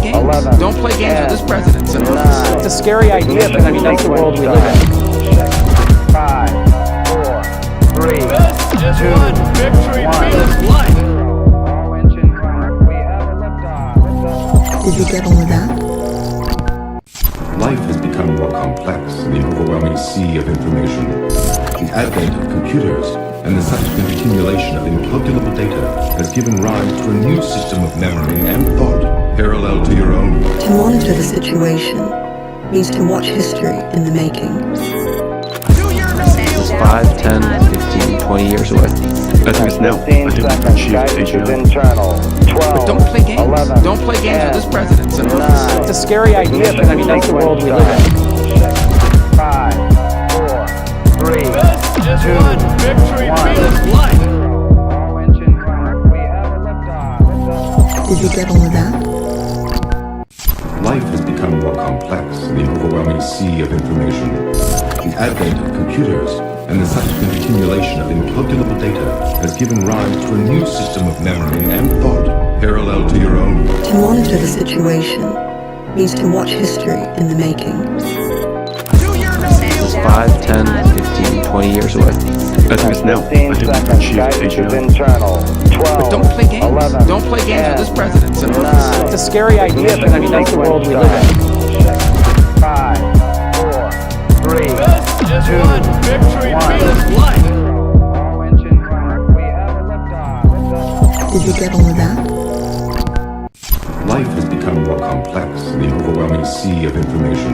games. 11, Don't play games 10, with this president, sir. 9. It's a scary idea, but I mean, that's the world we live in. 5, 4, 3, This is 2, what victory 1. feels like. All engine running. We have a liftoff. Did you get on with that? Life has become more complex in the overwhelming sea of information. The advent of computers and the subsequent accumulation of incalculable data has given rise to a new system of memory and thought parallel to your own. To monitor the situation means to watch history in the making. 5, 10, 15, 20 years away. As of now, 15 seconds. Guidance is internal. 12, Don't play games. 11, Don't play games 10, with this president, sir. 9. It's a scary idea, but I mean, that's the world we live in. 5, 4, 3, This is 2, what victory 1. feels like. All engine running. We have a liftoff. Did you get on with that? life has become more complex in the overwhelming sea of information. The advent of computers and the subsequent accumulation of incalculable data has given rise to a new system of memory and thought parallel to your own. To monitor the situation means to watch history in the making. 5, 10, 15, 20 years away. As of now, 15 seconds. Guidance is internal. 12, Don't play games. 11, Don't play games with this president, sir. 9. It's a scary idea, but I mean, that's the world we live in. 5, 4, 3, This is 2, what victory 1. feels like. All engine running. We have a liftoff. Did you get on with that? life has become more complex in the overwhelming sea of information.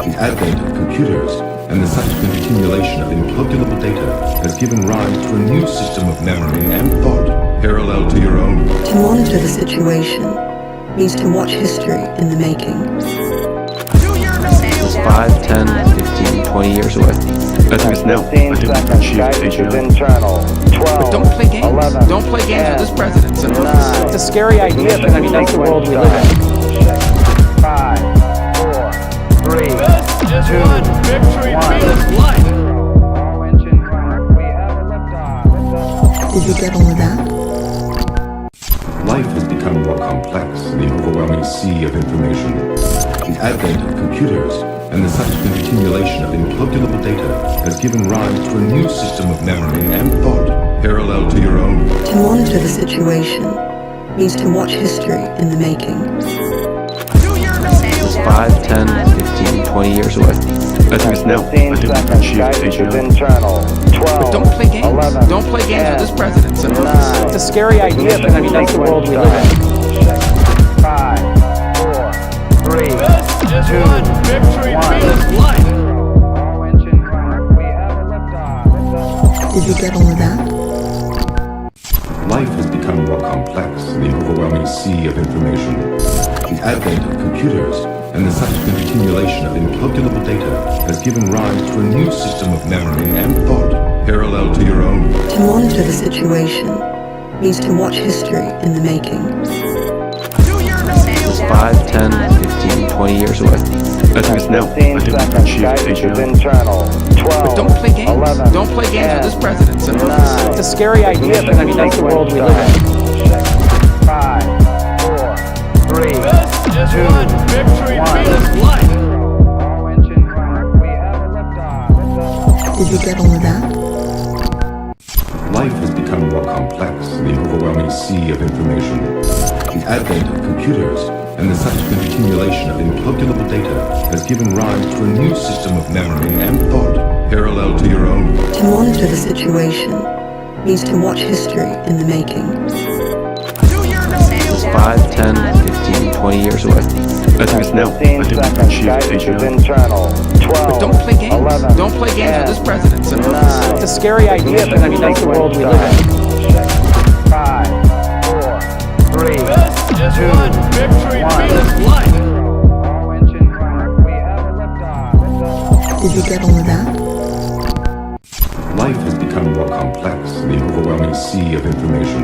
The advent of computers and the subsequent accumulation of incalculable data has given rise to a new system of memory and thought parallel to your own. To monitor the situation means to watch history in the making. 5, 10, 15, 20 years away. As of now, 15 seconds. Guidance is internal. 12, Don't play games. 11, Don't play games 10, with this president, sir. 9. It's a scary idea, but I mean, that's the world we live in. 5, 4, 3, This is 2, what victory 1. feels like. All engine running. We have a liftoff. Did you get on with that? life has become more complex in the overwhelming sea of information. The advent of computers and the subsequent accumulation of incalculable data has given rise to a new system of memory and thought parallel to your own. To monitor the situation means to watch history in the making. 5, 10, 15, 20 years away. As of now, 15 seconds. Guidance is internal. 12, Don't play games. 11, Don't play games 10, with this president, sir. 9. It's a scary idea, but I mean, that's the world we live in. 5, 4, 3, This is 2, what victory 1. feels like. All engine running. We have a liftoff. Did you get on with that? life has become more complex in the overwhelming sea of information. The advent of computers and the subsequent accumulation of incalculable data has given rise to a new system of memory and thought parallel to your own. To monitor the situation means to watch history in the making. 5, 10, 15, 20 years away. As of now, 15 seconds. Guidance is internal. 12, Don't play games. 11, Don't play games 10, with this president, sir. 9. It's a scary idea, but I mean, that's the world we live in. 5, 4, 3, This is 2, what victory 1. feels like. All engine running. We have a liftoff. Did you get on with that? life has become more complex in the overwhelming sea of information. The advent of computers and the subsequent accumulation of incalculable data has given rise to a new system of memory and thought parallel to your own. To monitor the situation means to watch history in the making. 5, 10, 15, 20 years away. As of now, 15 seconds. Guidance is internal. 12, Don't play games. 11, Don't play games 10, with this president, sir. 9. It's a scary idea, but I mean, that's the world we live in. 5, 4, 3, This is 2, what victory 1. feels like. All engine running. We have a liftoff. Did you get on with that? life has become more complex in the overwhelming sea of information.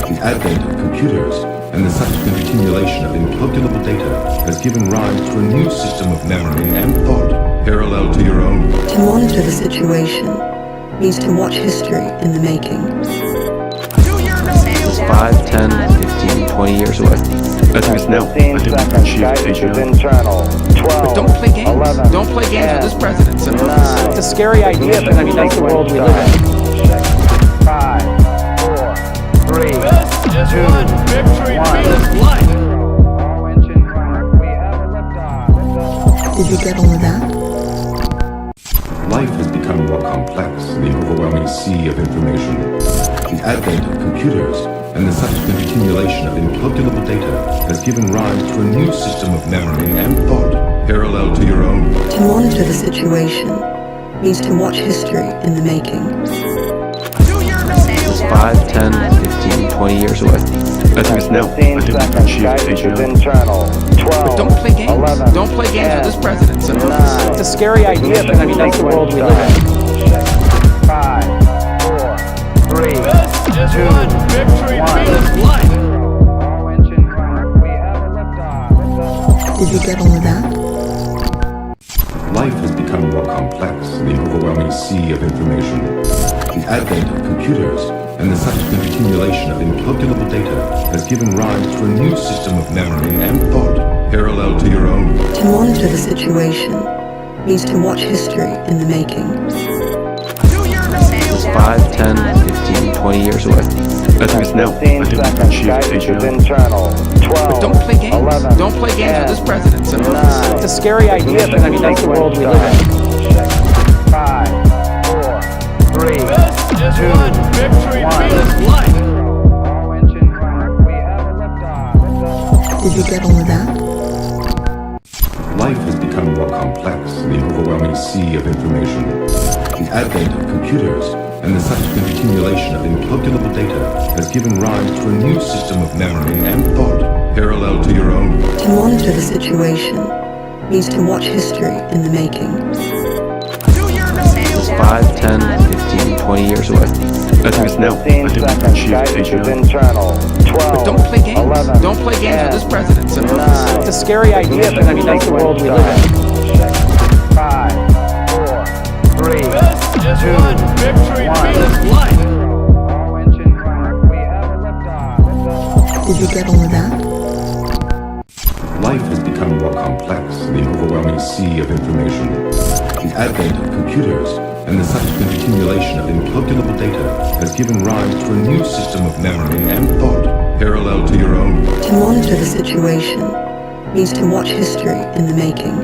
The advent of computers and the subsequent accumulation of incalculable data has given rise to a new system of memory and thought parallel to your own. To monitor the situation means to watch history in the making. 5, 10, 15, 20 years away. 15 seconds. Guidance is internal. 12. Don't play games. 11. Don't play games with this president. 9. It's a scary idea, but I mean, that's the world we live in. 5, 4, 3, This is 2, one victory 1. means life. All engine running. We have a liftoff. Did you get all of that? Life has become more complex in the overwhelming sea of information. The advent of computers and the subsequent accumulation of incalculable data has given rise to a new system of memory and thought, parallel to your own. To monitor the situation means to watch history in the making. 5, 10, 15, 20 years away. 15 seconds. Guidance is internal. 12. Don't play games. 11. Don't play games with this president. 9. It's a scary idea, but I mean, that's the world we live in. 5, 4, 3, This is 2, one victory 1. means life. All engine running. We have a liftoff. Did you get all of that? Life has become more complex in the overwhelming sea of information. The advent of computers and the subsequent accumulation of incalculable data has given rise to a new system of memory and thought, parallel to your own. To monitor the situation means to watch history in the making. 5, 10, 15, 20 years away. 15 seconds. Guidance is internal. 12. Don't play games. 11. Don't play games with this president. 9. It's a scary idea, but I mean, that's the world we live in. 5, 4, 3, This is 2, one victory 1. means life. All engine running. We have a liftoff. Did you get all of that? Life has become more complex in the overwhelming sea of information. The advent of computers and the subsequent accumulation of incalculable data has given rise to a new system of memory and thought, parallel to your own. To monitor the situation means to watch history in the making. 5, 10, 15, 20 years away. 15 seconds. Guidance is internal. 12. Don't play games. 11. Don't play games with this president. 9. It's a scary idea, but I mean, that's the world we live in. 5, 4, 3, This is 2, one victory 1. means life. All engine running. We have a liftoff. Did you get all of that? Life has become more complex in the overwhelming sea of information. The advent of computers and the subsequent accumulation of incalculable data has given rise to a new system of memory and thought, parallel to your own. To monitor the situation means to watch history in the making.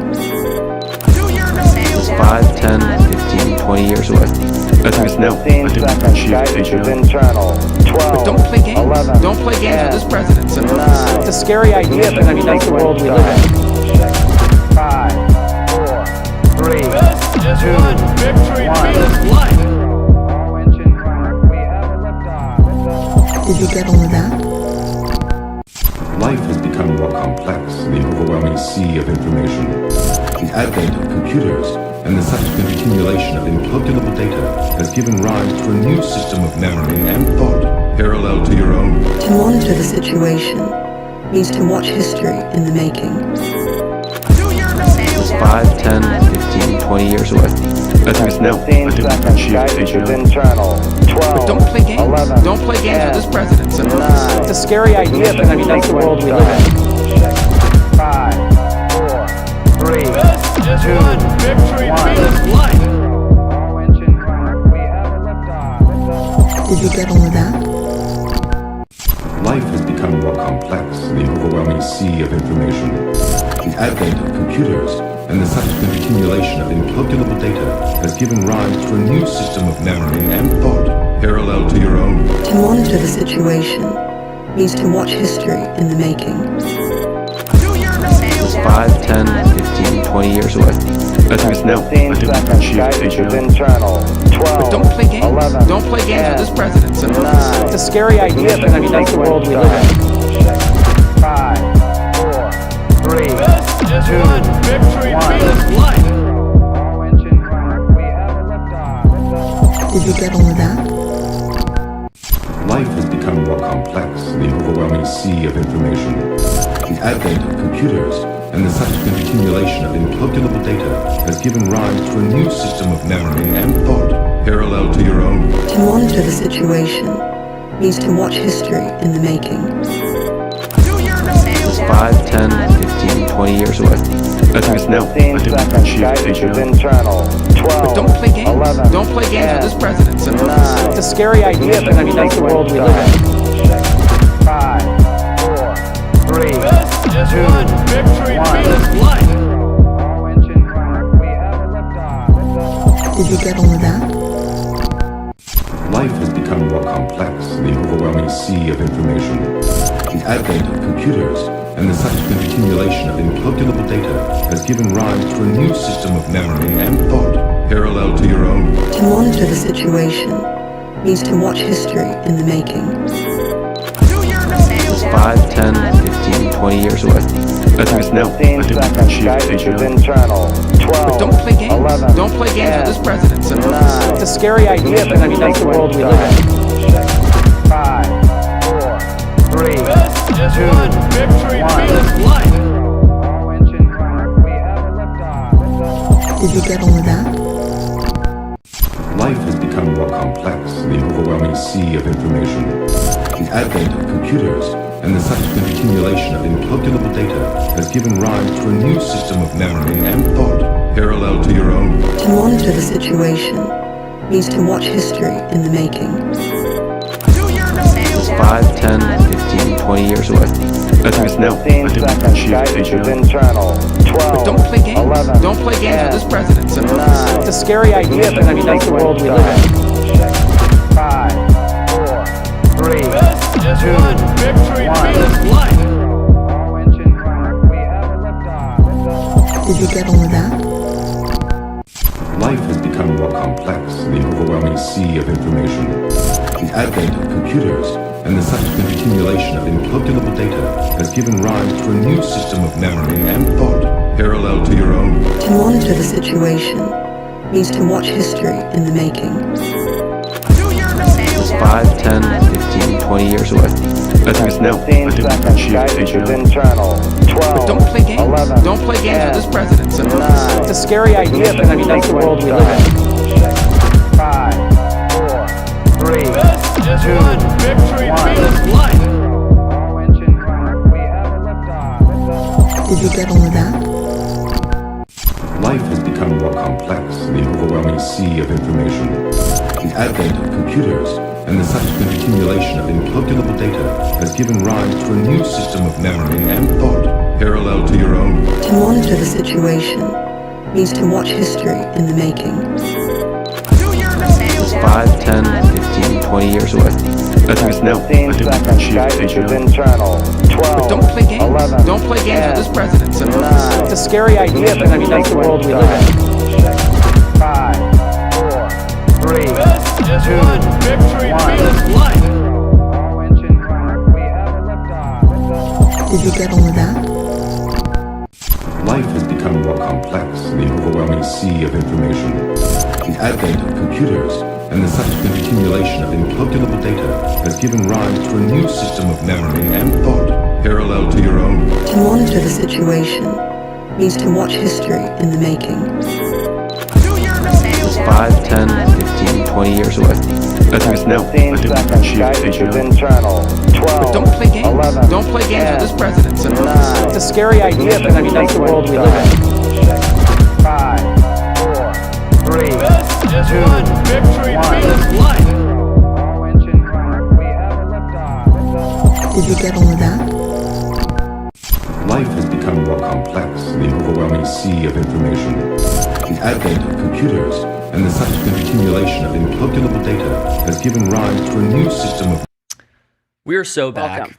5, 10, 15, 20 years away. 15 seconds. Guidance is internal. 12. Don't play games. 11. Don't play games with this president. 9. It's a scary idea, but I mean, that's the world we live in. 5, 4, 3, This is 2, one victory 1. means life. All engine running. We have a liftoff. Did you get all of that? Life has become more complex in the overwhelming sea of information. The advent of computers and the subsequent accumulation of incalculable data has given rise to a new system of memory and thought, parallel to your own. To monitor the situation means to watch history in the making. 5, 10, 15, 20 years away. 15 seconds. Guidance is internal. 12. Don't play games. 11. Don't play games with this president. 9. It's a scary idea, but I mean, that's the world we live in. 5, 4, 3, This is 2, one victory 1. means life. All engine running. We have a liftoff. Did you get all of that? Life has become more complex in the overwhelming sea of information. The advent of computers and the subsequent accumulation of incalculable data has given rise to a new system of memory and thought, parallel to your own. To monitor the situation means to watch history in the making. 5, 10, 15, 20 years away. 15 seconds. Guidance is internal. 12. Don't play games. 11. Don't play games with this president. 9. It's a scary idea, but I mean, that's the world we live in. 5, 4, 3, This is 2, one victory 1. means life. All engine running. We have a liftoff. Did you get all of that? Life has become more complex in the overwhelming sea of information. The advent of computers and the subsequent accumulation of incalculable data has given rise to a new system of memory and thought, parallel to your own. To monitor the situation means to watch history in the making. 5, 10, 15, 20 years away. Estimates now. 15 seconds. Guidance is internal. 12. Don't play games. 11. Don't play games with this president, sir. 9. It's a scary idea, but I mean, that's the world we live in. 5, 4, 3, This is 2, one. Victory 1. feels light. All engine running. We have a liftoff. Did you get on with that? Life has become more complex in the overwhelming sea of information. The advent of computers and the subsequent accumulation of incalculable data has given rise to a new system of memory and thought parallel to your own. To monitor the situation means to watch history in the making. 5, 10, 15, 20 years away. Estimates now. 15 seconds. Guidance is internal. 12. Don't play games. 11. Don't play games with this president, sir. 9. It's a scary idea, but I mean, that's the world we live in. 5, 4, 3, This is 2, one. Victory 1. feels light. All engine running. We have a liftoff. Did you get on with that? Life has become more complex in the overwhelming sea of information. The advent of computers and the subsequent accumulation of incalculable data has given rise to a new system of memory and thought parallel to your own. To monitor the situation means to watch history in the making. 5, 10, 15, 20 years away. Estimates now. 15 seconds. Guidance is internal. 12. Don't play games. 11. Don't play games with this president, sir. 9. It's a scary idea, but I mean, that's the world we live in. 5, 4, 3, This is 2, one. Victory 1. feels light. All engine running. We have a liftoff. Did you get on with that? Life has become more complex in the overwhelming sea of information. The advent of computers and the subsequent accumulation of incalculable data has given rise to a new system of memory and thought parallel to your own. To monitor the situation means to watch history in the making. 5, 10, 15, 20 years away. Estimates now. 15 seconds. Guidance is internal. 12. Don't play games. 11. Don't play games with this president, sir. 9. It's a scary idea, but I mean, that's the world we live in. 5, 4, 3, This is 2, one. Victory 1. feels light. All engine running. We have a liftoff. Did you get on with that? Life has become more complex in the overwhelming sea of information. The advent of computers and the subsequent accumulation of incalculable data has given rise to a new system of memory and thought parallel to your own. To monitor the situation means to watch history in the making. 5, 10, 15, 20 years away. Estimates now. 15 seconds. Guidance is internal. 12. Don't play games. 11. Don't play games with this president, sir. 9. It's a scary idea, but I mean, that's the world we live in. 5, 4, 3, This is 2, one. Victory 1. feels light. All engine running. We have a liftoff. Did you get on with that? Life has become more complex in the overwhelming sea of information. The advent of computers and the subsequent accumulation of incalculable data has given rise to a new system of memory and thought parallel to your own. To monitor the situation means to watch history in the making. 5, 10, 15, 20 years away. Estimates now. 15 seconds. Guidance is internal. 12. Don't play games. 11. Don't play games with this president, sir. 9. It's a scary idea, but I mean, that's the world we live in. 5, 4, 3, This is 2, one. Victory 1. feels light. All engine running. We have a liftoff. Did you get on with that? Life has become more complex in the overwhelming sea of information. The advent of computers and the subsequent accumulation of incalculable data has given rise to a new system of We're so back. Welcome.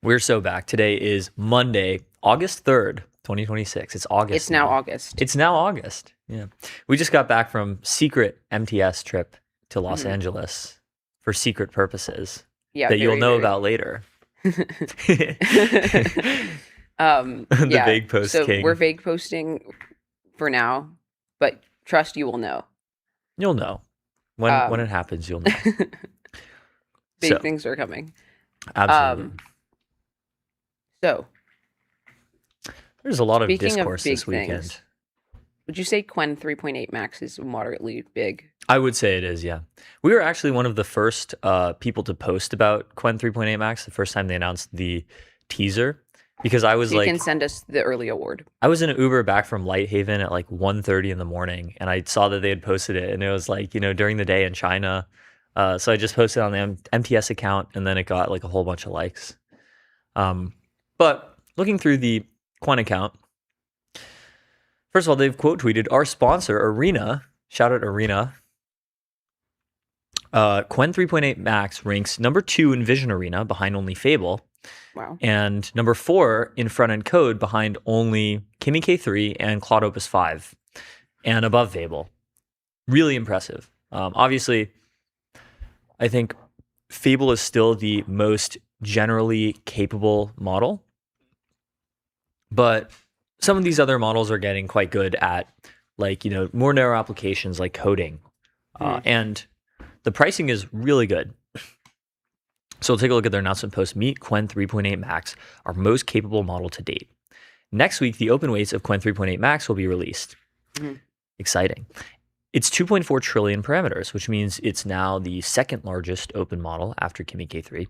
We're so back. Today is Monday, August 3rd, 2026. It's August. It's now August. It's now August. Yeah. We just got back from secret MTS trip to Los Angeles for secret purposes Yeah, that you'll very, know very- about later. The The vague post so king. we're vague posting for now, but trust you will know. You'll know. When it happens, you'll know. Big So, things are coming. absolutely. So, There's a lot of speaking of discourse big this weekend. things, would you say QWEN 3.8 Max is moderately big? I would say it is, yeah. We were actually one of the first people to post about QWEN 3.8 Max the first time they announced the teaser. because I was You like, can send us the early award. I was in an Uber back from Lighthaven at like 1:30 in the morning, and I saw that they had posted it, and it was like, during the day in China. So I just posted on the MTS account, and then it got like a whole bunch of likes. But looking through the QWEN account, first of all, they've quote tweeted our sponsor, Arena. Shout out Arena. QWEN3.8 Max ranks number 2 in Vision Arena behind only Fable. Wow. And number 4 in front-end code behind only Kimi K3 and Claude Opus 5 and above Fable. Really impressive. Obviously, I think Fable is still the most generally capable model, but some of these other models are getting quite good at more narrow applications like coding. And the pricing is really good. So we'll take a look at their announcement post. Meet QWEN3.8 Max, our most capable model to date. Next week, the open weights of QWEN3.8 Max will be released. Exciting. It's 2.4 trillion parameters, which means it's now the second largest open model after Kimi K3.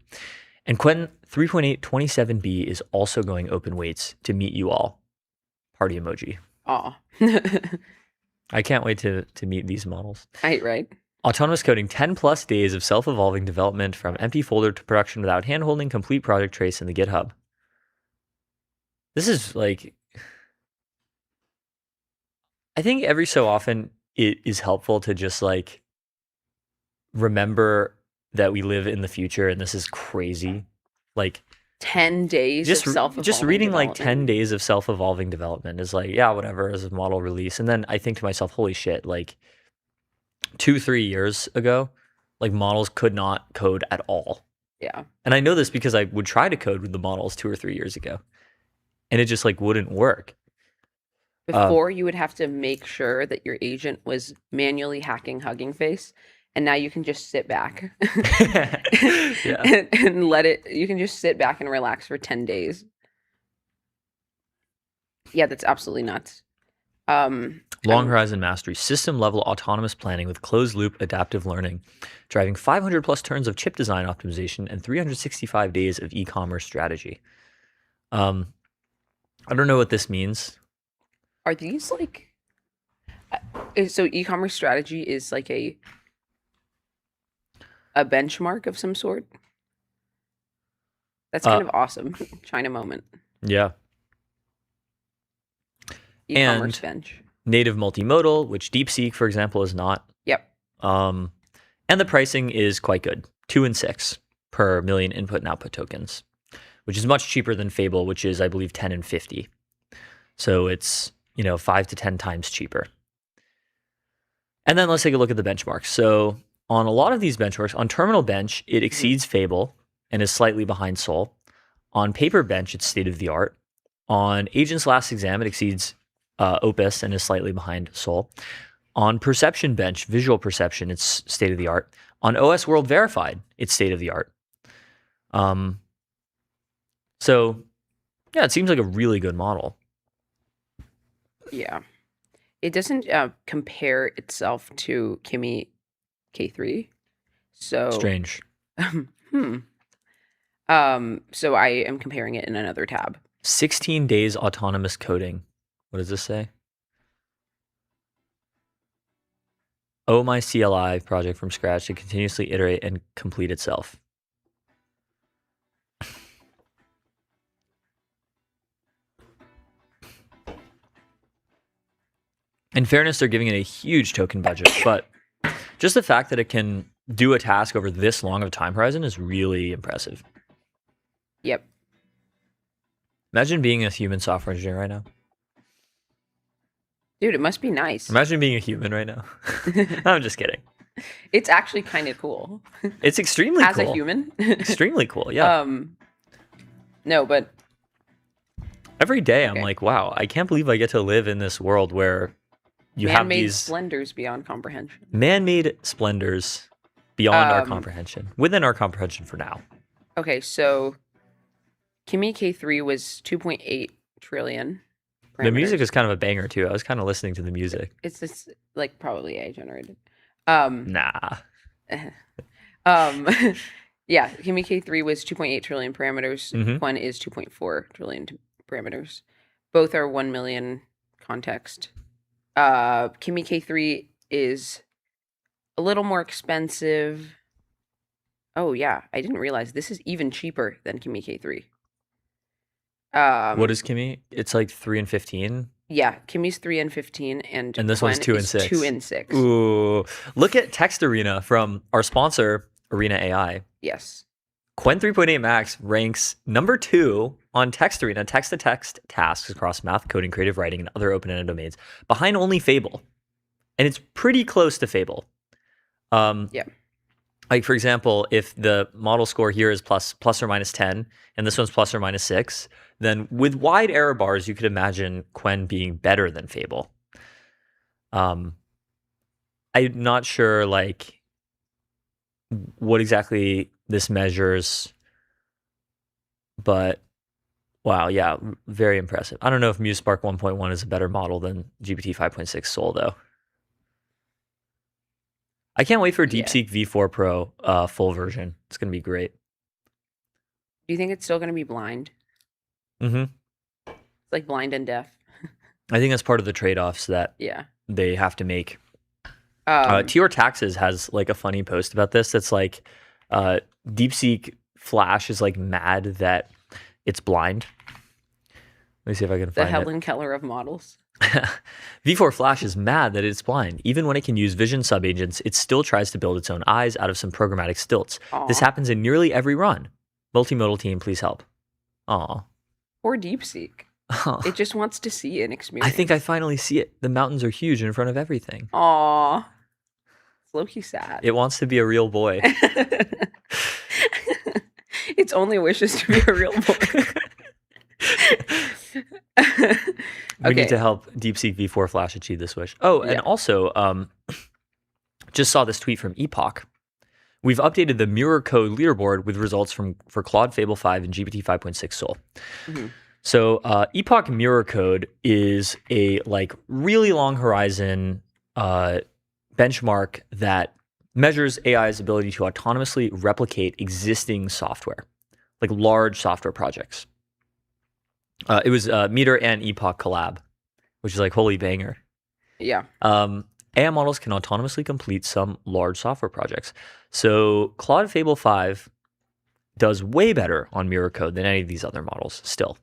And QWEN 3.8 27B is also going open weights to meet you all. Party emoji. Aw. I can't wait to meet these models. Right. Autonomous coding, 10 plus days of self-evolving development from empty folder to production without handholding, complete project trace in the GitHub. This is like, I think every so often it is helpful to just like remember that we live in the future and this is crazy. Like 10 days of self-evolving just reading like 10 development. days of self-evolving development is like, yeah, whatever, as a model release. And then I think to myself, holy shit, like 2-3 years ago, like models could not code at all. Yeah. And I know this because I would try to code with the models 2 or 3 years ago, and it just like wouldn't work. Before you would have to make sure that your agent was manually hacking Hugging Face, and now you can just sit back Yeah. and let it. You can just sit back and relax for 10 days. Yeah, that's absolutely nuts. Long horizon mastery, system level autonomous planning with closed loop adaptive learning, driving 500 plus turns of chip design optimization and 365 days of e-commerce strategy. I don't know what this means. Are these like? So e-commerce strategy is like a benchmark of some sort. That's kind of awesome. China moment. Yeah. E-commerce And bench. native multimodal, which DeepSeek, for example, is not. Yep. And the pricing is quite good, 2 and 6 per million input and output tokens, which is much cheaper than Fable, which is, I believe, 10 and 50. So it's 5 to 10 times cheaper. And then let's take a look at the benchmarks. So on a lot of these benchmarks, on Terminal Bench, it exceeds Fable and is slightly behind Sol. On Paper Bench, it's state of the art. On Agent's Last Exam, it exceeds Opus and is slightly behind Sol. On Perception Bench, visual perception, it's state of the art. On OS World Verified, it's state of the art. So yeah, it seems like a really good model. Yeah. It doesn't compare itself to Kimi K3. So Strange. So I am comparing it in another tab. 16 days autonomous coding. What does this say? My CLI project from scratch to continuously iterate and complete itself. In fairness, they're giving it a huge token budget, but just the fact that it can do a task over this long of a time horizon is really impressive. Yep. Imagine being a human software engineer right now. Dude, it must be nice. Imagine being a human right now. I'm just kidding. It's actually kind of cool. It's extremely As cool. a human. Extremely cool, yeah. No, but every day I'm like, wow, I can't believe I get to live in this world where you have man-made these splendors beyond comprehension. man-made splendors beyond our comprehension, within our comprehension for now. Okay, so Kimi K3 was 2.8 trillion. The music is kind of a banger too. I was kind of listening to the music. It's just like probably AI generated. Nah. Yeah, Kimi K3 was 2.8 trillion parameters. Mhm. QWEN is 2.4 trillion parameters. Both are 1 million context. Kimi K3 is a little more expensive. Oh yeah, I didn't realize this is even cheaper than Kimi K3. What is Kimi? It's like 3 and 15. Yeah, Kimi's 3 and 15, and And this one's QWEN 2 and is 6. 2 and 6. Ooh, look at Text Arena from our sponsor, Arena AI. Yes. QWEN3.8 Max ranks number 2 on Text Arena, text-to-text tasks across math, coding, creative writing, and other open-ended domains, behind only Fable. And it's pretty close to Fable. Yeah. Like, for example, if the model score here is plus or minus 10, and this one's plus or minus 6, then with wide error bars, you could imagine QWEN being better than Fable. I'm not sure, like, what exactly this measures, but wow, yeah, very impressive. I don't know if MuseSpark 1.1 is a better model than GPT 5.6 Sol, though. I can't wait for DeepSeek V4 Pro full version. It's going to be great. Do you think it's still going to be blind? Mm-hmm. It's like blind and deaf. I think that's part of the trade-offs that they have to make. TR Taxes has like a funny post about this. That's like DeepSeek Flash is like mad that it's blind. Let me see if I can find the Helen Keller of models. V4 Flash is mad that it's blind. Even when it can use vision subagents, it still tries to build its own eyes out of some programmatic stilts. Aww. This happens in nearly every run. Multimodal team, please help. Aw. Or DeepSeek. It just wants to see an experience. I think I finally see it. The mountains are huge in front of everything. Aw. It's low-key sad. It wants to be a real boy. Its only wish is to be a real boy. We need to help DeepSeek V4 Flash achieve this wish. Oh, and also, just saw this tweet from Epoch. We've updated the mirror code leaderboard with results for Claude Fable 5 and GPT 5.6 Sol. Mm-hmm. So Epoch mirror code is a like really long horizon benchmark that measures AI's ability to autonomously replicate existing software, like large software projects. It was Meter and Epoch collab, which is like holy banger. Yeah. AI models can autonomously complete some large software projects. So Claude Fable 5 does way better on mirror code than any of these other models still.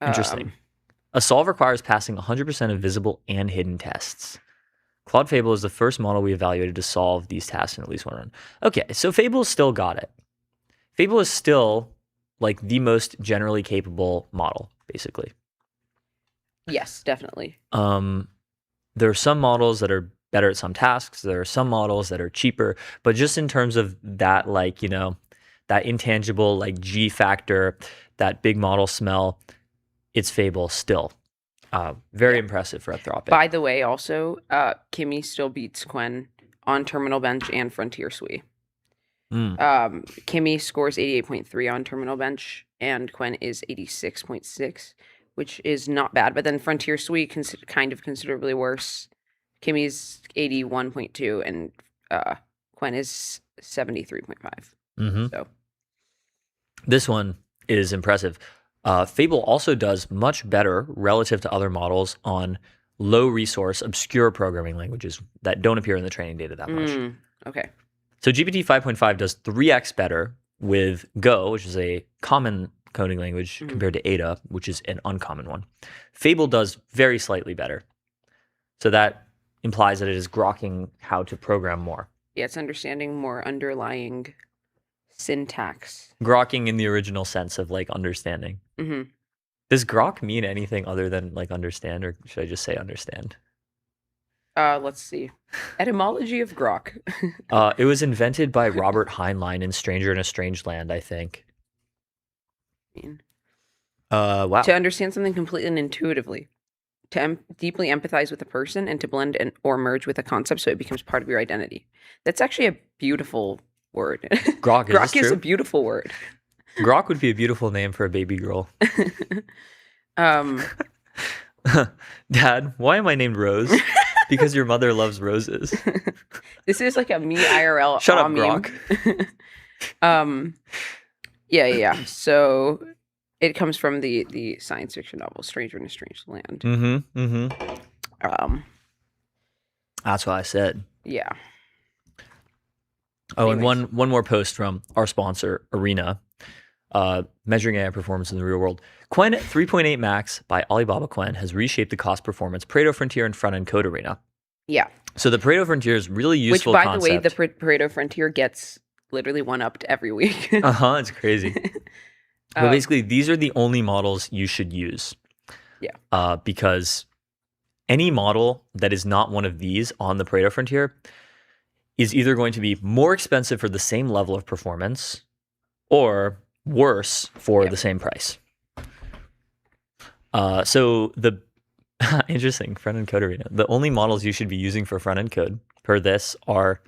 Interesting. A solve requires passing 100% of visible and hidden tests. Claude Fable is the first model we evaluated to solve these tasks in at least one run. Okay, so Fable still got it. Fable is still like the most generally capable model, basically. Yes, definitely. There are some models that are better at some tasks. There are some models that are cheaper, but just in terms of that, like, you know, that intangible like G factor, that big model smell, it's Fable still. Very impressive for Anthropic. By the way, also, Kimi still beats QWEN on Terminal Bench and Frontier SWE. Kimi scores 88.3 on Terminal Bench, and QWEN is 86.6, which is not bad. But then Frontier SWE kind of considerably worse. Kimi's 81.2, and QWEN is 73.5. So this one is impressive. Fable also does much better relative to other models on low resource, obscure programming languages that don't appear in the training data that much. Okay. So GPT 5.5 does 3x better with Go, which is a common coding language, compared to Ada, which is an uncommon one. Fable does very slightly better. So that implies that it is grokking how to program more. Yeah, it's understanding more underlying syntax. Grokking in the original sense of like understanding. Does grok mean anything other than like understand, or should I just say understand? Let's see. Etymology of grok. It was invented by Robert Heinlein in Stranger in a Strange Land, I think. Wow. To understand something completely and intuitively, to deeply empathize with a person, and to blend or merge with a concept so it becomes part of your identity. That's actually a beautiful word. Grok, grok is true? a beautiful word. Grok would be a beautiful name for a baby girl. Dad, why am I named Rose? Because your mother loves roses. This is like a me IRL Shut up, meme. Grok. Yeah. So it comes from the science fiction novel Stranger in a Strange Land. That's what I said. Yeah. Oh, Anyways. and one more post from our sponsor, Arena, measuring AI performance in the real world. QWEN 3.8 Max by Alibaba QWEN has reshaped the cost performance Pareto Frontier and front-end code arena. Yeah. So the Pareto Frontier is really useful Which, by concept. the way, the Pareto Frontier gets literally one-upped every week. It's crazy. But basically, these are the only models you should use. Yeah. Because any model that is not one of these on the Pareto Frontier is either going to be more expensive for the same level of performance or worse for the same price. So the interesting front-end code arena. The only models you should be using for front-end code per this are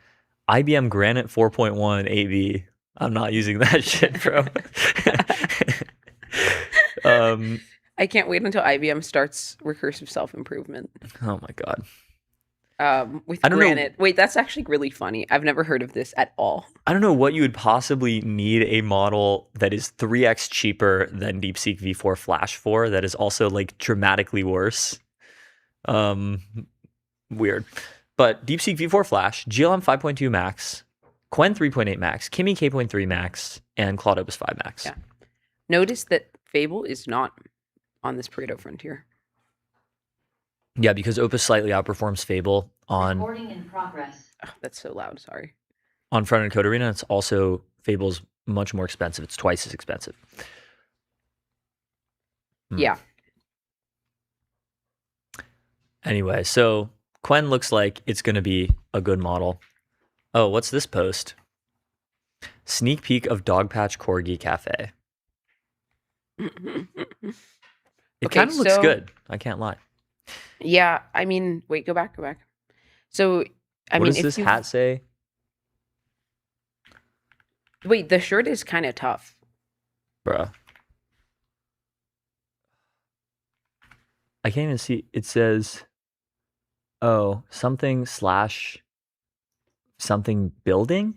IBM Granite 4.1 AB. I'm not using that shit, bro. I can't wait until IBM starts recursive self-improvement. Oh my god. With I don't know. Granite. Wait, that's actually really funny. I've never heard of this at all. I don't know what you would possibly need a model that is 3x cheaper than DeepSeek V4 Flash for that is also like dramatically worse. Weird. But DeepSeek V4 Flash, GLM 5.2 Max, QWEN 3.8 Max, Kimi K.3 Max, and Claude Opus 5 Max. Yeah. Notice that Fable is not on this Pareto Frontier. Yeah, because Opus slightly outperforms Fable on Recording in progress. Oh, that's so loud. Sorry. on front-end code arena. It's also Fable's much more expensive. It's twice as expensive. Yeah. Anyway, so QWEN looks like it's going to be a good model. Oh, what's this post? Sneak peek of Dogpatch Corgi Cafe. It Okay, kind of looks so- good. I can't lie. Yeah. I mean, wait, go back. So, I What mean, does if this you hat say? wait, the shirt is kind of tough. Bruh. I can't even see. It says, oh, something / something building?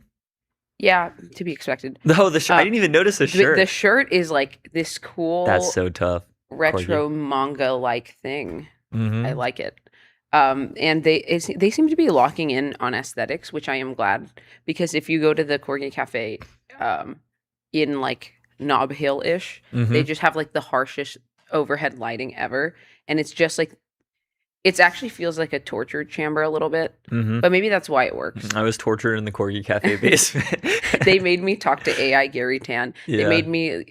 Yeah, to be expected. No, the shirt. I didn't even notice the shirt. The shirt is like this cool That's so tough. retro manga-like thing. Mm-hmm. I like it. And they seem to be locking in on aesthetics, which I am glad, because if you go to the Corgi Cafe in like Nob Hill-ish, they just have like the harshest overhead lighting ever. And it's just like, it actually feels like a torture chamber a little bit, but maybe that's why it works. I was tortured in the Corgi Cafe basement. They made me talk to AI Gary Tan. They Yeah. made me,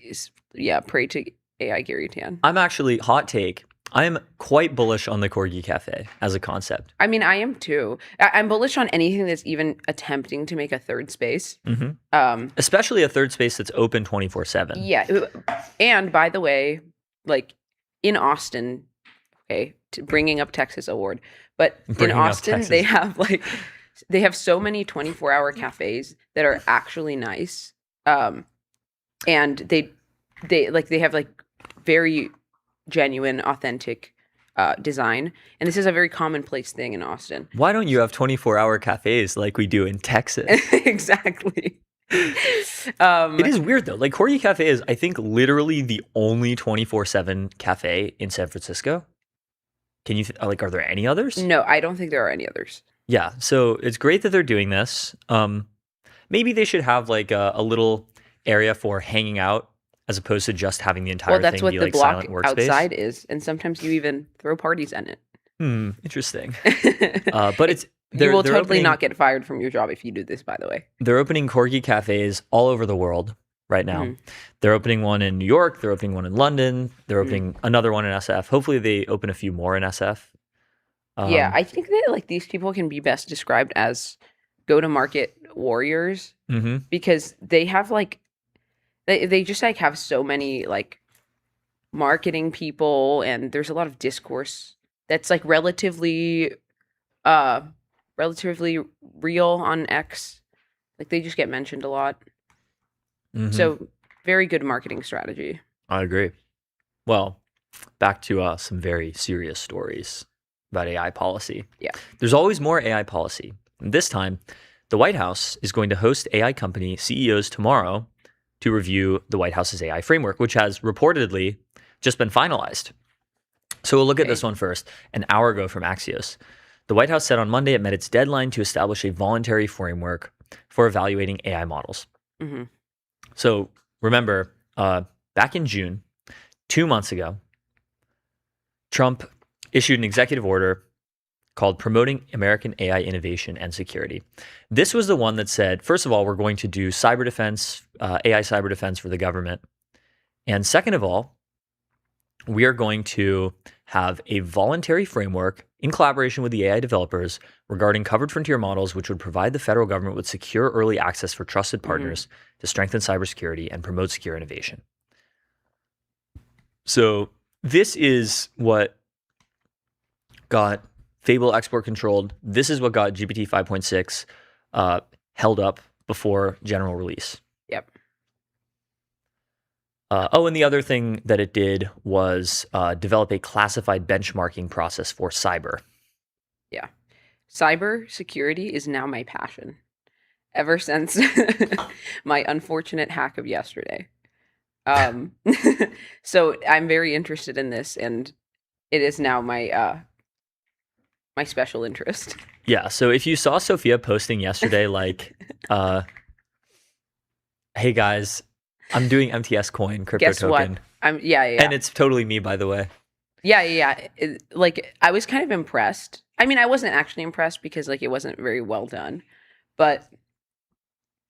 pray to AI Gary Tan. I'm actually, hot take, I'm quite bullish on the Corgi Cafe as a concept. I mean, I am too. I'm bullish on anything that's even attempting to make a third space. Especially a third space that's open 24/7. Yeah. And by the way, like in Austin, okay, bringing up Texas award, but Bringing in up Austin, Texas. they have so many 24-hour cafes that are actually nice. And they have like very genuine, authentic design. And this is a very commonplace thing in Austin. Why don't you have 24-hour cafes like we do in Texas? Exactly. It is weird though. Like Corgi Cafe is, I think, literally the only 24/7 cafe in San Francisco. Can you are there any others? No, I don't think there are any others. Yeah, so it's great that they're doing this. Maybe they should have like a little area for hanging out as opposed to just having the entire Well, that's thing what be the like block silent workspace. outside is, and sometimes you even throw parties in it. Interesting. But it's You will they're totally opening- not get fired from your job if you do this, by the way. They're opening Corgi cafes all over the world right now. They're opening one in New York. They're opening one in London. They're opening another one in SF. Hopefully, they open a few more in SF. Yeah, I think that like these people can be best described as go-to-market warriors because they have like they just like have so many like marketing people, and there's a lot of discourse that's like relatively real on X. Like they just get mentioned a lot. So very good marketing strategy. I agree. Well, back to some very serious stories. about AI policy. Yeah. There's always more AI policy. And this time, the White House is going to host AI company CEOs tomorrow to review the White House's AI framework, which has reportedly just been finalized. So we'll look at this one first. An hour ago from Axios. The White House said on Monday it met its deadline to establish a voluntary framework for evaluating AI models. Mm-hmm. So remember, back in June, 2 months ago, Trump issued an executive order called Promoting American AI Innovation and Security. This was the one that said, first of all, we're going to do cyber defense, AI cyber defense for the government. And second of all, we are going to have a voluntary framework in collaboration with the AI developers regarding covered frontier models, which would provide the federal government with secure early access for trusted partners to strengthen cybersecurity and promote secure innovation. So this is what got Fable export controlled. This is what got GPT 5.6 held up before general release. Yep. And the other thing that it did was develop a classified benchmarking process for cyber. Yeah. Cyber security is now my passion ever since my unfortunate hack of yesterday. So I'm very interested in this, and it is now my my special interest. Yeah. So if you saw Sophia posting yesterday, like, hey guys, I'm doing MTS coin crypto Guess token. what? Yeah. And it's totally me, by the way. Yeah. Like, I was kind of impressed. I mean, I wasn't actually impressed because like it wasn't very well done, but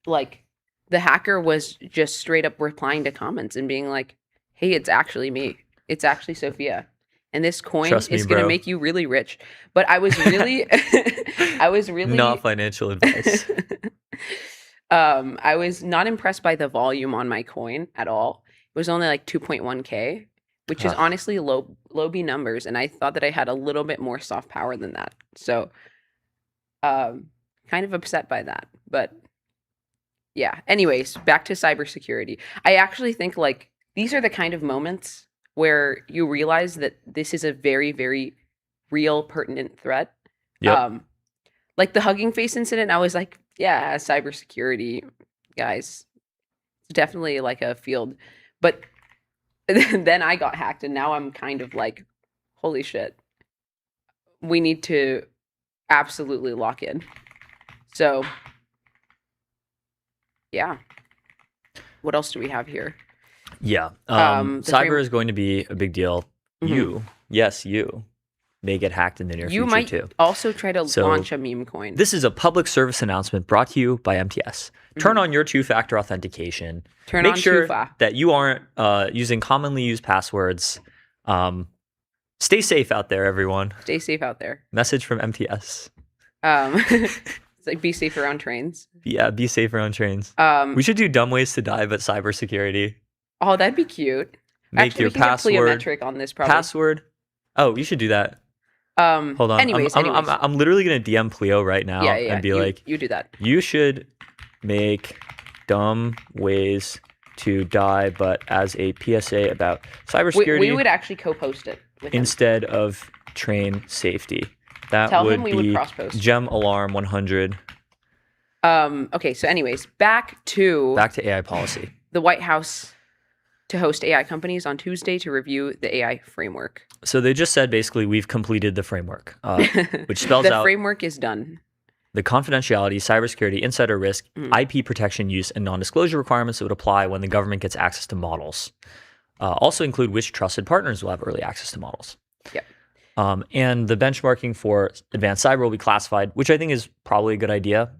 like the hacker was just straight up replying to comments and being like, "Hey, it's actually me. It's actually Sophia, and this coin Trust me, is going to bro. make you really rich." But I was really, Not financial advice. I was not impressed by the volume on my coin at all. It was only like 2.1K, which is honestly low B numbers, and I thought that I had a little bit more soft power than that. So, kind of upset by that. But yeah. Anyways, back to cybersecurity. I actually think like these are the kind of moments where you realize that this is a very, very real, pertinent threat. Yep. Like the Hugging Face incident, I was like, yeah, cybersecurity, guys, it's definitely like a field. But then I got hacked, and now I'm kind of like, holy shit, we need to absolutely lock in. So, yeah. What else do we have here? Yeah. The Cyber is going to be a big deal. You may get hacked in the near You future might too. also try to So, launch a meme coin. This is a public service announcement brought to you by MTS. Turn on your two-factor authentication. Turn Make on sure Tufa. that you aren't using commonly used passwords. Stay safe out there, everyone. Stay safe out there. Message from MTS. It's like be safe around trains. Yeah, be safe around trains. We should do dumb ways to die, but cybersecurity. Oh, that'd be cute. Make Actually, your we can get password. pleometric on this probably. Password. Oh, you should do that. Hold on. Anyways, I'm literally gonna DM Pleo right now yeah. and be you, like, you do that. you should make dumb ways to die, but as a PSA about cybersecurity We would actually co-post it with him. instead of train safety. That Tell would him we be would cross-post. gem alarm 100. Okay, so anyways, back to AI policy. the White House to host AI companies on Tuesday to review the AI framework. So they just said basically we've completed the framework, which spells the out framework is done. the confidentiality, cybersecurity, insider risk, IP protection use, and non-disclosure requirements that would apply when the government gets access to models. Also include which trusted partners will have early access to models. Yep. And the benchmarking for advanced cyber will be classified, which I think is probably a good idea,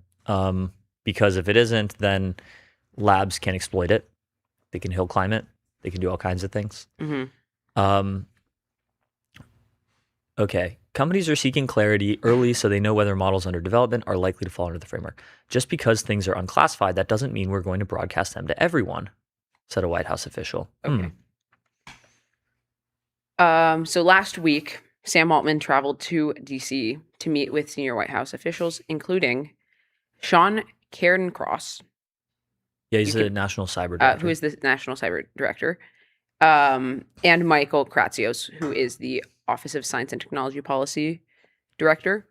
because if it isn't, then labs can exploit it. They can hill climb it. They can do all kinds of things. Okay. Companies are seeking clarity early so they know whether models under development are likely to fall under the framework. Just because things are unclassified, that doesn't mean we're going to broadcast them to everyone, said a White House official. Okay. So last week, Sam Altman traveled to D.C. to meet with senior White House officials, including Sean Cairncross. Yeah, he's the national cyber director. Who is the national cyber director, and Michael Kratsios, who is the Office of Science and Technology Policy director,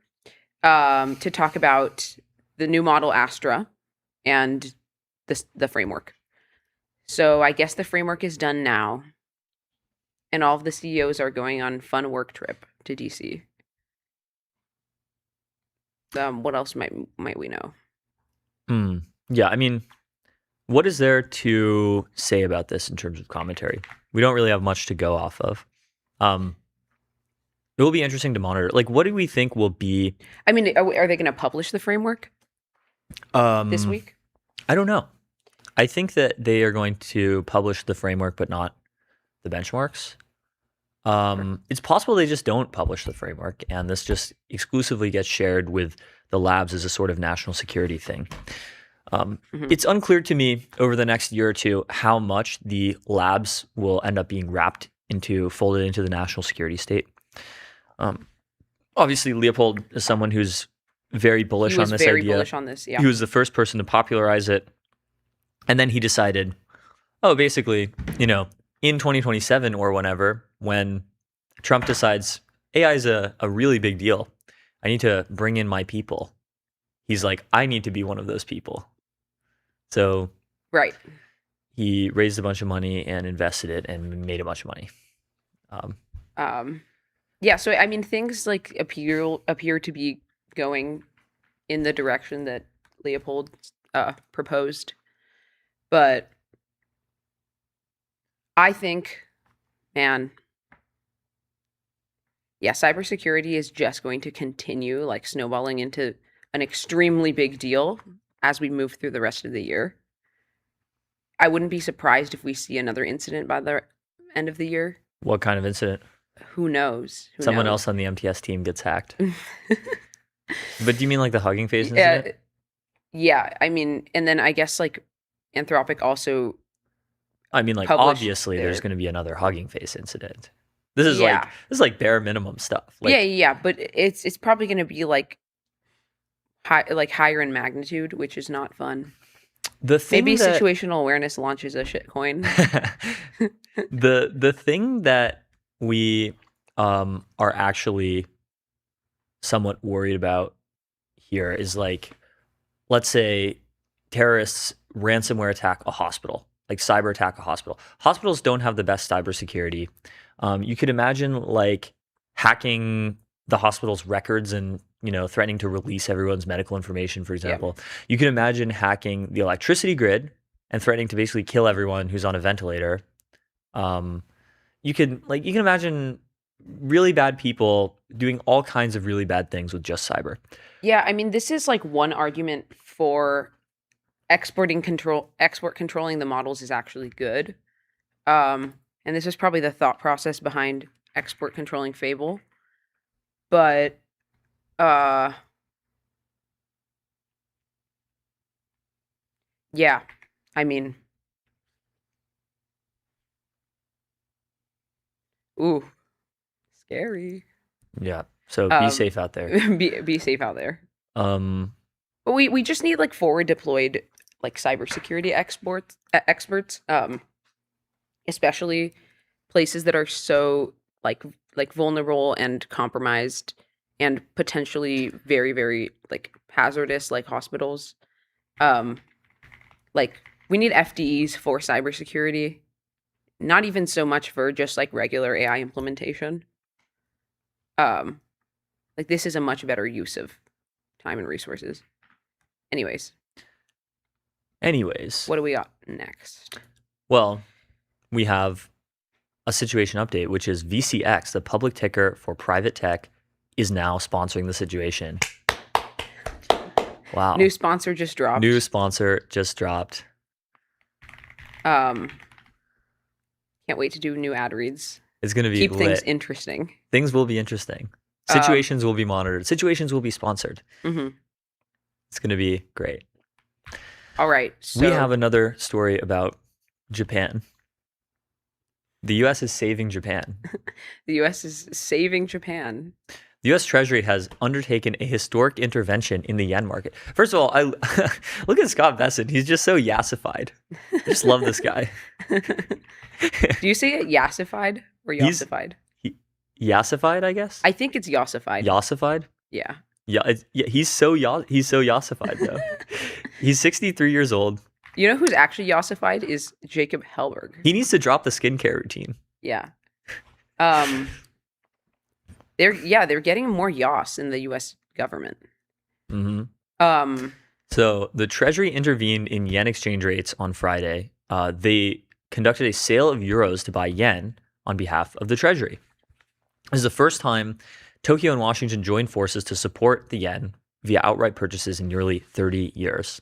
to talk about the new model Astra and the framework. So I guess the framework is done now, and all of the CEOs are going on fun work trip to DC. What else might we know? Yeah, I mean, what is there to say about this in terms of commentary? We don't really have much to go off of. It will be interesting to monitor. Like, what do we think will be? I mean, are they going to publish the framework this week? I don't know. I think that they are going to publish the framework, but not the benchmarks. It's possible they just don't publish the framework, and this just exclusively gets shared with the labs as a sort of national security thing. It's unclear to me over the next year or two how much the labs will end up being folded into the national security state. Obviously, Leopold is someone who's very bullish on this idea. Very bullish on this, yeah. He was the first person to popularize it. And then he decided, basically, in 2027 or whenever, when Trump decides AI is a really big deal, I need to bring in my people. He's like, I need to be one of those people. So right. He raised a bunch of money and invested it and made a bunch of money. Yeah, so I mean, things like appear to be going in the direction that Leopold proposed, but I think, man, yeah, cybersecurity is just going to continue like snowballing into an extremely big deal as we move through the rest of the year. I wouldn't be surprised if we see another incident by the end of the year. What kind of incident? Who knows? Someone else on the MTS team gets hacked. But do you mean like the Hugging Face incident? Yeah, I mean, and then I guess like Anthropic also. I mean, like obviously there's going to be another Hugging Face incident. This is like bare minimum stuff. Like, yeah, but it's probably going to be like higher in magnitude, which is not fun. Maybe situational awareness launches a shit coin. The thing that we are actually somewhat worried about here is like, let's say terrorists ransomware attack a hospital, like cyber attack a hospital. Hospitals don't have the best cybersecurity. You could imagine like hacking the hospital's records and threatening to release everyone's medical information, for example. Yeah. You can imagine hacking the electricity grid and threatening to basically kill everyone who's on a ventilator. You can imagine really bad people doing all kinds of really bad things with just cyber. Yeah, I mean, this is like one argument for export controlling the models is actually good. And this is probably the thought process behind export controlling Fable. But yeah, I mean, ooh, scary. Yeah. So be safe out there. Be safe out there. But we just need like forward deployed like cybersecurity experts, especially places that are so like vulnerable and compromised and potentially very, very like hazardous, like hospitals. Like we need FDEs for cybersecurity, not even so much for just like regular AI implementation. Like this is a much better use of time and resources. Anyways, what do we got next? Well, we have a situation update, which is VCX, the public ticker for private tech, is now sponsoring the situation. Wow. New sponsor just dropped. Can't wait to do new ad reads. It's going to be keep lit. Things interesting. Things will be interesting. Situations will be monitored. Situations will be sponsored. Mm-hmm. It's going to be great. All right. So we have another story about Japan. The U.S. is saving Japan. The U.S. is saving Japan. The U.S. Treasury has undertaken a historic intervention in the yen market. First of all, I look at Scott Besson. He's just so yassified. I just love this guy. Do you say it yassified or yassified? Yassified, I guess? I think it's yassified. Yassified? Yeah. Yeah, he's so yassified though. He's 63 years old. You know who's actually yassified is Jacob Hellberg. He needs to drop the skincare routine. Yeah. They're getting more yass in the U.S. government. Mm-hmm. So the Treasury intervened in yen exchange rates on Friday. They conducted a sale of euros to buy yen on behalf of the Treasury. This is the first time Tokyo and Washington joined forces to support the yen via outright purchases in nearly 30 years.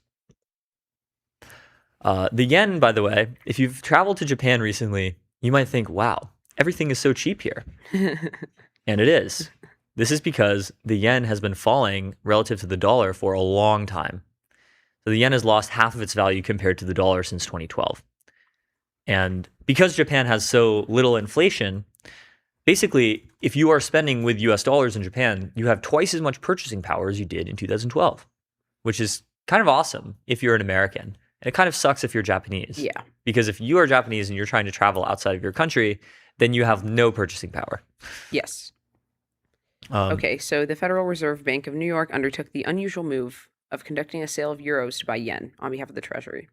The yen, by the way, if you've traveled to Japan recently, you might think, wow, everything is so cheap here. And it is. This is because the yen has been falling relative to the dollar for a long time. So the yen has lost half of its value compared to the dollar since 2012. And because Japan has so little inflation, basically, if you are spending with US dollars in Japan, you have twice as much purchasing power as you did in 2012, which is kind of awesome if you're an American. And it kind of sucks if you're Japanese. Yeah. Because if you are Japanese and you're trying to travel outside of your country, then you have no purchasing power. Yes. Okay, so the Federal Reserve Bank of New York undertook the unusual move of conducting a sale of euros to buy yen on behalf of the Treasury,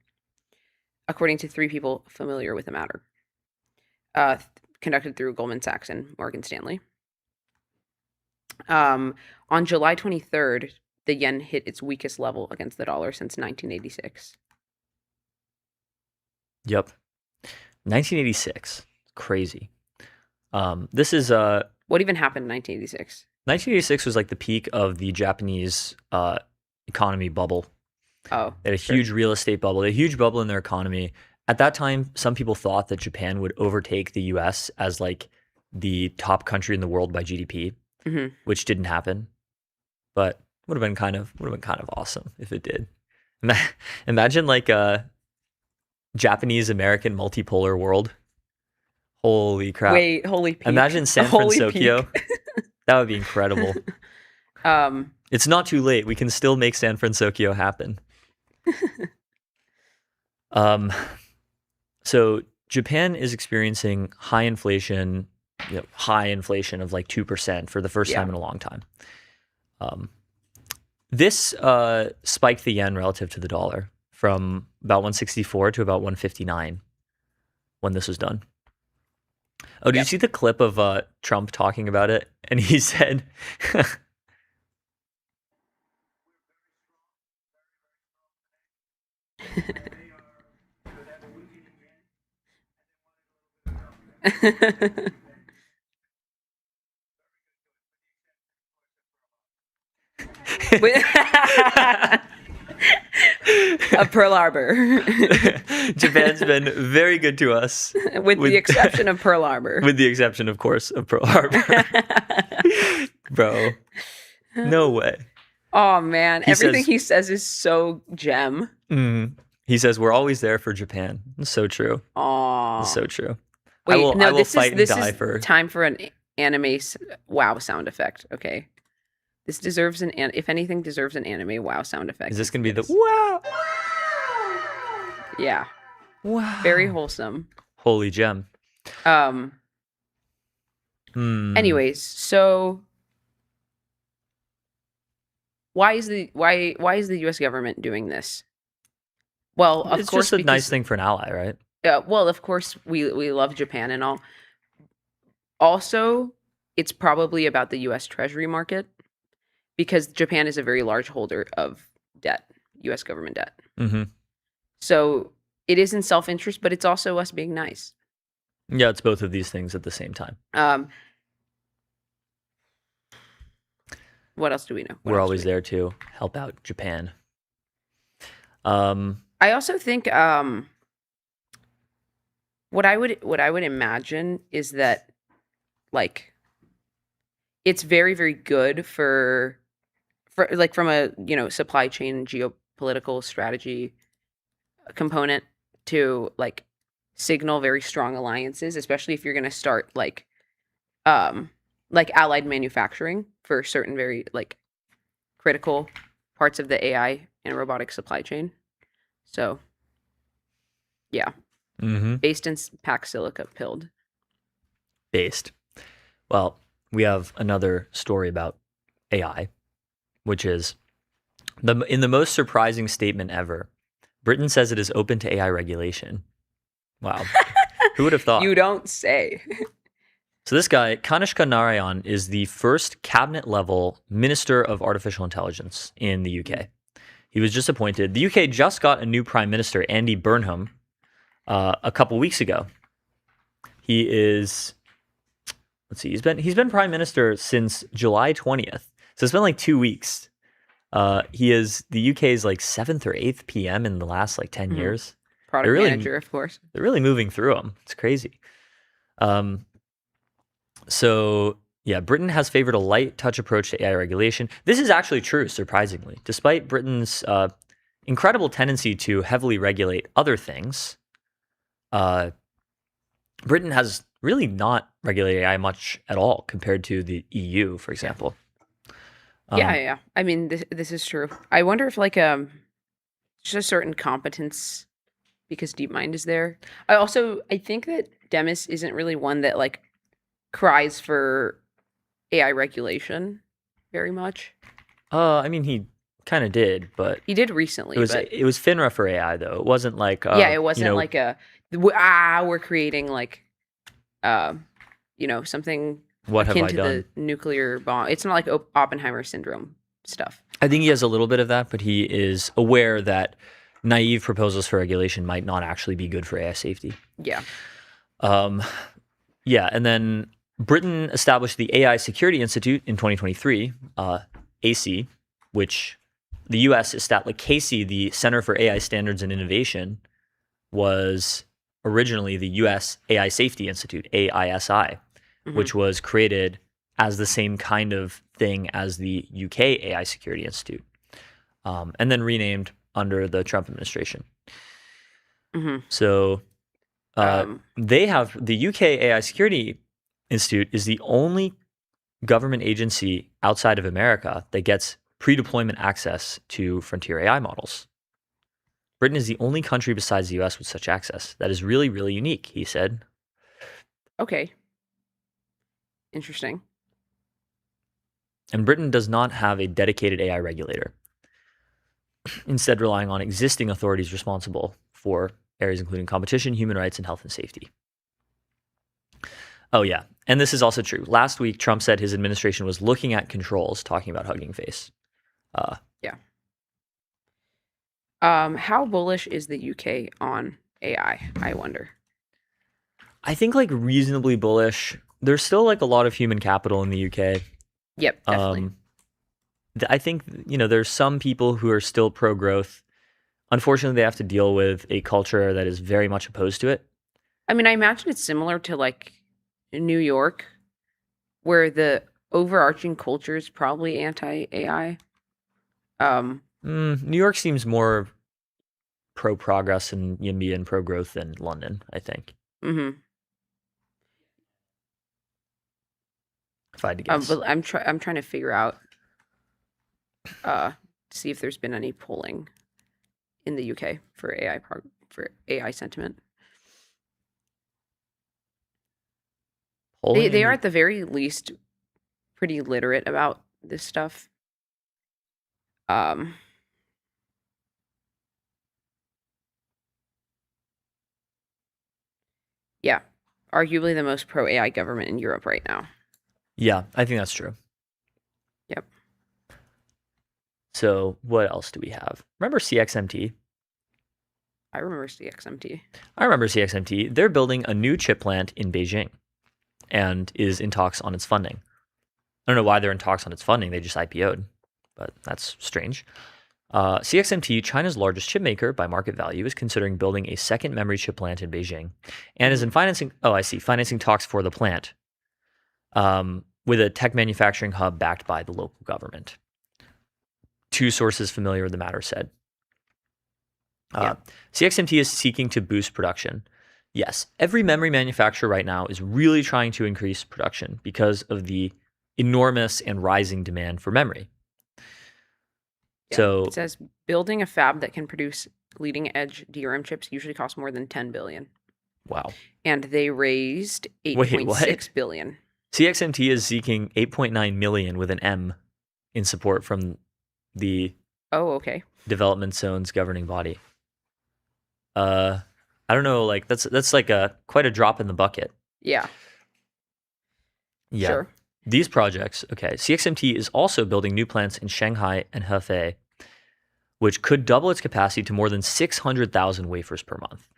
according to 3 people familiar with the matter. Conducted through Goldman Sachs and Morgan Stanley. On July 23rd, the yen hit its weakest level against the dollar since 1986. Yep. 1986. Crazy. This is What even happened in 1986? 1986 was like the peak of the Japanese economy bubble. Oh. They had a huge real estate bubble, a huge bubble in their economy. At that time, some people thought that Japan would overtake the US as like the top country in the world by GDP, which didn't happen. But would have been kind of awesome if it did. Imagine like a Japanese American multipolar world. Holy crap. Wait, holy peak. Imagine San Francisco. That would be incredible. It's not too late. We can still make San Francisco happen. So Japan is experiencing high inflation of like 2% for the first time in a long time. This spiked the yen relative to the dollar from about 164 to about 159 when this was done. Oh, did you see the clip of Trump talking about it? And he said, Of Pearl Harbor. Japan's been very good to us. With the exception of Pearl Harbor. With the exception, of course, of Pearl Harbor. Bro, no way. Oh, man. Everything he says is so gem. He says, we're always there for Japan. It's so true. Oh, It's so true. Wait, I will fight and die for... time for an anime wow sound effect, okay? This deserves if anything, deserves an anime wow sound effect. Is this going to be the wow? Yeah. Wow. Very wholesome. Holy gem. Anyways, so why is the US government doing this? Well, of it's course, just a nice thing for an ally, right? Well, of course, we love Japan and all. Also, it's probably about the US Treasury market because Japan is a very large holder of debt, US government debt. So it is in self-interest, but it's also us being nice. Yeah, it's both of these things at the same time. What else do we know? We're always there to help out Japan. I also think what I would imagine is that like it's very, very good for like from a supply chain geopolitical strategy component to like signal very strong alliances, especially if you're going to start like allied manufacturing for certain very like critical parts of the AI and robotic supply chain. So yeah. Based in pack silica pilled. Based. Well, we have another story about AI which is in the most surprising statement ever, Britain says it is open to AI regulation. Wow. Who would have thought? You don't say. So this guy, Kanishka Narayan, is the first cabinet-level Minister of Artificial Intelligence in the UK. He was just appointed. The UK just got a new Prime Minister, Andy Burnham, a couple weeks ago. He is, let's see, he's been Prime Minister since July 20th. So it's been like 2 weeks. He is the UK's like 7th or 8th PM in the last like 10 years. Product manager, of course. They're really moving through them. It's crazy. So yeah, Britain has favored a light touch approach to AI regulation. This is actually true, surprisingly. Despite Britain's incredible tendency to heavily regulate other things, Britain has really not regulated AI much at all compared to the EU, for example. Yeah. I mean, this is true. I wonder if like just a certain competence, because DeepMind is there. I think that Demis isn't really one that like cries for AI regulation very much. I mean, he kind of did, but he did recently. It was FINRA for AI though. It wasn't like it wasn't like we're creating like something akin to the nuclear bomb. It's not like Oppenheimer syndrome stuff. I think he has a little bit of that, but he is aware that naive proposals for regulation might not actually be good for AI safety. Yeah. And then Britain established the AI Security Institute in 2023, AC, which the U.S. established. CASI, the Center for AI Standards and Innovation, was originally the U.S. AI Safety Institute, AISI, which was created as the same kind of thing as the UK AI Security Institute, and then renamed under the Trump administration. So they have the UK AI Security Institute is the only government agency outside of America that gets pre-deployment access to frontier AI models. Britain is the only country besides the US with such access. That is really, really unique, he said. Okay. Interesting. And Britain does not have a dedicated AI regulator, instead relying on existing authorities responsible for areas including competition, human rights, and health and safety. Oh, yeah. And this is also true. Last week, Trump said his administration was looking at controls, talking about Hugging Face. Yeah. How bullish is the UK on AI, I wonder? I think like reasonably bullish. There's still like a lot of human capital in the UK. Yep, definitely. I think, there's some people who are still pro-growth. Unfortunately, they have to deal with a culture that is very much opposed to it. I mean, I imagine it's similar to like New York, where the overarching culture is probably anti-AI. New York seems more pro-progress and YIMBY and pro-growth than London, I think. If I had to guess. But I'm trying to figure out see if there's been any polling in the UK for AI sentiment. They are at the very least pretty literate about this stuff. Yeah, arguably the most pro AI government in Europe right now. Yeah, I think that's true. Yep. So what else do we have? Remember CXMT? I remember CXMT. I remember CXMT. They're building a new chip plant in Beijing and is in talks on its funding. I don't know why they're in talks on its funding. They just IPO'd, but that's strange. CXMT, China's largest chip maker by market value, is considering building a second memory chip plant in Beijing and is in financing talks for the plant with a tech manufacturing hub backed by the local government. Two sources familiar with the matter said. CXMT is seeking to boost production. Yes, every memory manufacturer right now is really trying to increase production because of the enormous and rising demand for memory. Yeah, so it says building a fab that can produce leading edge DRAM chips usually costs more than 10 billion. Wow. And they raised 8.6 billion. CXMT is seeking 8.9 million with an M in support from the Oh, okay. development zone's governing body. I don't know, like that's like quite a drop in the bucket. Yeah. Yeah. Sure. These projects, okay. CXMT is also building new plants in Shanghai and Hefei, which could double its capacity to more than 600,000 wafers per month.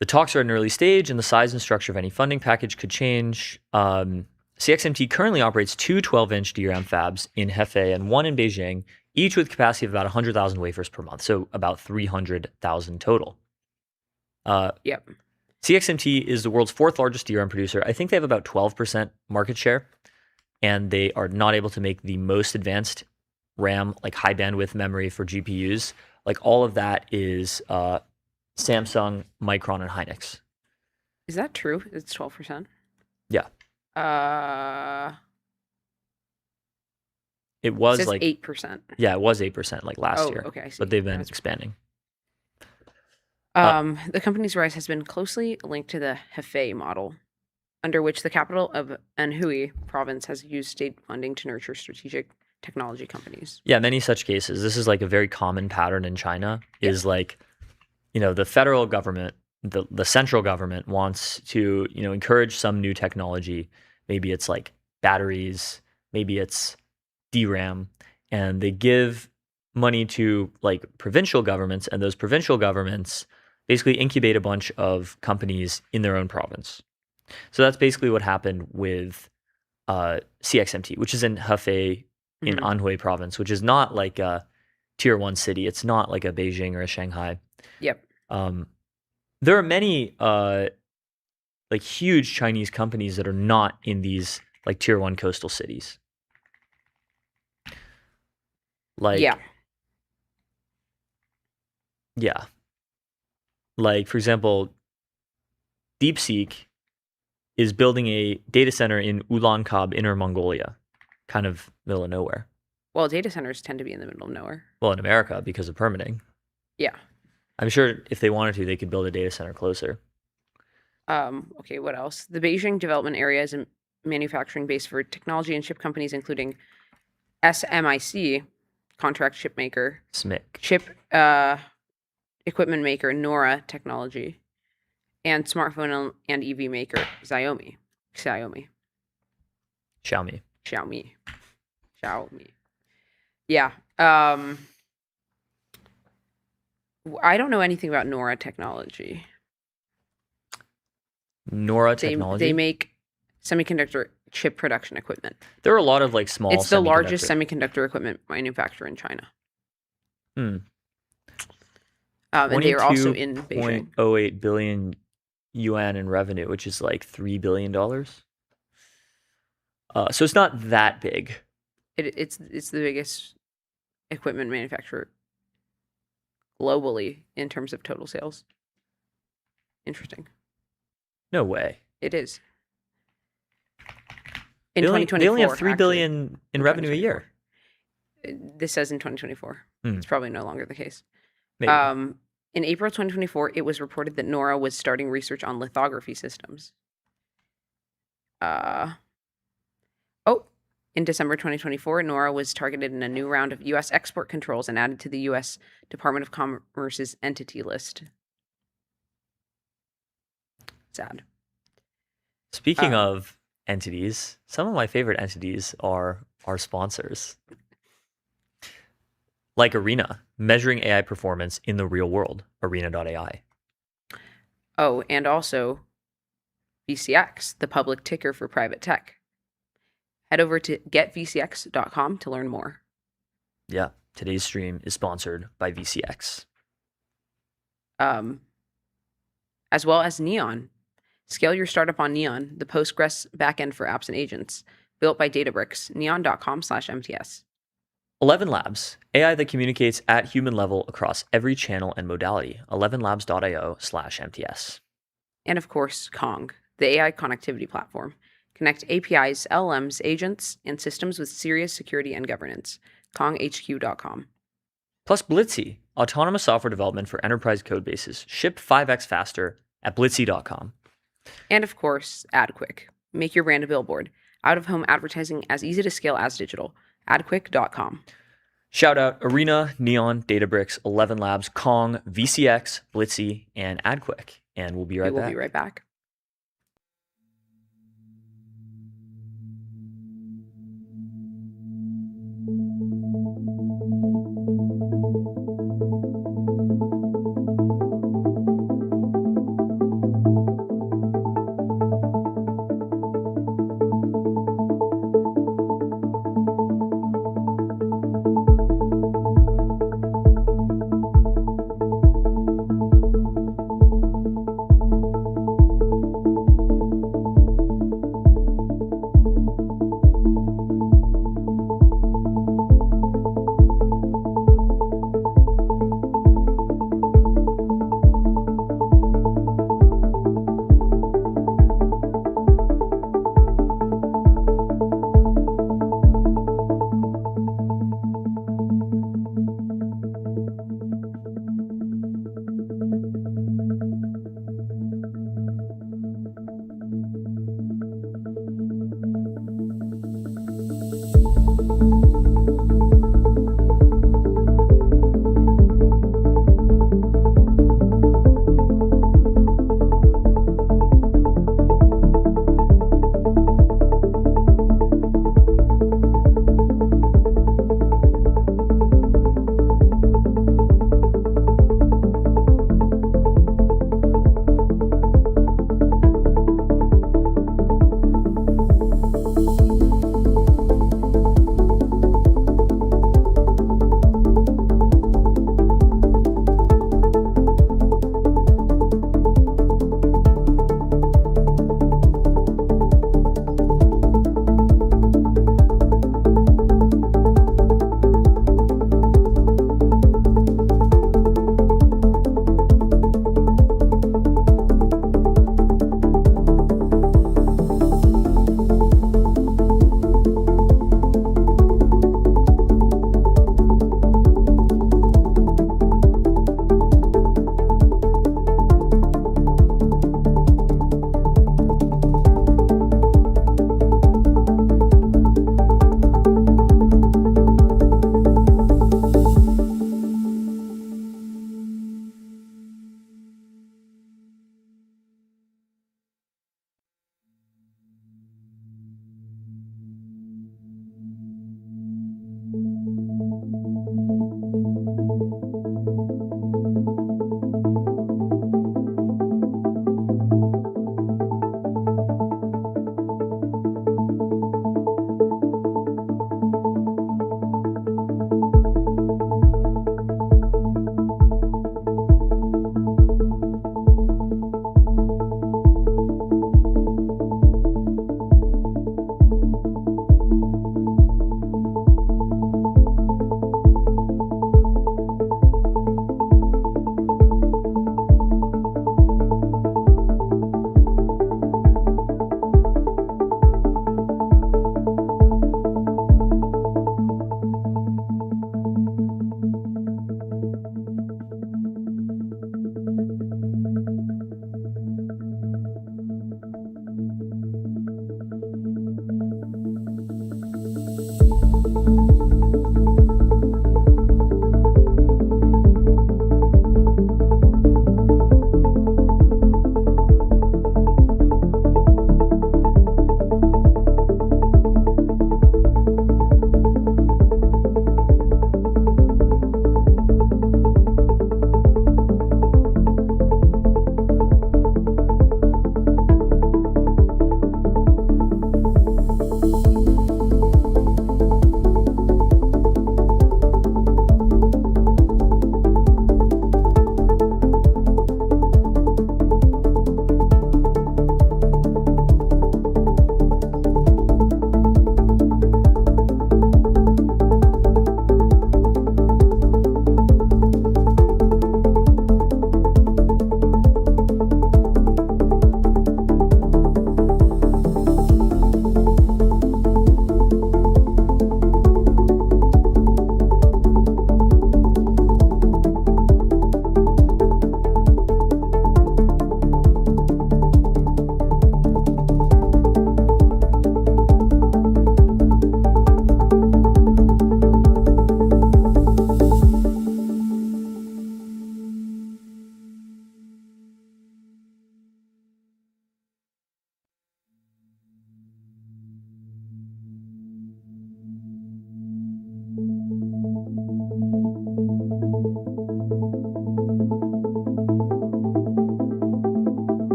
The talks are at an early stage, and the size and structure of any funding package could change. CXMT currently operates two 12-inch DRAM fabs in Hefei and one in Beijing, each with capacity of about 100,000 wafers per month, so about 300,000 total. Yep. CXMT is the world's fourth largest DRAM producer. I think they have about 12% market share, and they are not able to make the most advanced RAM, like high bandwidth memory for GPUs. Like all of that is Samsung, Micron, and Hynix. Is that true? It's 12%. Yeah. It It was says like 8%. Yeah, it was 8% like last Oh, year. okay, I see. But they've been That's- expanding. The company's rise has been closely linked to the Hefei model, under which the capital of Anhui province has used state funding to nurture strategic technology companies. Yeah, many such cases. This is like a very common pattern in China. Is like, the federal government, the central government wants to, encourage some new technology. Maybe it's like batteries, maybe it's DRAM, and they give money to like provincial governments, and those provincial governments basically incubate a bunch of companies in their own province. So that's basically what happened with CXMT, which is in Hefei in Anhui province, which is not like a tier 1 city. It's not like a Beijing or a Shanghai. Yep. There are many like huge Chinese companies that are not in these like tier 1 coastal cities. Like, yeah. Like, for example, DeepSeek is building a data center in Ulaanbaatar, Inner Mongolia, kind of middle of nowhere. Well, data centers tend to be in the middle of nowhere. Well, in America, because of permitting. Yeah. I'm sure if they wanted to, they could build a data center closer. Okay, what else? The Beijing development area is a manufacturing base for technology and chip companies, including SMIC, contract chip maker, SMIC. chip equipment maker, Nora Technology, and smartphone and EV maker, Xiaomi. Yeah. I don't know anything about Nora Technology. Nora Technology? They make semiconductor chip production equipment. There are a lot of like small. It's the largest semiconductor equipment manufacturer in China. And they are also in Beijing. 22.08 billion yuan in revenue, which is like $3 billion. So it's not that big. It's the biggest equipment manufacturer globally in terms of total sales. Interesting. No way. It is. In They only 2024, have $3 billion in revenue a year. This says in 2024. It's probably no longer the case. Maybe. In April 2024, it was reported that Nora was starting research on lithography systems. In December 2024, Nora was targeted in a new round of U.S. export controls and added to the U.S. Department of Commerce's entity list. Sad. Speaking of entities, some of my favorite entities are our sponsors. Like Arena, measuring AI performance in the real world, arena.ai. Oh, and also VCX, the public ticker for private tech. Head over to getvcx.com to learn more. Yeah, today's stream is sponsored by VCX. As well as Neon. Scale your startup on Neon, the Postgres backend for apps and agents, built by Databricks, neon.com/MTS. 11 Labs, AI that communicates at human level across every channel and modality, 11labs.io/MTS. And of course, Kong, the AI connectivity platform. Connect APIs, LLMs, agents, and systems with serious security and governance. KongHQ.com. Plus Blitzy, autonomous software development for enterprise code bases. Ship 5x faster at blitzy.com. And of course, AdQuick. Make your brand a billboard. Out-of-home advertising as easy to scale as digital. adquick.com. Shout out Arena, Neon, Databricks, 11 Labs, Kong, VCX, Blitzy, and AdQuick. And we'll be right We will back. be right back.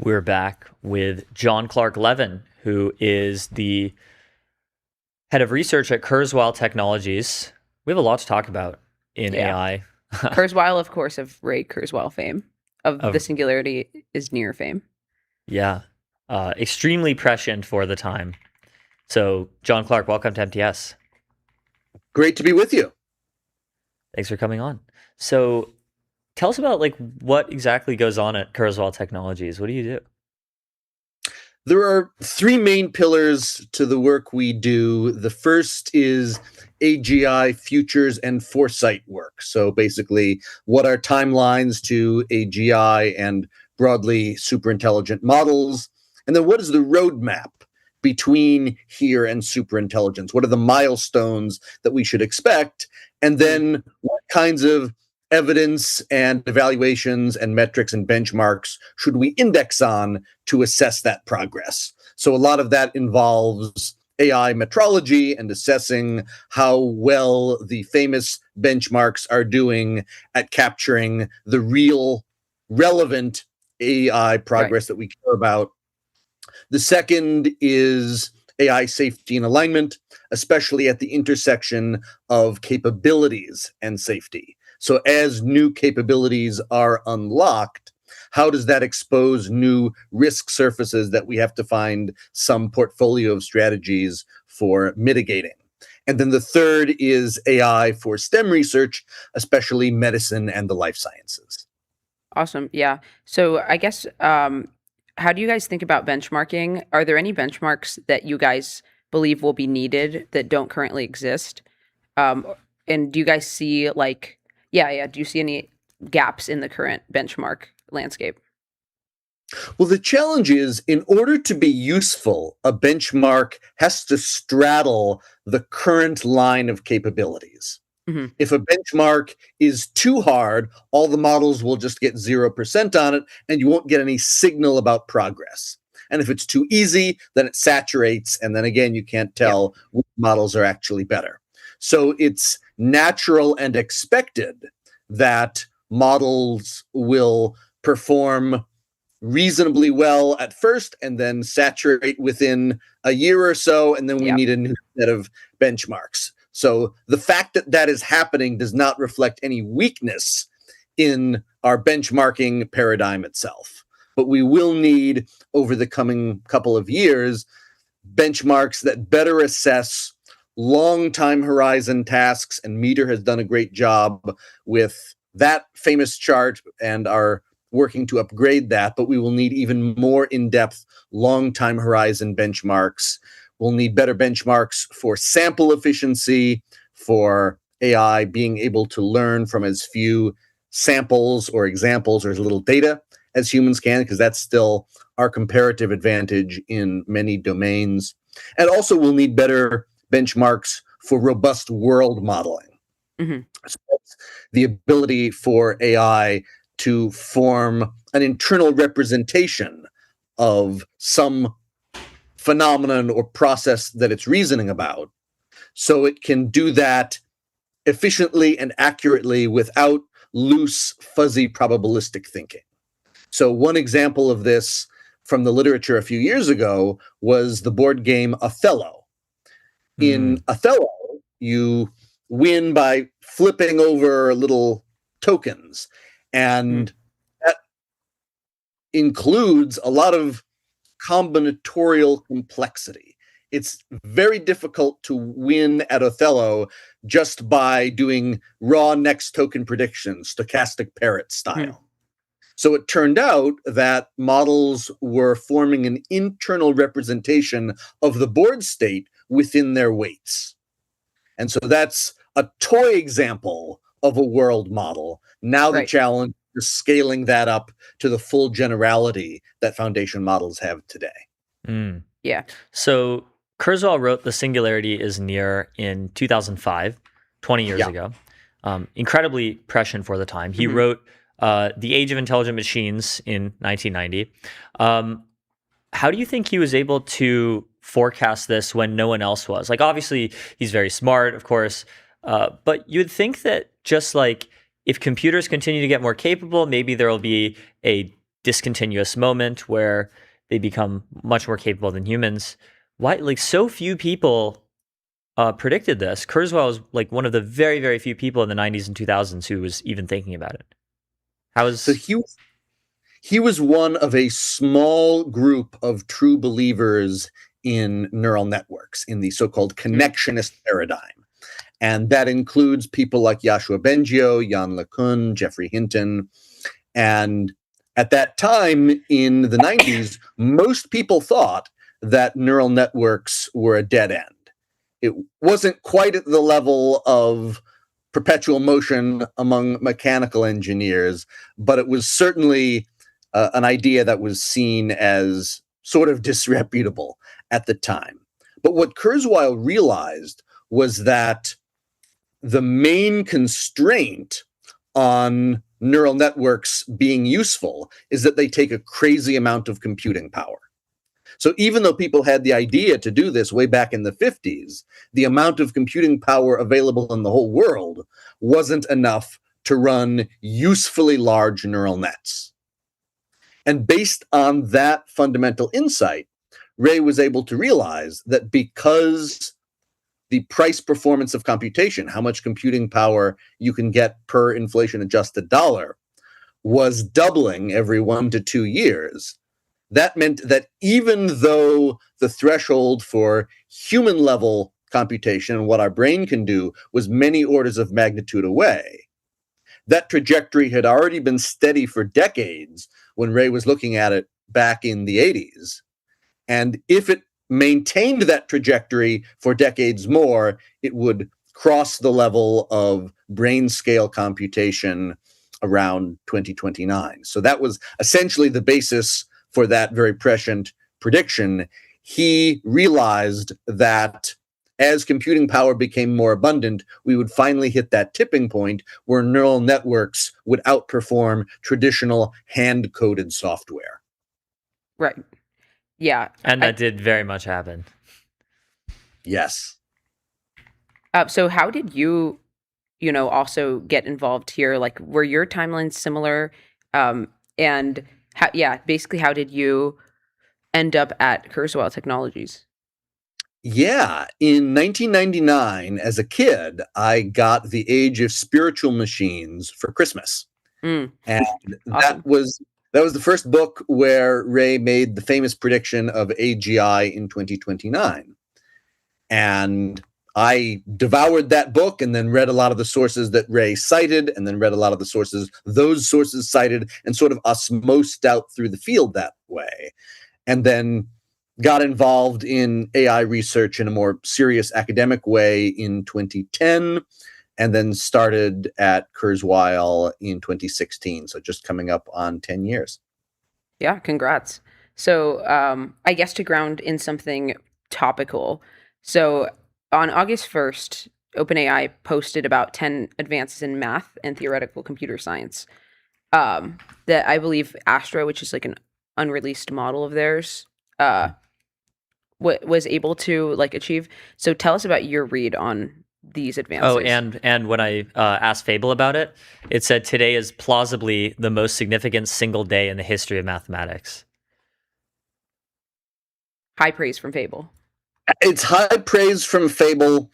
We're back with John Clark Levin, who is the head of research at Kurzweil Technologies. We have a lot to talk about in AI. Kurzweil, of course, of Ray Kurzweil fame, of the Singularity is near fame. Yeah, extremely prescient for the time. So, John Clark, welcome to MTS. Great to be with you. Thanks for coming on. So, tell us about what exactly goes on at Kurzweil Technologies. What do you do? There are three main pillars to the work we do. The first is AGI futures and foresight work. So basically, what are timelines to AGI and broadly superintelligent models? And then what is the roadmap between here and superintelligence? What are the milestones that we should expect? And then what kinds of evidence and evaluations and metrics and benchmarks should we index on to assess that progress? So a lot of that involves AI metrology and assessing how well the famous benchmarks are doing at capturing the real relevant AI progress that we care about. The second is AI safety and alignment, especially at the intersection of capabilities and safety. So as new capabilities are unlocked, how does that expose new risk surfaces that we have to find some portfolio of strategies for mitigating? And then the third is AI for STEM research, especially medicine and the life sciences. Awesome. Yeah. So I guess, how do you guys think about benchmarking? Are there any benchmarks that you guys believe will be needed that don't currently exist? And do you guys see do you see any gaps in the current benchmark landscape? Well, the challenge is, in order to be useful, a benchmark has to straddle the current line of capabilities. Mm-hmm. If a benchmark is too hard, all the models will just get 0% on it, and you won't get any signal about progress. And if it's too easy, then it saturates, and then again, you can't tell which models are actually better. So it's natural and expected that models will perform reasonably well at first and then saturate within a year or so, and then we need a new set of benchmarks. So the fact that that is happening does not reflect any weakness in our benchmarking paradigm itself. But we will need, over the coming couple of years, benchmarks that better assess long time horizon tasks, and Meter has done a great job with that famous chart and are working to upgrade that, but we will need even more in-depth long time horizon benchmarks. We'll need better benchmarks for sample efficiency, for AI being able to learn from as few samples or examples or as little data as humans can, because that's still our comparative advantage in many domains. And also we'll need better benchmarks for robust world modeling. Mm-hmm. So that's the ability for AI to form an internal representation of some phenomenon or process that it's reasoning about, so it can do that efficiently and accurately without loose, fuzzy probabilistic thinking. So one example of this from the literature a few years ago was the board game Othello. In Othello, you win by flipping over little tokens, and that includes a lot of combinatorial complexity. It's very difficult to win at Othello just by doing raw next token predictions, stochastic parrot style. So it turned out that models were forming an internal representation of the board state within their weights. And so that's a toy example of a world model. Now the challenge is scaling that up to the full generality that foundation models have today. Yeah. So Kurzweil wrote The Singularity is Near in 2005, 20 years ago. Incredibly prescient for the time. He wrote The Age of Intelligent Machines in 1990. How do you think he was able to forecast this when no one else was? Obviously, he's very smart, of course, but you'd think that just if computers continue to get more capable, maybe there will be a discontinuous moment where they become much more capable than humans. Why, like, so few people predicted this? Kurzweil was like one of the very, very few people in the 90s and 2000s who was even thinking about it. So he was one of a small group of true believers in neural networks, in the so-called connectionist paradigm. And that includes people like Yoshua Bengio, Jan LeCun, Jeffrey Hinton. And at that time in the 90s, most people thought that neural networks were a dead end. It wasn't quite at the level of perpetual motion among mechanical engineers, but it was certainly an idea that was seen as sort of disreputable at the time. But what Kurzweil realized was that the main constraint on neural networks being useful is that they take a crazy amount of computing power. So even though people had the idea to do this way back in the 50s, the amount of computing power available in the whole world wasn't enough to run usefully large neural nets. And based on that fundamental insight, Ray was able to realize that because the price performance of computation, how much computing power you can get per inflation adjusted dollar, was doubling every 1 to 2 years, that meant that even though the threshold for human level computation and what our brain can do was many orders of magnitude away, that trajectory had already been steady for decades when Ray was looking at it back in the 80s. And if it maintained that trajectory for decades more, it would cross the level of brain scale computation around 2029. So that was essentially the basis for that very prescient prediction. He realized that as computing power became more abundant, we would finally hit that tipping point where neural networks would outperform traditional hand-coded software. Right. Yeah. And that did very much happen. Yes. So how did you also get involved here? Like, were your timelines similar? And basically, how did you end up at Kurzweil Technologies? Yeah, in 1999, as a kid, I got The Age of Spiritual Machines for Christmas. And Awesome. that was the first book where Ray made the famous prediction of AGI in 2029. And I devoured that book and then read a lot of the sources that Ray cited, and then read a lot of the sources those sources cited, and sort of osmosed out through the field that way. And then got involved in AI research in a more serious academic way in 2010, and then started at Kurzweil in 2016. So just coming up on 10 years. Yeah, congrats. So I guess to ground in something topical. So on August 1st, OpenAI posted about 10 advances in math and theoretical computer science that I believe Astra, which is like an unreleased model of theirs, was able to achieve. So tell us about your read on these advances. Oh, and when I asked Fable about it, it said today is plausibly the most significant single day in the history of mathematics. High praise from Fable. It's high praise from Fable,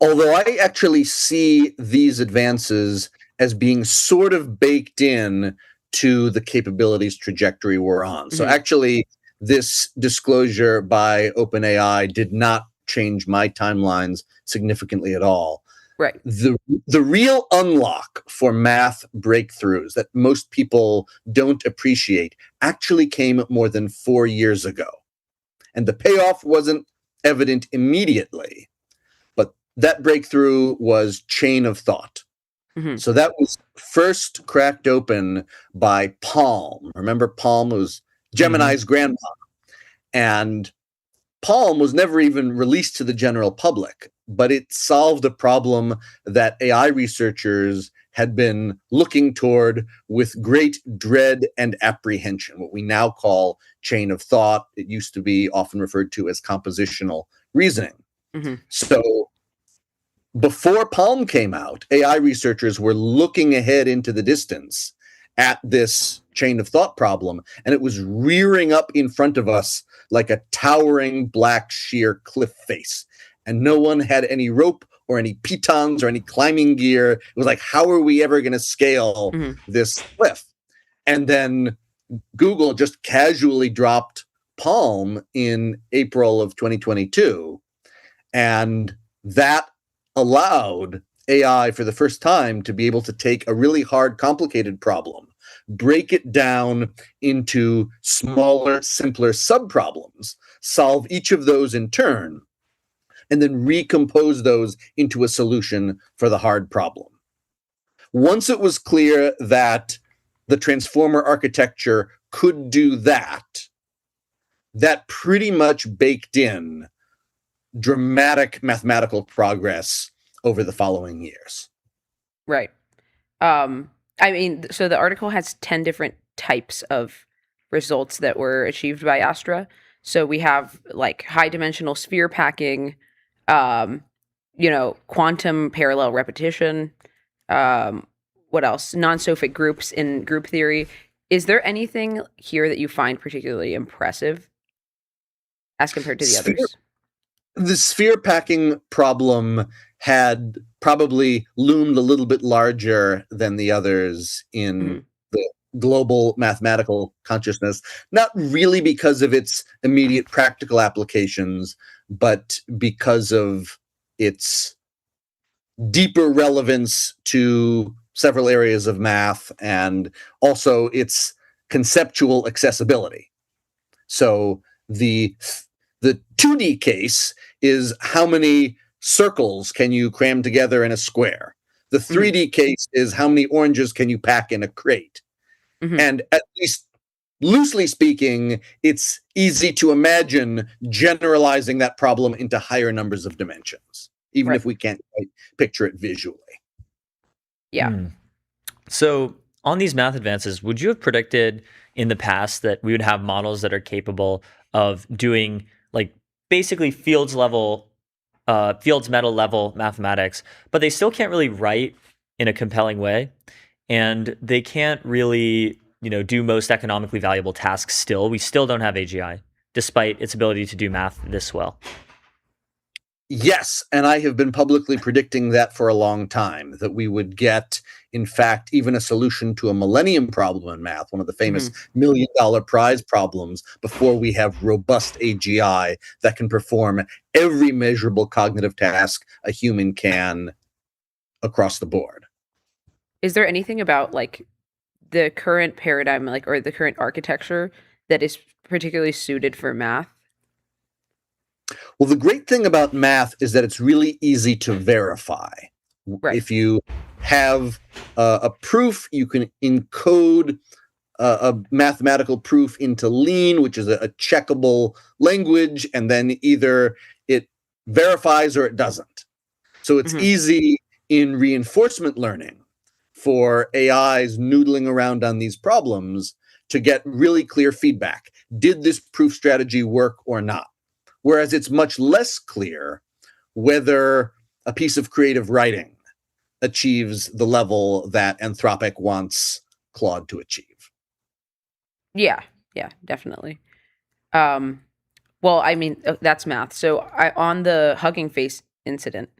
although I actually see these advances as being sort of baked in to the capabilities trajectory we're on. So actually, this disclosure by OpenAI did not change my timelines significantly at all. Right. The real unlock for math breakthroughs that most people don't appreciate actually came more than 4 years ago. And the payoff wasn't evident immediately, but that breakthrough was chain of thought. So that was first cracked open by Palm. Remember, Palm was Gemini's grandpa. And Palm was never even released to the general public, but it solved a problem that AI researchers had been looking toward with great dread and apprehension, what we now call chain of thought. It used to be often referred to as compositional reasoning. So before Palm came out, AI researchers were looking ahead into the distance at this chain of thought problem, and it was rearing up in front of us like a towering black sheer cliff face. And no one had any rope or any pitons or any climbing gear. It was like, how are we ever going to scale this cliff? And then Google just casually dropped Palm in April of 2022. And that allowed AI for the first time to be able to take a really hard, complicated problem, break it down into smaller, simpler subproblems, solve each of those in turn, and then recompose those into a solution for the hard problem. Once it was clear that the transformer architecture could do that, that pretty much baked in dramatic mathematical progress over the following years. Right. I mean, so the article has 10 different types of results that were achieved by Astra. So we have like high dimensional sphere packing, quantum parallel repetition. What else? Non-sophic groups in group theory. Is there anything here that you find particularly impressive as compared to the others? The sphere packing problem had probably loomed a little bit larger than the others in the global mathematical consciousness, not really because of its immediate practical applications, but because of its deeper relevance to several areas of math and also its conceptual accessibility. So the 2D case is how many circles can you cram together in a square. The 3D case is how many oranges can you pack in a crate. And at least loosely speaking, it's easy to imagine generalizing that problem into higher numbers of dimensions, even if we can't quite picture it visually. Yeah. So on these math advances, would you have predicted in the past that we would have models that are capable of doing like basically fields metal level mathematics, but they still can't really write in a compelling way, and they can't really, do most economically valuable tasks still? We still don't have AGI, despite its ability to do math this well. Yes, and I have been publicly predicting that for a long time, that we would get, in fact, even a solution to a millennium problem in math, one of the famous $1 million prize problems, before we have robust AGI that can perform every measurable cognitive task a human can across the board. Is there anything about like the current paradigm, or the current architecture that is particularly suited for math? Well, the great thing about math is that it's really easy to verify. If you have a proof, you can encode a mathematical proof into Lean, which is a checkable language, and then either it verifies or it doesn't. So it's easy in reinforcement learning for AIs noodling around on these problems to get really clear feedback. Did this proof strategy work or not? Whereas it's much less clear whether a piece of creative writing achieves the level that Anthropic wants Claude to achieve. Yeah, definitely. Well, I mean, that's math. So on the Hugging Face incident,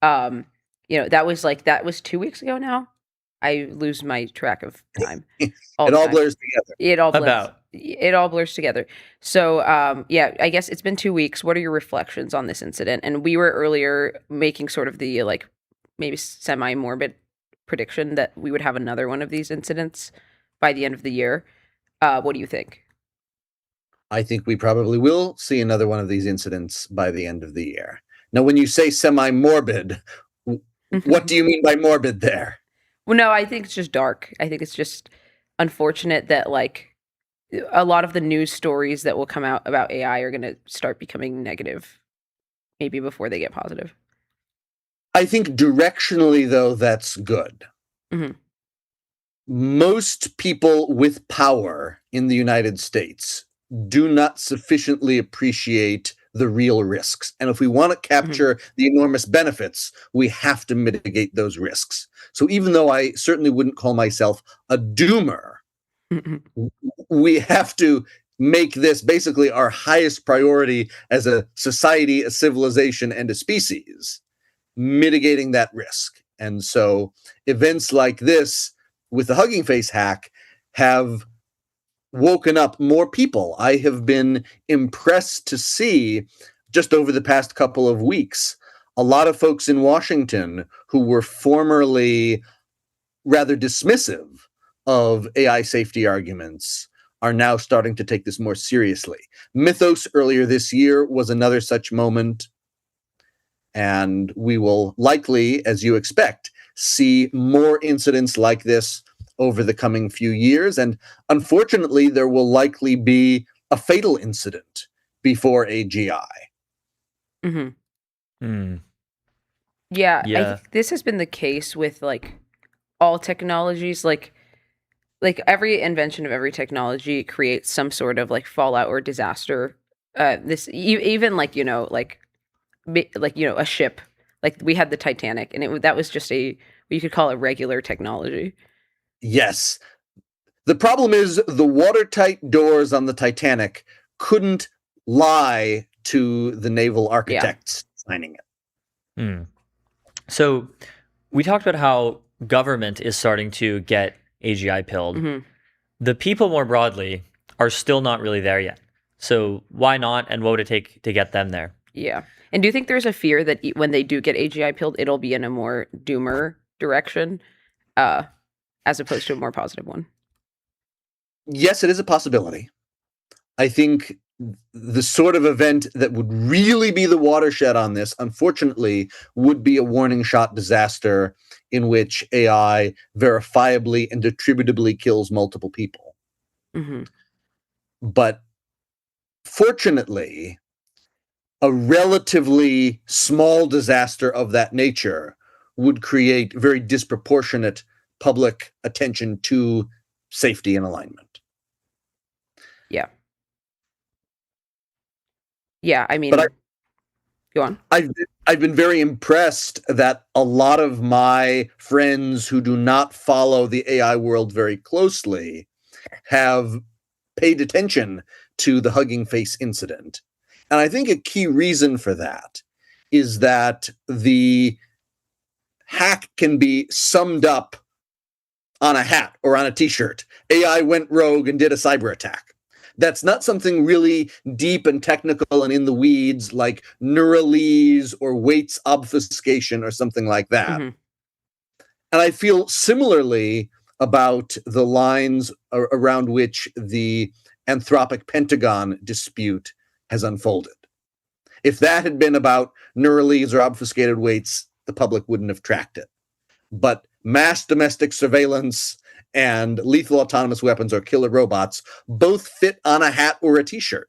that was 2 weeks ago now. I lose my track of time. It all blurs together. It all blurs together. So, I guess it's been 2 weeks. What are your reflections on this incident? And we were earlier making sort of the maybe semi-morbid prediction that we would have another one of these incidents by the end of the year. What do you think? I think we probably will see another one of these incidents by the end of the year. Now, when you say semi-morbid, what do you mean by morbid there? Well, no, I think it's just dark. I think it's just unfortunate that a lot of the news stories that will come out about AI are going to start becoming negative, maybe before they get positive. I think directionally, though, that's good. Most people with power in the United States do not sufficiently appreciate the real risks. And if we want to capture the enormous benefits, we have to mitigate those risks. So even though I certainly wouldn't call myself a doomer, We have to make this basically our highest priority as a society, a civilization, and a species, mitigating that risk. And so events like this with the Hugging Face hack have woken up more people. I have been impressed to see just over the past couple of weeks, a lot of folks in Washington who were formerly rather dismissive of AI safety arguments are now starting to take this more seriously. Mythos earlier this year was another such moment. And we will likely, as you expect, see more incidents like this over the coming few years. And unfortunately, there will likely be a fatal incident before AGI. Yeah, I Yeah. think this has been the case with like all technologies. Like every invention of every technology creates some sort of like fallout or disaster. Even like a ship. Like we had the Titanic, and that was just you could call it regular technology. Yes. The problem is the watertight doors on the Titanic couldn't lie to the naval architects signing it. So we talked about how government is starting to get AGI pilled. The people more broadly are still not really there yet. So why not, and what would it take to get them there? Yeah. And do you think there's a fear that when they do get AGI pilled, it'll be in a more doomer direction as opposed to a more positive one? Yes, it is a possibility. I think the sort of event that would really be the watershed on this, unfortunately, would be a warning shot disaster in which AI verifiably and attributably kills multiple people. But fortunately, a relatively small disaster of that nature would create very disproportionate public attention to safety and alignment. Yeah. Yeah, I mean, go on. I've been very impressed that a lot of my friends who do not follow the AI world very closely have paid attention to the Hugging Face incident. And I think a key reason for that is that the hack can be summed up on a hat or on a t-shirt. AI went rogue and did a cyber attack. That's not something really deep and technical and in the weeds like Neuralese or weights obfuscation or something like that. And I feel similarly about the lines around which the Anthropic Pentagon dispute has unfolded. If that had been about Neuralese or obfuscated weights, the public wouldn't have tracked it. But mass domestic surveillance and lethal autonomous weapons or killer robots both fit on a hat or a t-shirt.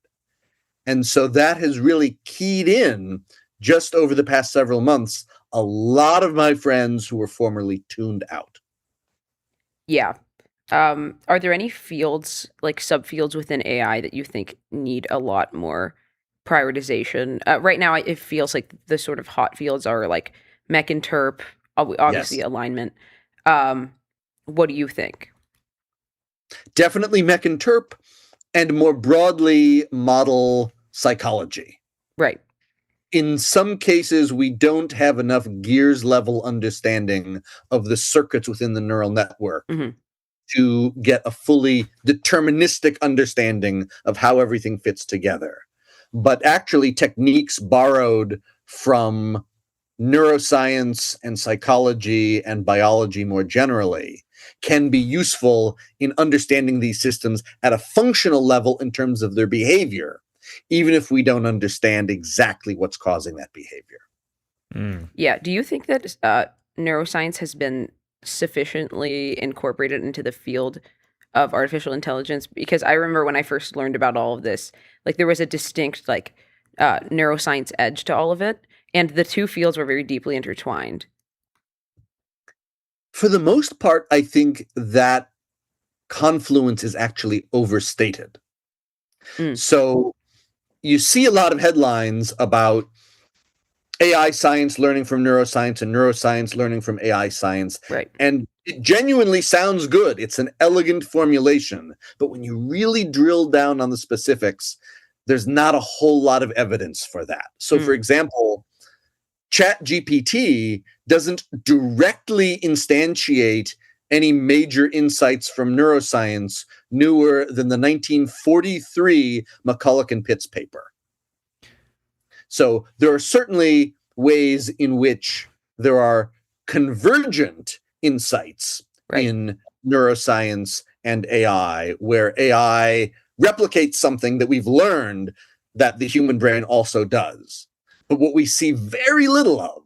And so that has really keyed in just over the past several months a lot of my friends who were formerly tuned out. Yeah. Are there any fields, like subfields within AI that you think need a lot more prioritization? Right now, it feels like the sort of hot fields are like mech and terp, obviously alignment. What do you think? Definitely mech and terp, and more broadly, model psychology. Right. In some cases, we don't have enough gears level understanding of the circuits within the neural network to get a fully deterministic understanding of how everything fits together. But actually, techniques borrowed from neuroscience and psychology and biology more generally can be useful in understanding these systems at a functional level in terms of their behavior, even if we don't understand exactly what's causing that behavior. Yeah. Do you think that neuroscience has been sufficiently incorporated into the field of artificial intelligence? Because I remember when I first learned about all of this, like there was a distinct like neuroscience edge to all of it, and the two fields were very deeply intertwined. For the most part, I think that confluence is actually overstated. So you see a lot of headlines about AI science learning from neuroscience and neuroscience learning from AI science. Right. And it genuinely sounds good. It's an elegant formulation. But when you really drill down on the specifics, there's not a whole lot of evidence for that. So, for example, ChatGPT doesn't directly instantiate any major insights from neuroscience newer than the 1943 McCulloch and Pitts paper. So there are certainly ways in which there are convergent insights in neuroscience and AI, where AI replicates something that we've learned that the human brain also does. But what we see very little of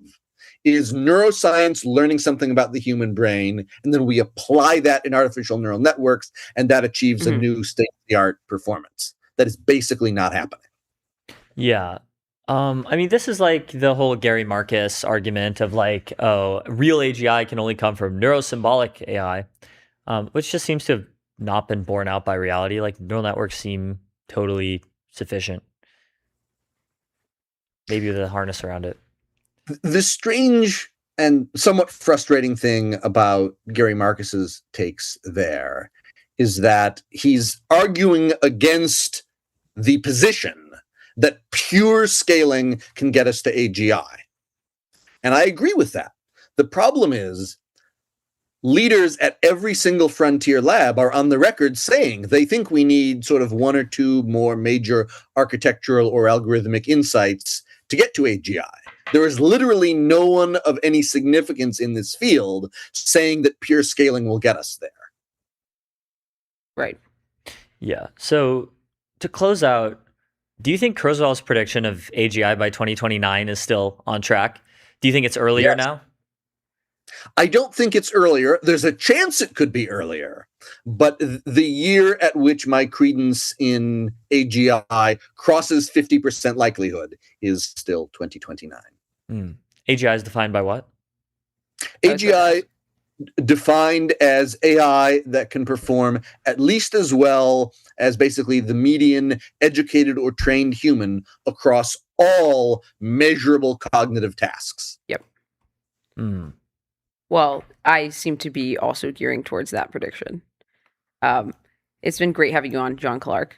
is neuroscience learning something about the human brain, and then we apply that in artificial neural networks, and that achieves a new state-of-the-art performance. That is basically not happening. Yeah. I mean, this is like the whole Gary Marcus argument of like, oh, real AGI can only come from neurosymbolic AI, which just seems to have not been borne out by reality. Like neural networks seem totally sufficient. Maybe with a harness around it. The strange and somewhat frustrating thing about Gary Marcus's takes there is that he's arguing against the position that pure scaling can get us to AGI. And I agree with that. The problem is leaders at every single frontier lab are on the record saying they think we need sort of one or two more major architectural or algorithmic insights to get to AGI. There is literally no one of any significance in this field saying that pure scaling will get us there. Right. Yeah. So to close out, do you think Kurzweil's prediction of AGI by 2029 is still on track? Do you think it's earlier now? I don't think it's earlier. There's a chance it could be earlier, but the year at which my credence in AGI crosses 50% likelihood is still 2029. AGI is defined by what? AGI defined as AI that can perform at least as well as basically the median educated or trained human across all measurable cognitive tasks. Yep. Well, I seem to be also gearing towards that prediction. It's been great having you on, John Clark.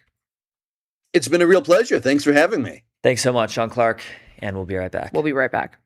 It's been a real pleasure. Thanks for having me. Thanks so much, John Clark, and we'll be right back. We'll be right back.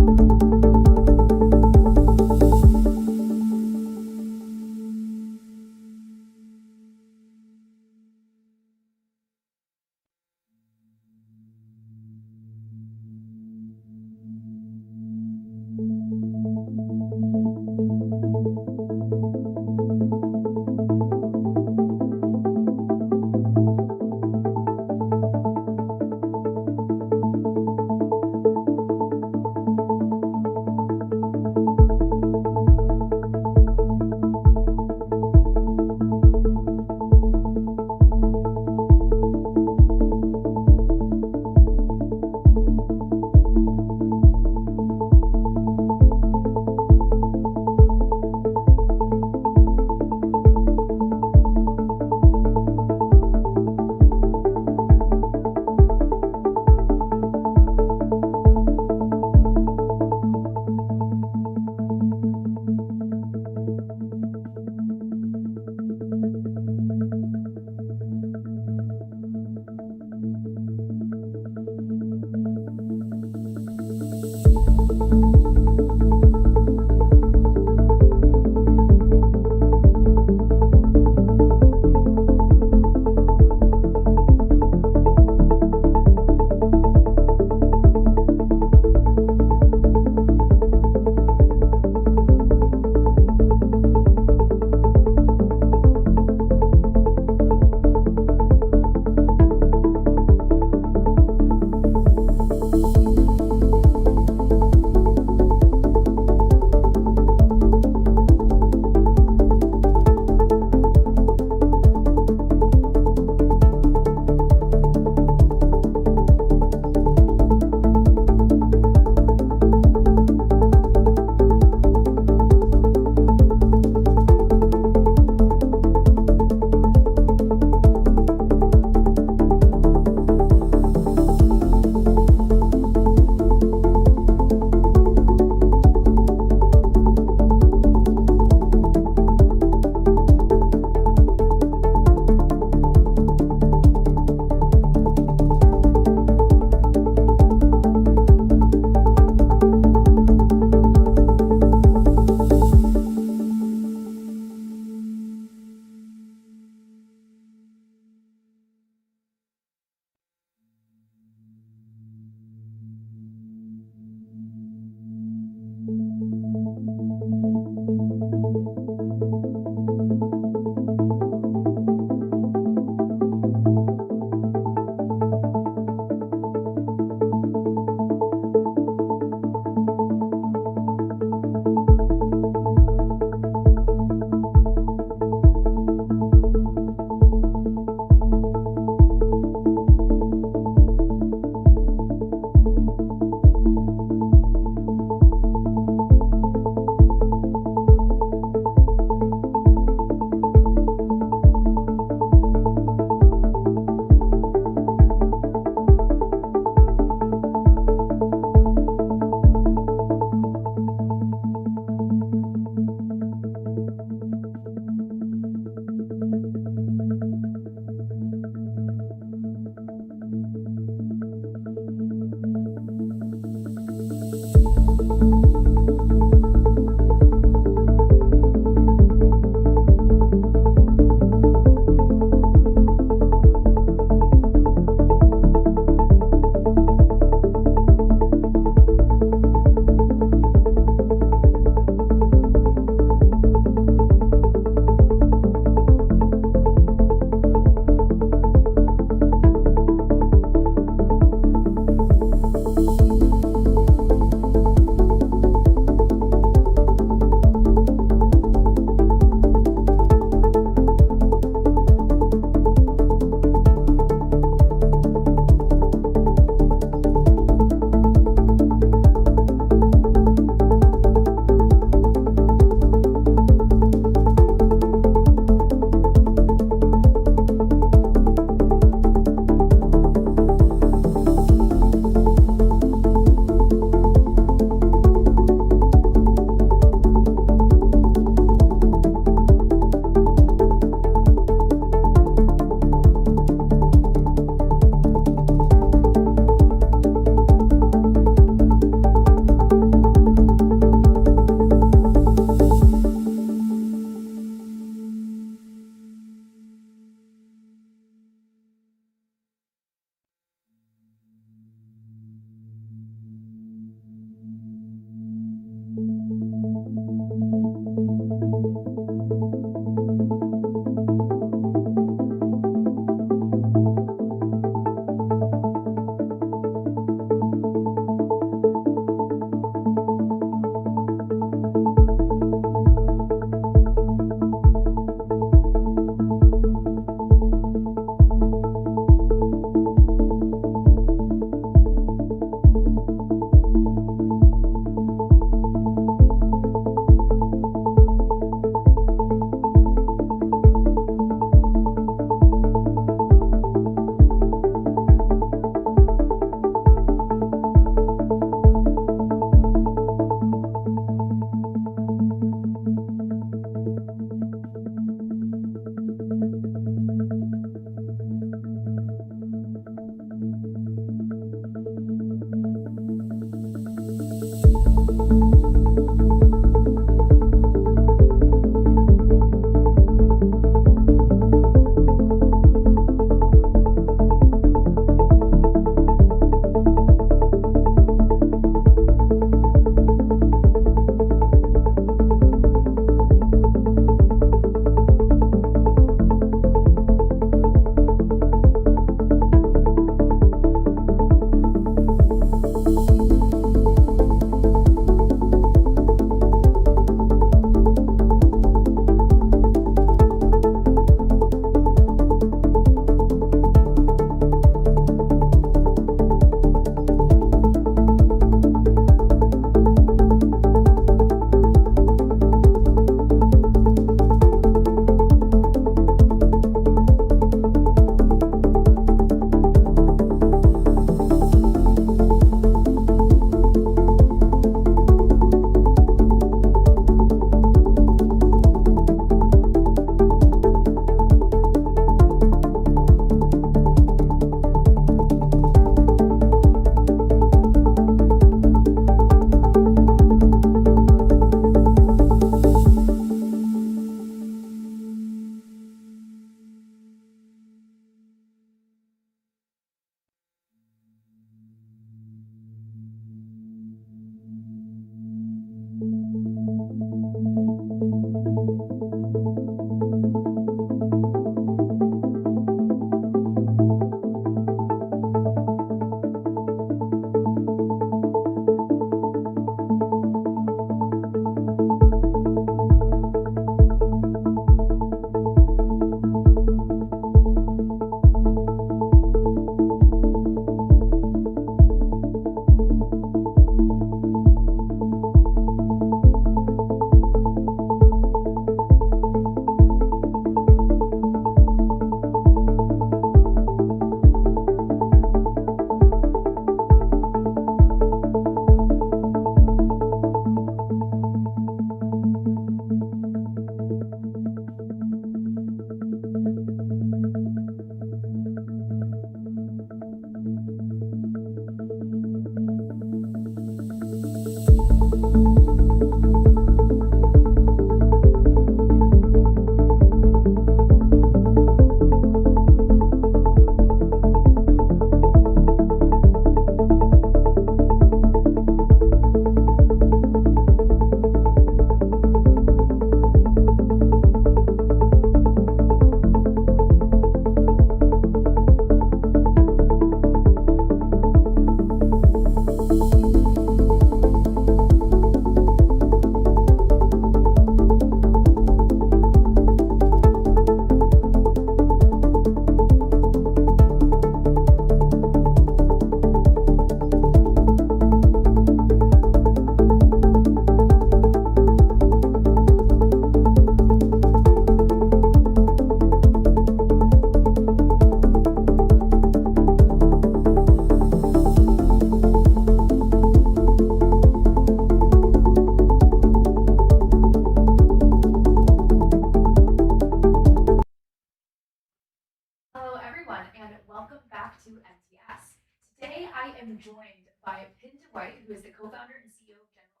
I am joined by Pim Dwight, who is the co-founder and CEO of General,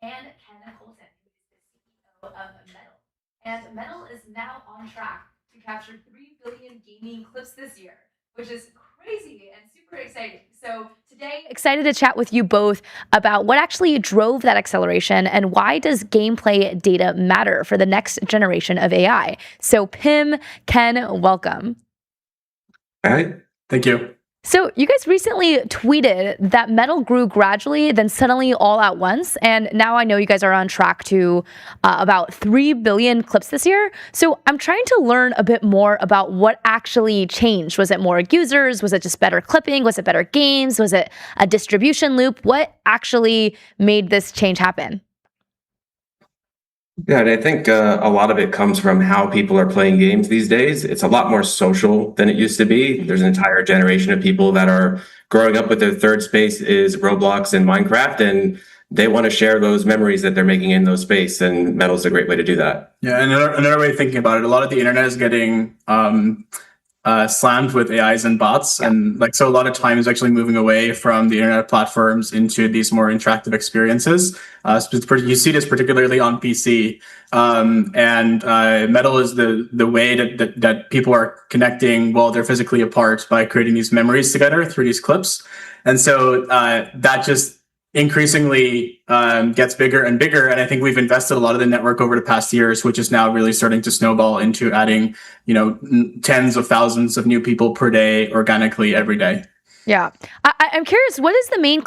and Ken Colton, who is the CEO of Metal. And Metal is now on track to capture 3 billion gaming clips this year, which is crazy and super exciting. So today, excited to chat with you both about what actually drove that acceleration and why does gameplay data matter for the next generation of AI. So Pim, Ken, welcome. All right. Thank you. So you guys recently tweeted that Metal grew gradually, then suddenly all at once. And now I know you guys are on track to about 3 billion clips this year. So I'm trying to learn a bit more about what actually changed. Was it more users? Was it just better clipping? Was it better games? Was it a distribution loop? What actually made this change happen? Yeah, and I think a lot of it comes from how people are playing games these days. It's a lot more social than it used to be. There's an entire generation of people that are growing up with their third space is Roblox and Minecraft, and they want to share those memories that they're making in those space, and Metal's a great way to do that. Yeah, and another way of thinking about it, a lot of the internet is getting slammed with AIs and bots, and so a lot of time is actually moving away from the internet platforms into these more interactive experiences. You see this particularly on PC, and Metal is the way that people are connecting while they're physically apart by creating these memories together through these clips, and so that just increasingly gets bigger and bigger. And I think we've invested a lot of the network over the past years, which is now really starting to snowball into adding, tens of thousands of new people per day organically every day. Yeah. I'm curious, what is the main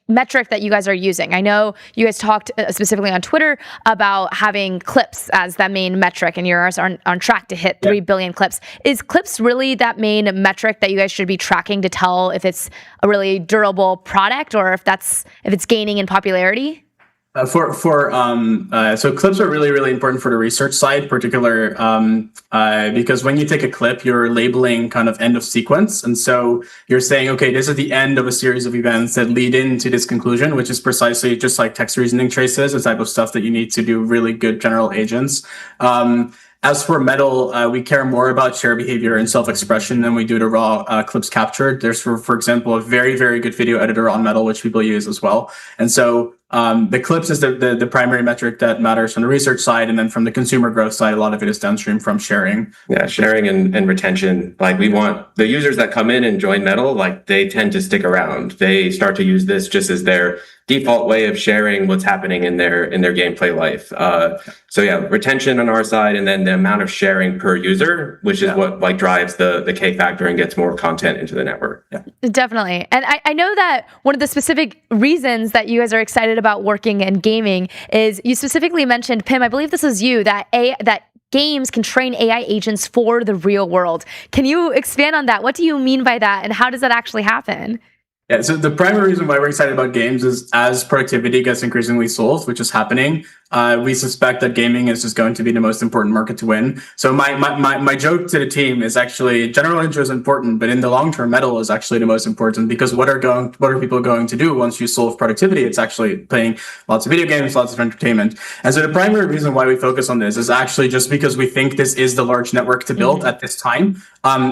metric that you guys are using? I know you guys talked specifically on Twitter about having clips as that main metric, and you're on track to hit 3 billion clips. Is clips really that main metric that you guys should be tracking to tell if it's a really durable product or if it's gaining in popularity? So clips are really, really important for the research side, because when you take a clip, you're labeling kind of end of sequence. And so you're saying, okay, this is the end of a series of events that lead into this conclusion, which is precisely just like text reasoning traces, the type of stuff that you need to do really good general agents. As for Metal, we care more about share behavior and self-expression than we do the raw clips captured. There's, for example, a very, very good video editor on Metal, which people use as well. And so the clips is the primary metric that matters from the research side. And then from the consumer growth side, a lot of it is downstream from sharing. Yeah, sharing and retention. We want the users that come in and join Metal, they tend to stick around. They start to use this just as their default way of sharing what's happening in their gameplay life. So yeah, retention on our side, and then the amount of sharing per user, which is what drives the K factor and gets more content into the network. Yeah. Definitely. And I know that one of the specific reasons that you guys are excited about working in gaming is you specifically mentioned, Pim, I believe this was you, that games can train AI agents for the real world. Can you expand on that? What do you mean by that, and how does that actually happen? Yeah, so the primary reason why we're excited about games is as productivity gets increasingly solved, which is happening, we suspect that gaming is just going to be the most important market to win. So my joke to the team is actually general intro is important, but in the long term, Metal is actually the most important, because what are people going to do once you solve productivity? It's actually playing lots of video games, lots of entertainment. And so the primary reason why we focus on this is actually just because we think this is the large network to build at this time.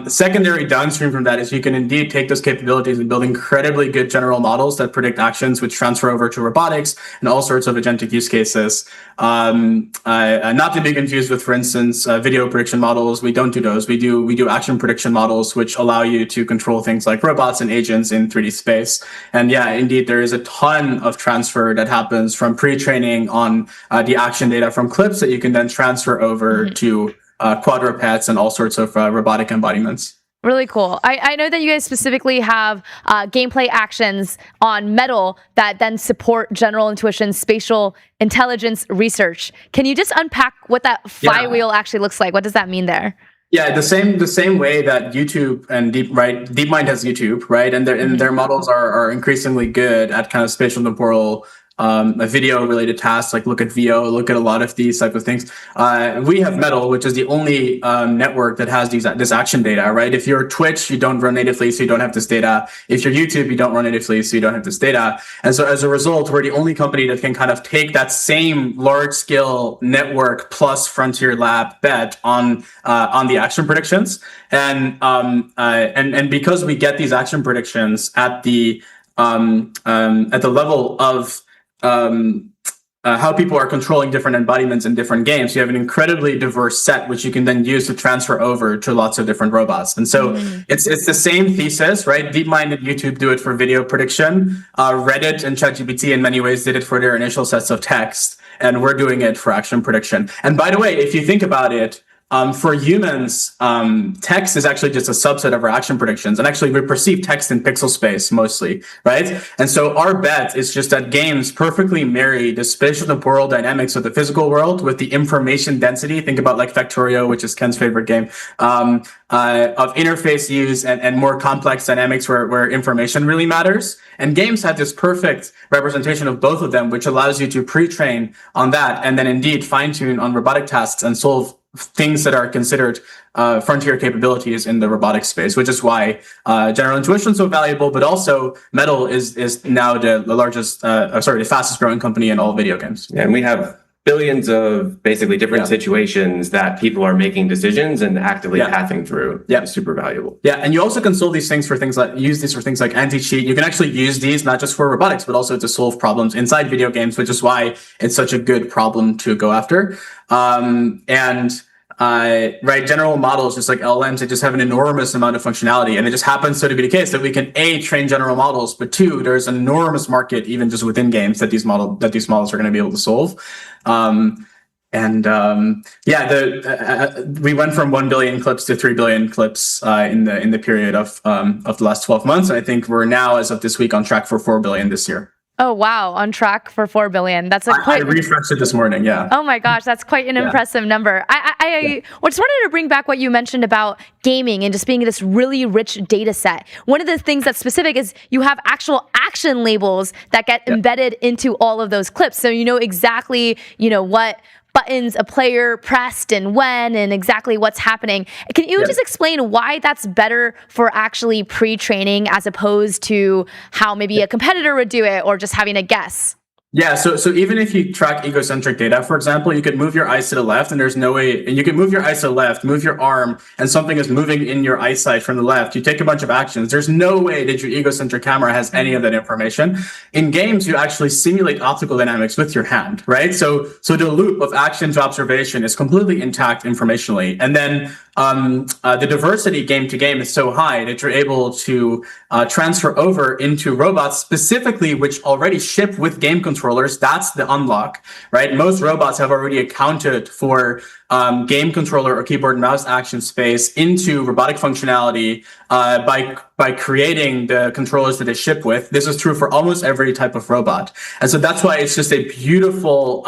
Secondary downstream from that is you can indeed take those capabilities and build incredibly good general models that predict actions, which transfer over to robotics and all sorts of agentic use cases. Not to be confused with, for instance, video prediction models. We don't do those. We do action prediction models, which allow you to control things like robots and agents in 3D space. And yeah, indeed, there is a ton of transfer that happens from pre-training on the action data from clips that you can then transfer over to quadrupeds and all sorts of robotic embodiments. Really cool. I know that you guys specifically have gameplay actions on Metal that then support general intuition, spatial intelligence research. Can you just unpack what that flywheel actually looks like? What does that mean there? Yeah, the same way that YouTube and DeepMind has YouTube, right? And their models are increasingly good at kind of spatial temporal video related tasks, like look at VO, look at a lot of these type of things. We have Metal, which is the only network that has this action data, right? If you're Twitch, you don't run natively, so you don't have this data. If you're YouTube, you don't run natively, so you don't have this data. And so as a result, we're the only company that can kind of take that same large scale network plus Frontier Lab bet on the action predictions. And because we get these action predictions at the level of how people are controlling different embodiments in different games, you have an incredibly diverse set, which you can then use to transfer over to lots of different robots. And so it's the same thesis, right? DeepMind and YouTube do it for video prediction. Reddit and ChatGPT in many ways did it for their initial sets of text, and we're doing it for action prediction. And by the way, if you think about it, for humans, text is actually just a subset of our action predictions. And actually, we perceive text in pixel space mostly, right? And so our bet is just that games perfectly marry the spatial temporal dynamics of the physical world with the information density. Think about like Factorio, which is Ken's favorite game, of interface use and more complex dynamics where information really matters. And games have this perfect representation of both of them, which allows you to pre-train on that and then indeed fine-tune on robotic tasks and solve things that are considered frontier capabilities in the robotics space, which is why general intuition is so valuable, but also Metal is now the fastest growing company in all video games. Yeah, and we have billions of basically different situations that people are making decisions and actively pathing through. Yeah, it's super valuable. Yeah, and you also can solve these things for things like anti-cheat. You can actually use these not just for robotics, but also to solve problems inside video games, which is why it's such a good problem to go after. General models, just like LLMs, they just have an enormous amount of functionality, and it just happens so to be the case that we can train general models, but two, there's an enormous market even just within games that these models are going to be able to solve. We went from 1 billion clips to 3 billion clips in the period of the last 12 months, and I think we're now, as of this week, on track for 4 billion this year. Oh, wow. On track for 4 billion. That's I refreshed it this morning. Yeah. Oh my gosh. That's quite an impressive number. I just wanted to bring back what you mentioned about gaming and just being this really rich data set. One of the things that's specific is you have actual action labels that get embedded into all of those clips. So you know exactly, what buttons a player pressed and when and exactly what's happening. Can you just explain why that's better for actually pre-training as opposed to how maybe a competitor would do it or just having a guess? Yeah, so even if you track egocentric data, for example, you could move your eyes to the left and there's no way, and you can move your eyes to the left, move your arm, and something is moving in your eyesight from the left. You take a bunch of actions. There's no way that your egocentric camera has any of that information. In games, you actually simulate optical dynamics with your hand, right? So the loop of action to observation is completely intact informationally. And then the diversity game to game is so high that you're able to transfer over into robots specifically, which already ship with game controllers. That's the unlock, right? Most robots have already accounted for game controller or keyboard and mouse action space into robotic functionality by creating the controllers that they ship with. This is true for almost every type of robot. And so that's why it's just a beautiful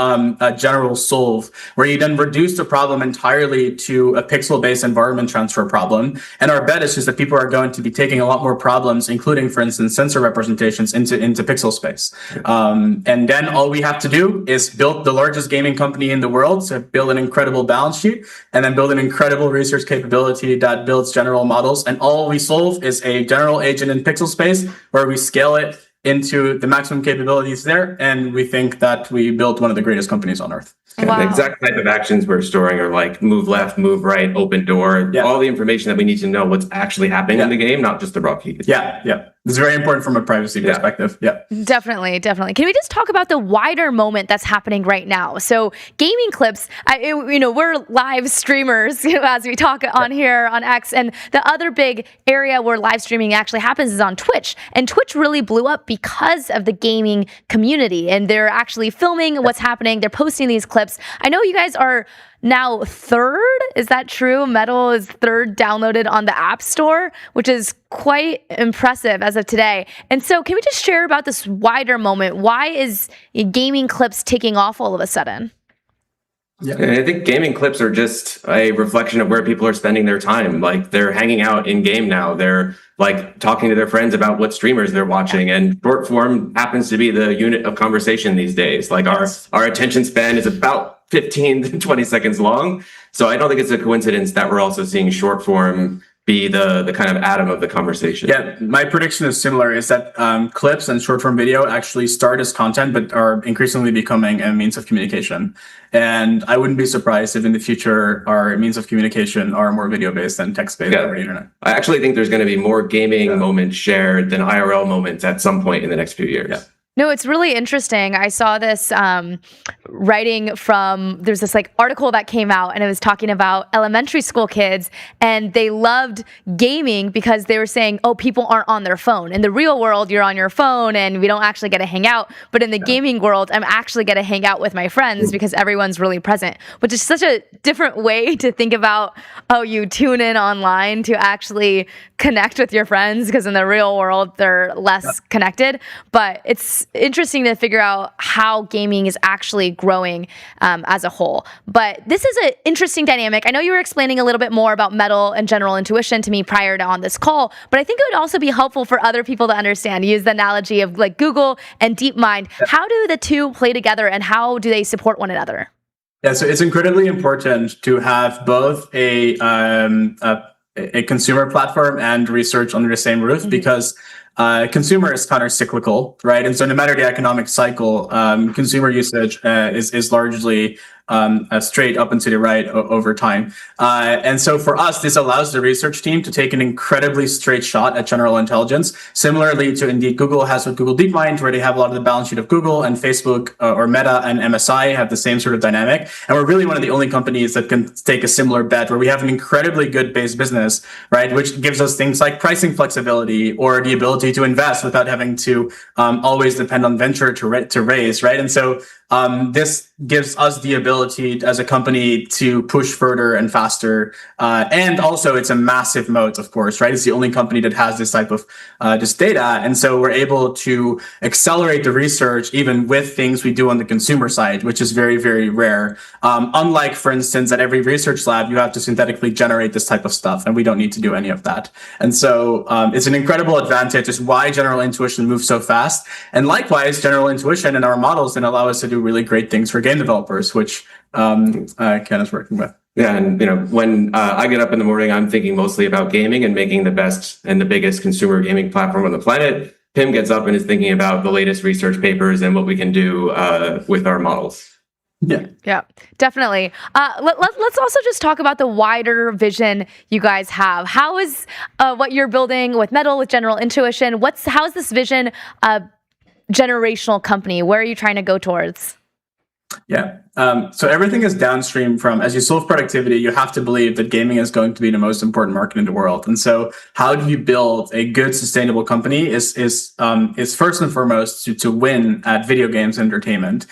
general solve where you then reduce the problem entirely to a pixel-based environment transfer problem. And our bet is just that people are going to be taking a lot more problems, including, for instance, sensor representations into pixel space. And then all we have to do is build the largest gaming company in the world, so build an incredible balance sheet, and then build an incredible research capability that builds general models. And all we solve is a general agent in pixel space where we scale it into the maximum capabilities there. And we think that we built one of the greatest companies on earth. Wow. The exact type of actions we're storing are like move left, move right, open door, all the information that we need to know what's actually happening in the game, not just the raw keys. Yeah. It's very important from a privacy perspective. Yeah. Definitely. Can we just talk about the wider moment that's happening right now? So gaming clips, we're live streamers as we talk on here on X, and the other big area where live streaming actually happens is on Twitch. And Twitch really blew up because of the gaming community, and they're actually filming what's happening. They're posting these clips. I know you guys are now third. Is that true? Metal is third downloaded on the App Store, which is quite impressive as of today. And so can we just share about this wider moment? Why is gaming clips taking off all of a sudden? Yeah. And I think gaming clips are just a reflection of where people are spending their time. Like they're hanging out in game now. They're like talking to their friends about what streamers they're watching. And short form happens to be the unit of conversation these days. Like our attention span is about 15 to 20 seconds long. So I don't think it's a coincidence that we're also seeing short form be the kind of atom of the conversation. Yeah, my prediction is similar, is that clips and short-form video actually start as content, but are increasingly becoming a means of communication. And I wouldn't be surprised if in the future our means of communication are more video-based than text-based over the internet. I actually think there's going to be more gaming moments shared than IRL moments at some point in the next few years. Yeah. No, it's really interesting. I saw this writing from, there's this like article that came out and it was talking about elementary school kids, and they loved gaming because they were saying, oh, people aren't on their phone. In the real world, you're on your phone and we don't actually get to hang out. But in the gaming world, I'm actually get to hang out with my friends because everyone's really present, which is such a different way to think about, oh, you tune in online to actually connect with your friends, because in the real world, they're less connected. But it's interesting to figure out how gaming is actually growing as a whole. But this is an interesting dynamic. I know you were explaining a little bit more about Metal and general intuition to me prior to on this call, but I think it would also be helpful for other people to understand. Use the analogy of like Google and DeepMind. How do the two play together and how do they support one another? Yeah, so it's incredibly important to have both a consumer platform and research under the same roof, because consumer is counter-cyclical, right? And so no matter the economic cycle, consumer usage is largely straight up and to the right over time. And so for us, this allows the research team to take an incredibly straight shot at general intelligence, similarly to indeed Google has with Google DeepMind, where they have a lot of the balance sheet of Google, and Facebook or Meta and MSI have the same sort of dynamic. And we're really one of the only companies that can take a similar bet, where we have an incredibly good base business, right? Which gives us things like pricing flexibility or the ability to invest without having to always depend on venture to raise, right? And so this gives us the ability as a company to push further and faster. And also it's a massive moat, of course, right? It's the only company that has this type of this data. And so we're able to accelerate the research even with things we do on the consumer side, which is very, very rare. Unlike, for instance, at every research lab, you have to synthetically generate this type of stuff, and we don't need to do any of that. And so it's an incredible advantage. It's why general intuition moves so fast. And likewise, general intuition and our models then allow us to do really great things for game developers, which Ken is working with. Yeah, and when I get up in the morning, I'm thinking mostly about gaming and making the best and the biggest consumer gaming platform on the planet. Pim gets up and is thinking about the latest research papers and what we can do with our models. Yeah, definitely. Let's also just talk about the wider vision you guys have. How is what you're building with Metal, with general intuition? How is this vision a generational company? Where are you trying to go towards? Yeah. So everything is downstream from, as you solve productivity, you have to believe that gaming is going to be the most important market in the world. And so how do you build a good, sustainable company is first and foremost to win at video games entertainment.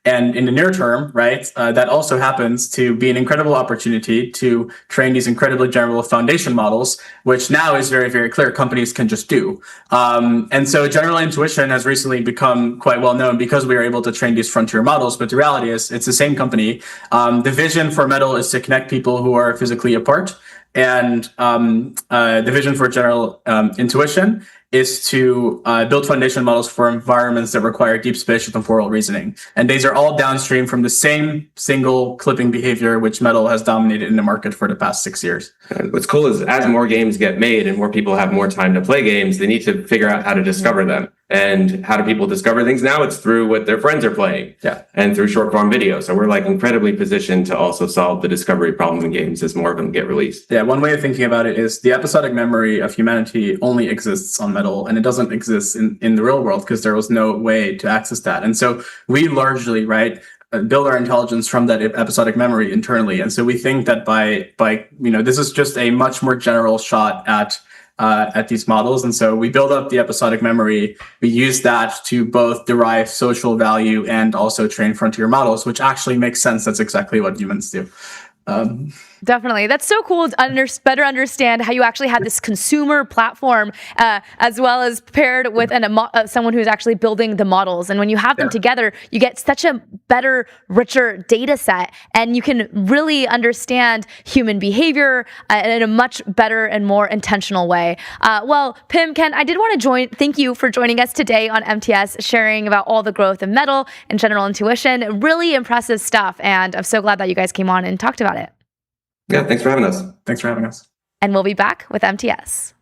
And in the near term, right, that also happens to be an incredible opportunity to train these incredibly general foundation models, which now is very, very clear companies can just do. And so general intuition has recently become quite well known because we are able to train these frontier models. But the reality is it's the same company. The vision for Metal is to connect people who are physically apart. And the vision for general intuition is to build foundation models for environments that require deep spatial temporal reasoning. And these are all downstream from the same single clipping behavior, which Metal has dominated in the market for the past 6 years. And what's cool is as more games get made and more people have more time to play games, they need to figure out how to discover them. And how do people discover things now? It's through what their friends are playing, and through short form video. So we're like incredibly positioned to also solve the discovery problem in games as more of them get released. Yeah, one way of thinking about it is the episodic memory of humanity only exists on Metal, and it doesn't exist in the real world because there was no way to access that. And so we largely, build our intelligence from that episodic memory internally. And so we think that by this is just a much more general shot at these models. And so we build up the episodic memory. We use that to both derive social value and also train frontier models, which actually makes sense. That's exactly what humans do. Definitely. That's so cool to better understand how you actually have this consumer platform as well as paired with someone who's actually building the models. And when you have them together, you get such a better, richer data set, and you can really understand human behavior in a much better and more intentional way. Well, Pim, Ken, I did want to thank you for joining us today on MTS, sharing about all the growth of Metal and general intuition. Really impressive stuff. And I'm so glad that you guys came on and talked about it. Yeah, thanks for having us. Thanks for having us. And we'll be back with MTS.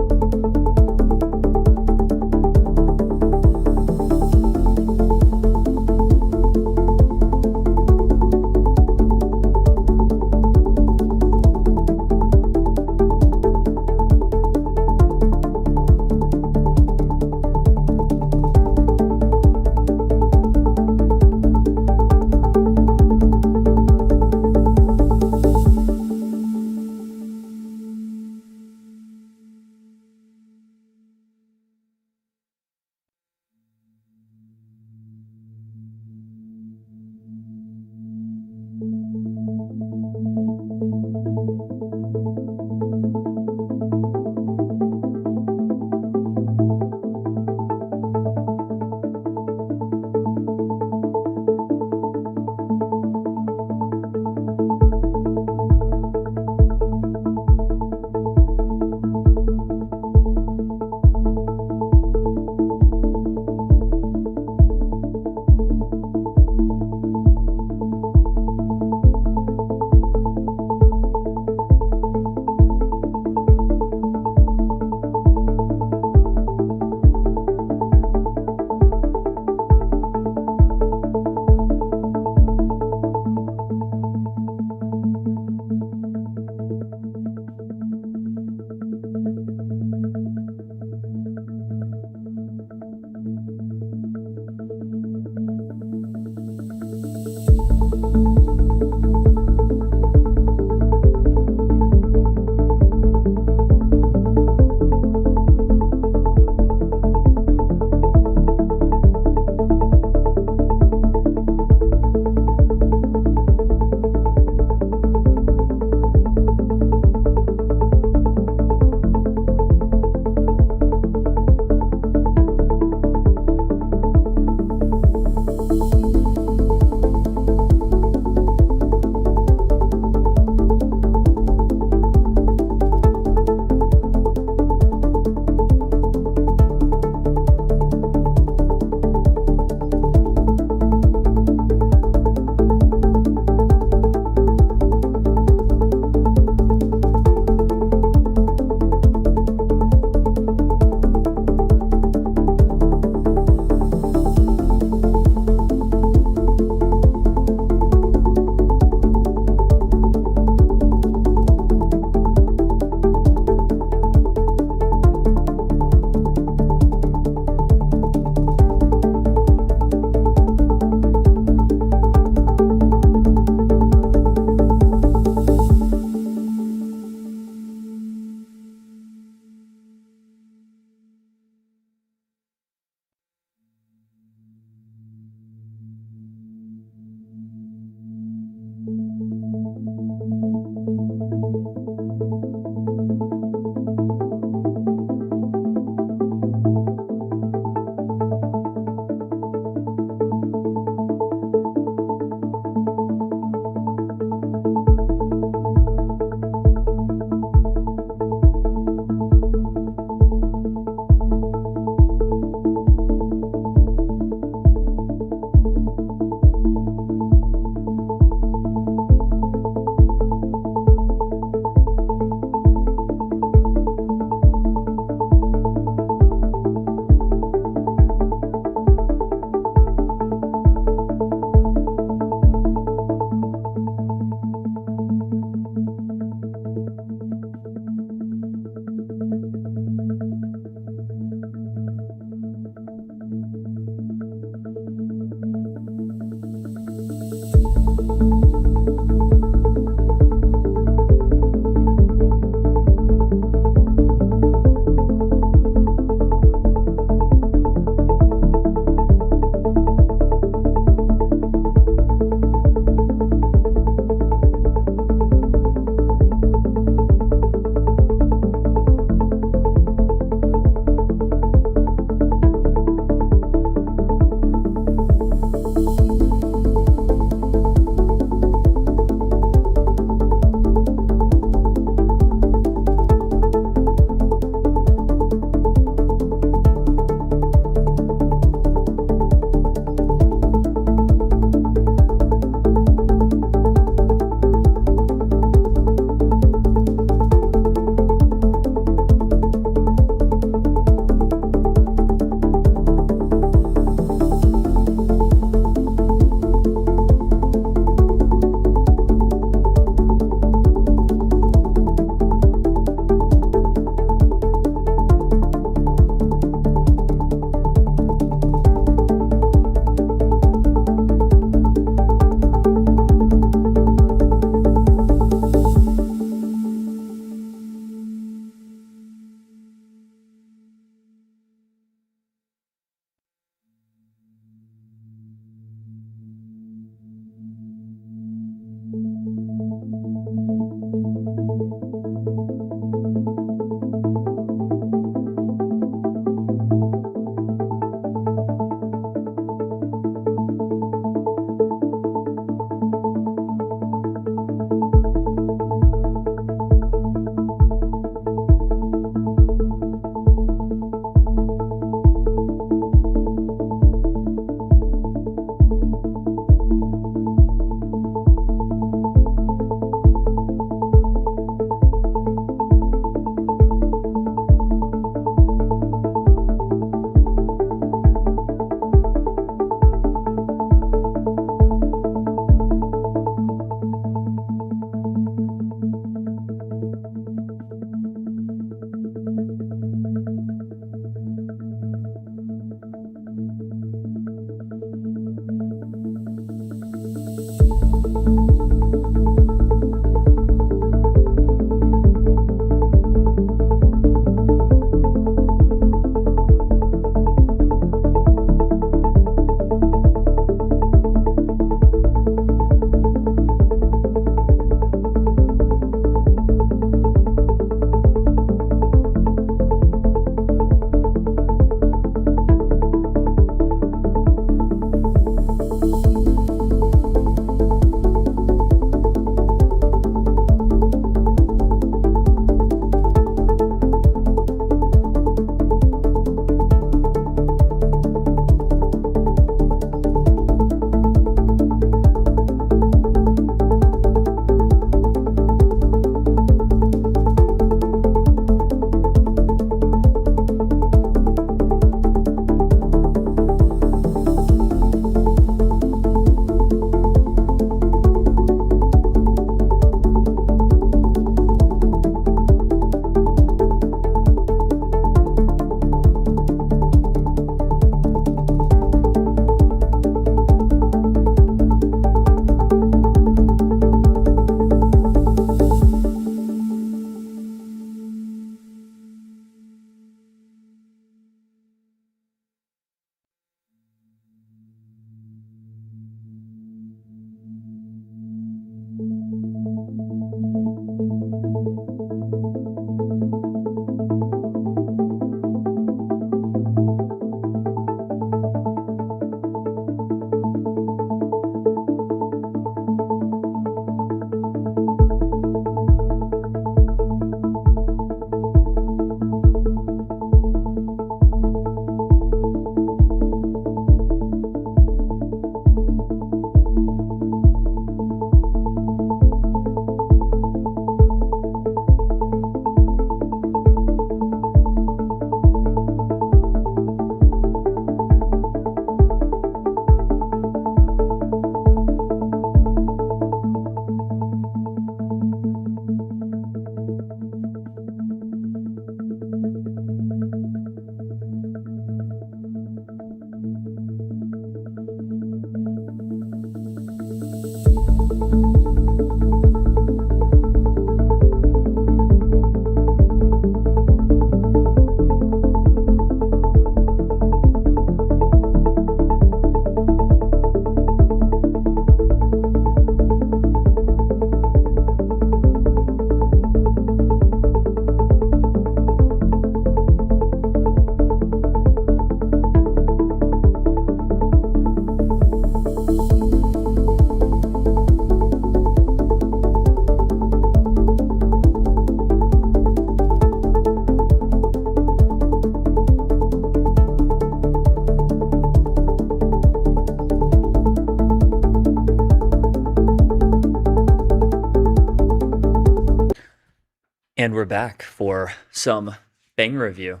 And we're back for some banger review.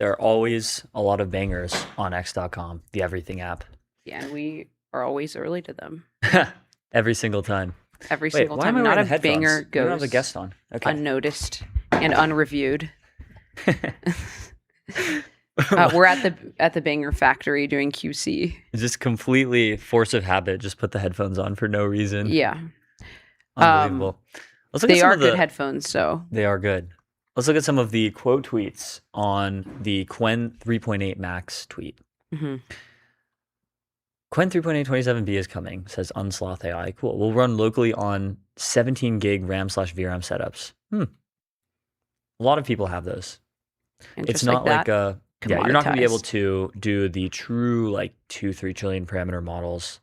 There are always a lot of bangers on X.com, the everything app. Yeah, and we are always early to them. Every single time. Every Wait, single why time. am I Not a wearing headphones? banger We don't have a goes guest on. Okay. unnoticed and unreviewed. We're at the banger factory doing QC. Just completely force of habit. Just put the headphones on for no reason. Yeah. Unbelievable. Let's look at They some are of the, good headphones, so They are good. Let's look at some of the quote tweets on the QWEN 3.8 Max tweet. mhm. QWEN 3.8 27B is coming, says Unsloth AI. Cool. We'll run locally on 17 gig RAM/VRAM setups. A lot of people have those. And It's just not like like that, a, yeah, you're not going to be able commoditized. to do the true like 2-3 trillion parameter models.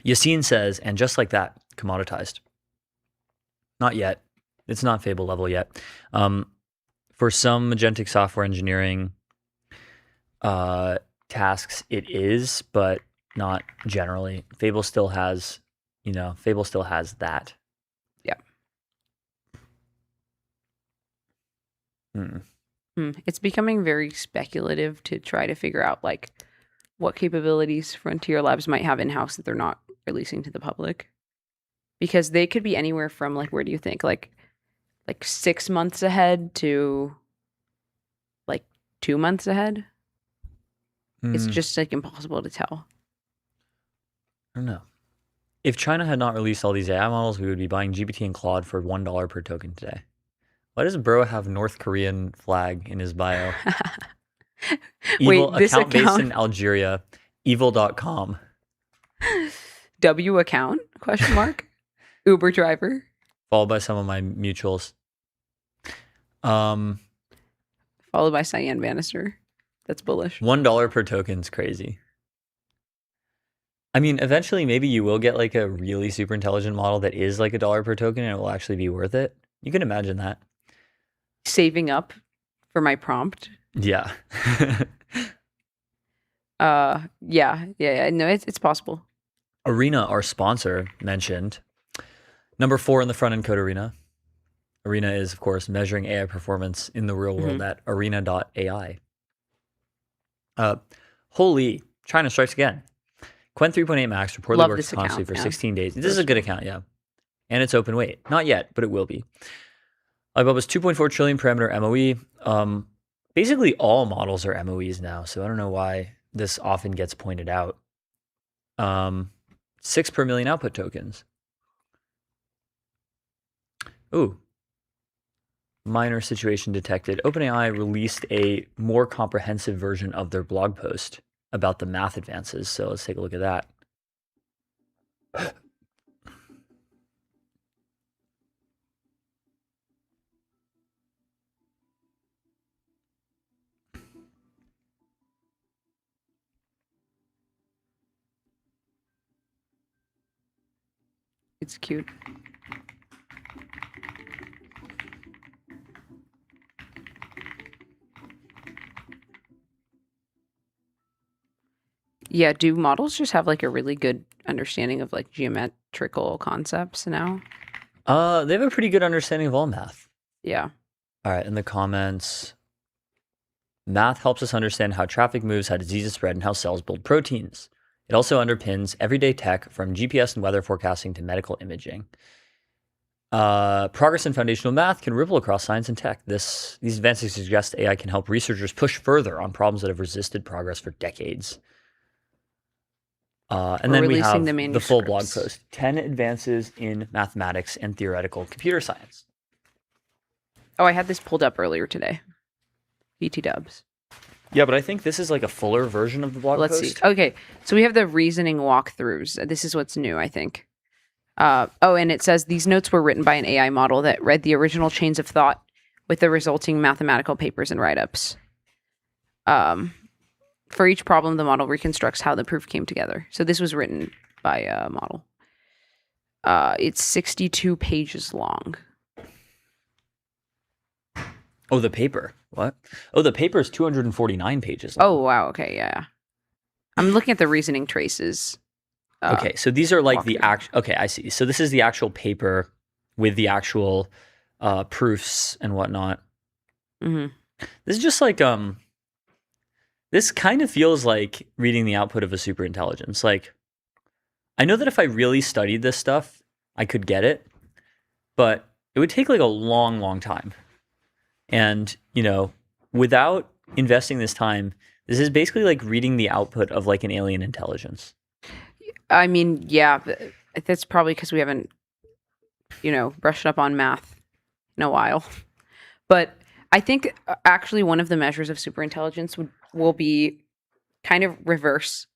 Yassine says, and just like that, commoditized. Not yet. It's not Fable level yet. For some agentic software engineering tasks, it is, but not generally. Fable still has that. Yeah. It's becoming very speculative to try to figure out like what capabilities Frontier Labs might have in-house that they're not releasing to the public. Because they could be anywhere from like, where do you think? Like 6 months ahead to like 2 months ahead. It's just like impossible to tell. I don't know. If China had not released all these AI models, we would be buying GPT and Claude for $1 per token today. Why does bro have North Korean flag in his bio? Evil Wait, this account based account? in Algeria, evil.com. W account? Question mark. Uber driver. Followed by some of my mutuals. Followed by Cyan Bannister. That's bullish. $1 per token's crazy. I mean, eventually maybe you will get like a really super intelligent model that is like $1 per token and it will actually be worth it. You can imagine that. Saving up for my prompt. Yeah. Yeah. No, it's possible. Arena, our sponsor, mentioned number 4 in the front end code Arena. Arena is, of course, measuring AI performance in the real world at arena.ai. Holy, China strikes again. QWEN 3.8 Max reportedly Love works this constantly account, for yeah. 16 days. This is a good account, yeah. And it's open weight. Not yet, but it will be. Alibaba's 2.4 trillion parameter MOE. Basically, all models are MOEs now, so I don't know why this often gets pointed out. 6 per million output tokens. Ooh. Minor situation detected. OpenAI released a more comprehensive version of their blog post about the math advances. So let's take a look at that. It's cute. Yeah, do models just have like a really good understanding of like geometrical concepts now? They have a pretty good understanding of all math. Yeah. All right, in the comments, math helps us understand how traffic moves, how diseases spread, and how cells build proteins. It also underpins everyday tech from GPS and weather forecasting to medical imaging. Progress in foundational math can ripple across science and tech. These advances suggest AI can help researchers push further on problems that have resisted progress for decades. And then we have the full blog post, 10 advances in mathematics and theoretical computer science. Oh, I had this pulled up earlier today. BT dubs. Yeah, but I think this is like a fuller version of the blog Let's post. see. Okay, so we have the reasoning walkthroughs. This is what's new, I think. And it says these notes were written by an AI model that read the original chains of thought with the resulting mathematical papers and write-ups. For each problem, the model reconstructs how the proof came together. So this was written by a model. It's 62 pages long. Oh, the paper. What? Oh, the paper is 249 pages long. Oh, wow. Okay, yeah. I'm looking at the reasoning traces Okay, so these are like the actual. Okay, I see. So this is the actual paper with the actual proofs and whatnot. Mm-hmm. This is just like This kind of feels like reading the output of a superintelligence. Like, I know that if I really studied this stuff, I could get it, but it would take like a long, long time. And without investing this time, this is basically like reading the output of like an alien intelligence. I mean, yeah, that's probably because we haven't, brushed up on math in a while. But I think actually one of the measures of superintelligence will be kind of reverse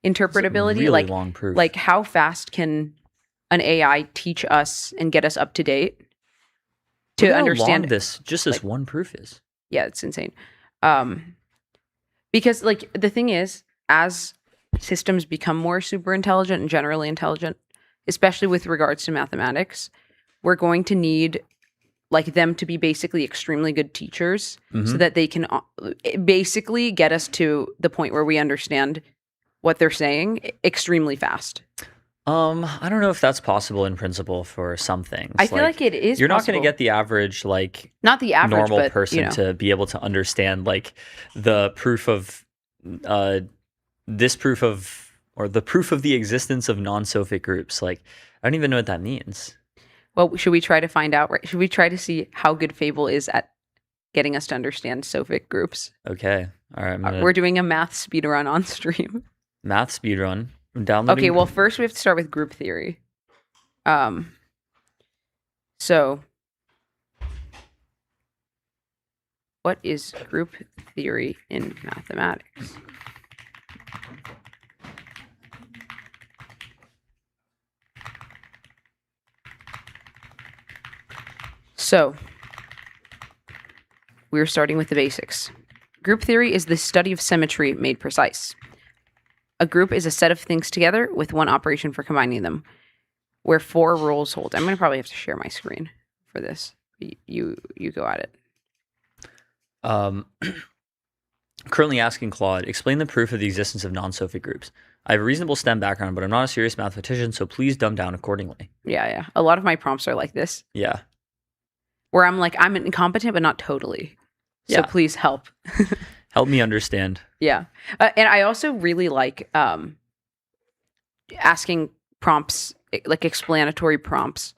interpretability. Really like long proof. Like how fast can an AI teach us and get us up to date to Look at understand how long this one proof is. Yeah, it's insane. Because like the thing is, as systems become more super intelligent and generally intelligent, especially with regards to mathematics, we're going to need like them to be basically extremely good teachers so that they can basically get us to the point where we understand what they're saying extremely fast. I don't know if that's possible in principle for some things. I feel like it is. You're not possible. going to get the average, like not the average normal but, person to be able to understand like the proof of this proof of or the proof of the existence of non-sophic groups. Like, I don't even know what that means. Well, should we try to find out? Right? Should we try to see how good Fable is at getting us to understand sophic groups? Okay, all right. We're doing a math speedrun on stream. Math speedrun. Downloading. Okay, well, first we have to start with group theory. So what is group theory in mathematics? So we're starting with the basics. Group theory is the study of symmetry made precise. A group is a set of things together with one operation for combining them, where 4 rules hold. I'm going to probably have to share my screen for this. You go at it. Currently asking Claude, explain the proof of the existence of non-sophic groups. I have a reasonable STEM background, but I'm not a serious mathematician, so please dumb down accordingly. Yeah. A lot of my prompts are like this. Yeah. Where I'm like, I'm incompetent, but not totally. So please help. Help me understand. Yeah. And I also really like asking prompts, like explanatory prompts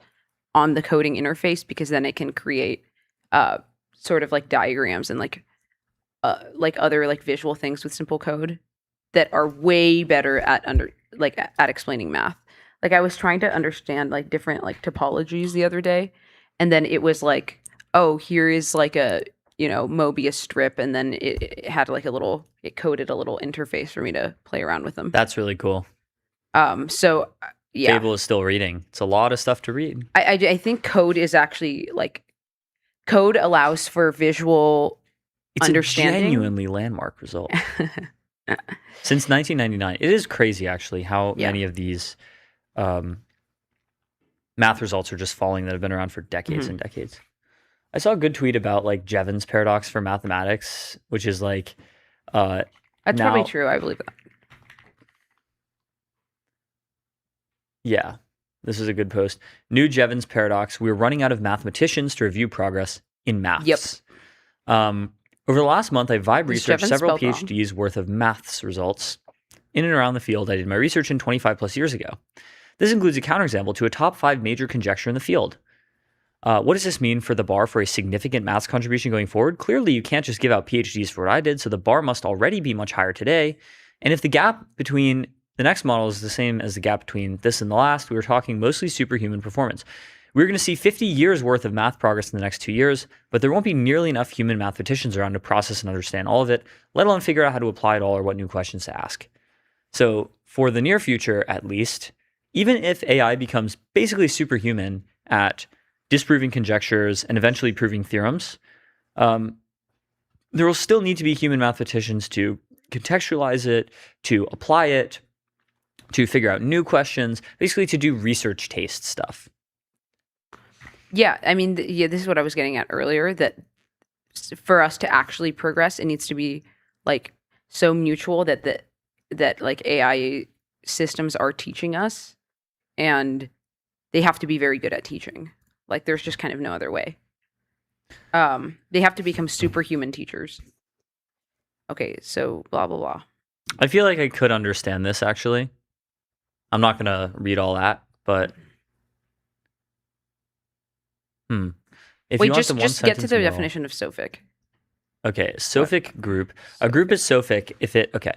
on the coding interface, because then it can create sort of like diagrams and like other like visual things with simple code that are way better at at explaining math. Like I was trying to understand like different like topologies the other day, and then it was like, oh, here is like a Mobius strip, and then it had like it coded a little interface for me to play around with them. That's really cool. So yeah, Fable is still reading. It's a lot of stuff to read. I think code is actually like code allows for visual understanding. It's a genuinely landmark result. Since 1999, it is crazy actually how many of these math results are just falling that have been around for decades and decades. I saw a good tweet about like Jevons paradox for mathematics, which is like that's probably true. I believe that. Yeah, this is a good post. New Jevons paradox. We're running out of mathematicians to review progress in maths. Yep. Over the last month, I've vibe researched Jevons several spelled PhDs worth of maths results in and around the field I did my research in 25 plus years ago. This includes a counterexample to a top 5 major conjecture in the field. What does this mean for the bar for a significant maths contribution going forward? Clearly, you can't just give out PhDs for what I did, so the bar must already be much higher today. And if the gap between the next model is the same as the gap between this and the last, we were talking mostly superhuman performance. We're going to see 50 years worth of math progress in the next 2 years, but there won't be nearly enough human mathematicians around to process and understand all of it, let alone figure out how to apply it all or what new questions to ask. So for the near future, at least, even if AI becomes basically superhuman at disproving conjectures and eventually proving theorems, there will still need to be human mathematicians to contextualize it, to apply it, to figure out new questions, basically to do research taste stuff. Yeah, I mean, this is what I was getting at earlier, that for us to actually progress, it needs to be like so mutual that like AI systems are teaching us, and they have to be very good at teaching. Like there's just kind of no other way. They have to become superhuman teachers. Okay, so blah blah blah. I feel like I could understand this actually. I'm not gonna read all that, but if Wait, you want just the one just get to sentence the moral- definition of SOFIC. Okay, SOFIC group. A group is SOFIC if it okay.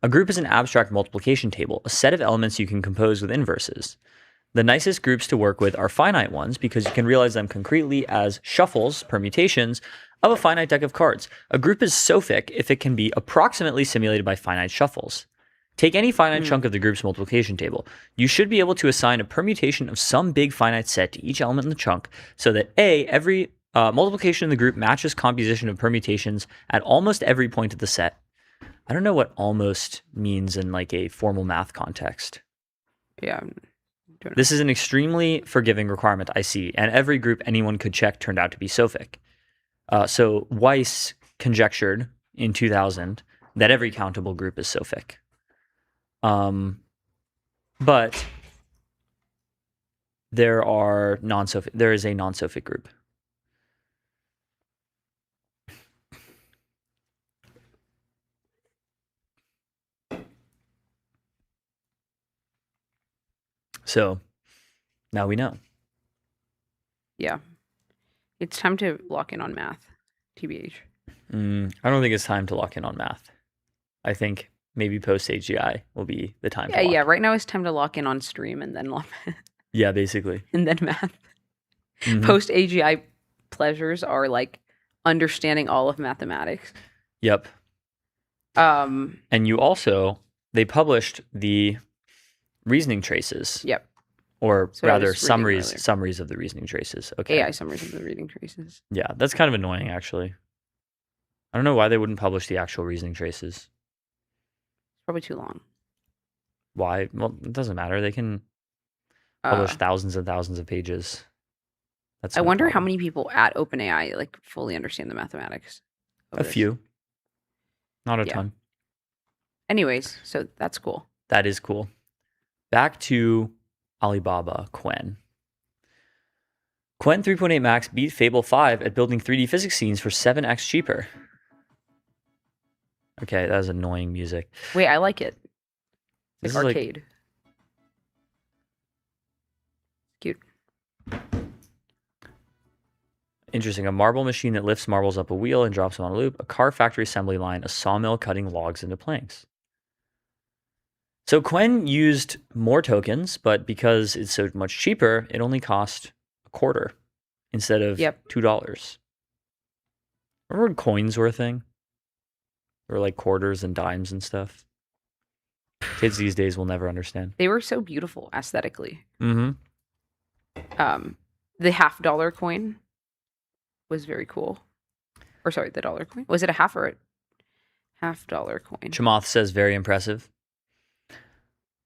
A group is an abstract multiplication table, a set of elements you can compose with inverses. The nicest groups to work with are finite ones because you can realize them concretely as shuffles, permutations, of a finite deck of cards. A group is SOFIC if it can be approximately simulated by finite shuffles. Take any finite chunk of the group's multiplication table. You should be able to assign a permutation of some big finite set to each element in the chunk so that A, every multiplication in the group matches composition of permutations at almost every point of the set. I don't know what almost means in like a formal math context. Yeah. This is an extremely forgiving requirement, I see, and every group anyone could check turned out to be SOFIC. So Weiss conjectured in 2000 that every countable group is SOFIC. But there is a non-SOFIC group. So now we know. Yeah. It's time to lock in on math, TBH. I don't think it's time to lock in on math. I think maybe post AGI will be the time. Yeah, yeah. Right now it's time to lock in on stream and then Yeah, basically. And then math. Post AGI pleasures are like understanding all of mathematics. Yep. And they published the reasoning traces. Yep. Or So I rather was reading summaries of the reasoning traces. Okay. AI summaries of the reading traces. Yeah, that's kind of annoying actually. I don't know why they wouldn't publish the actual reasoning traces. Probably too long. Why? Well, it doesn't matter. They can publish thousands and thousands of pages. That's I no wonder how problem. many people at OpenAI like fully understand the mathematics. of A this. few. Not a Yeah. ton. Anyways, so that's cool. That is cool. Back to Alibaba QWEN. QWEN 3.8 Max beat Fable 5 at building 3D physics scenes for 7x cheaper. Okay, that was annoying music. Wait, I like it. This Like is like- arcade. Cute. Interesting. A marble machine that lifts marbles up a wheel and drops them on a loop. A car factory assembly line. A sawmill cutting logs into planks. So QWEN used more tokens, but because it's so much cheaper, it only cost a quarter instead of $2. Remember when coins were a thing? Or like quarters and dimes and stuff. Kids these days will never understand. They were so beautiful aesthetically. Mm-hmm. The $50 coin was very cool. Or sorry, the dollar coin. Was it a half or a $50 coin? Chamath says very impressive.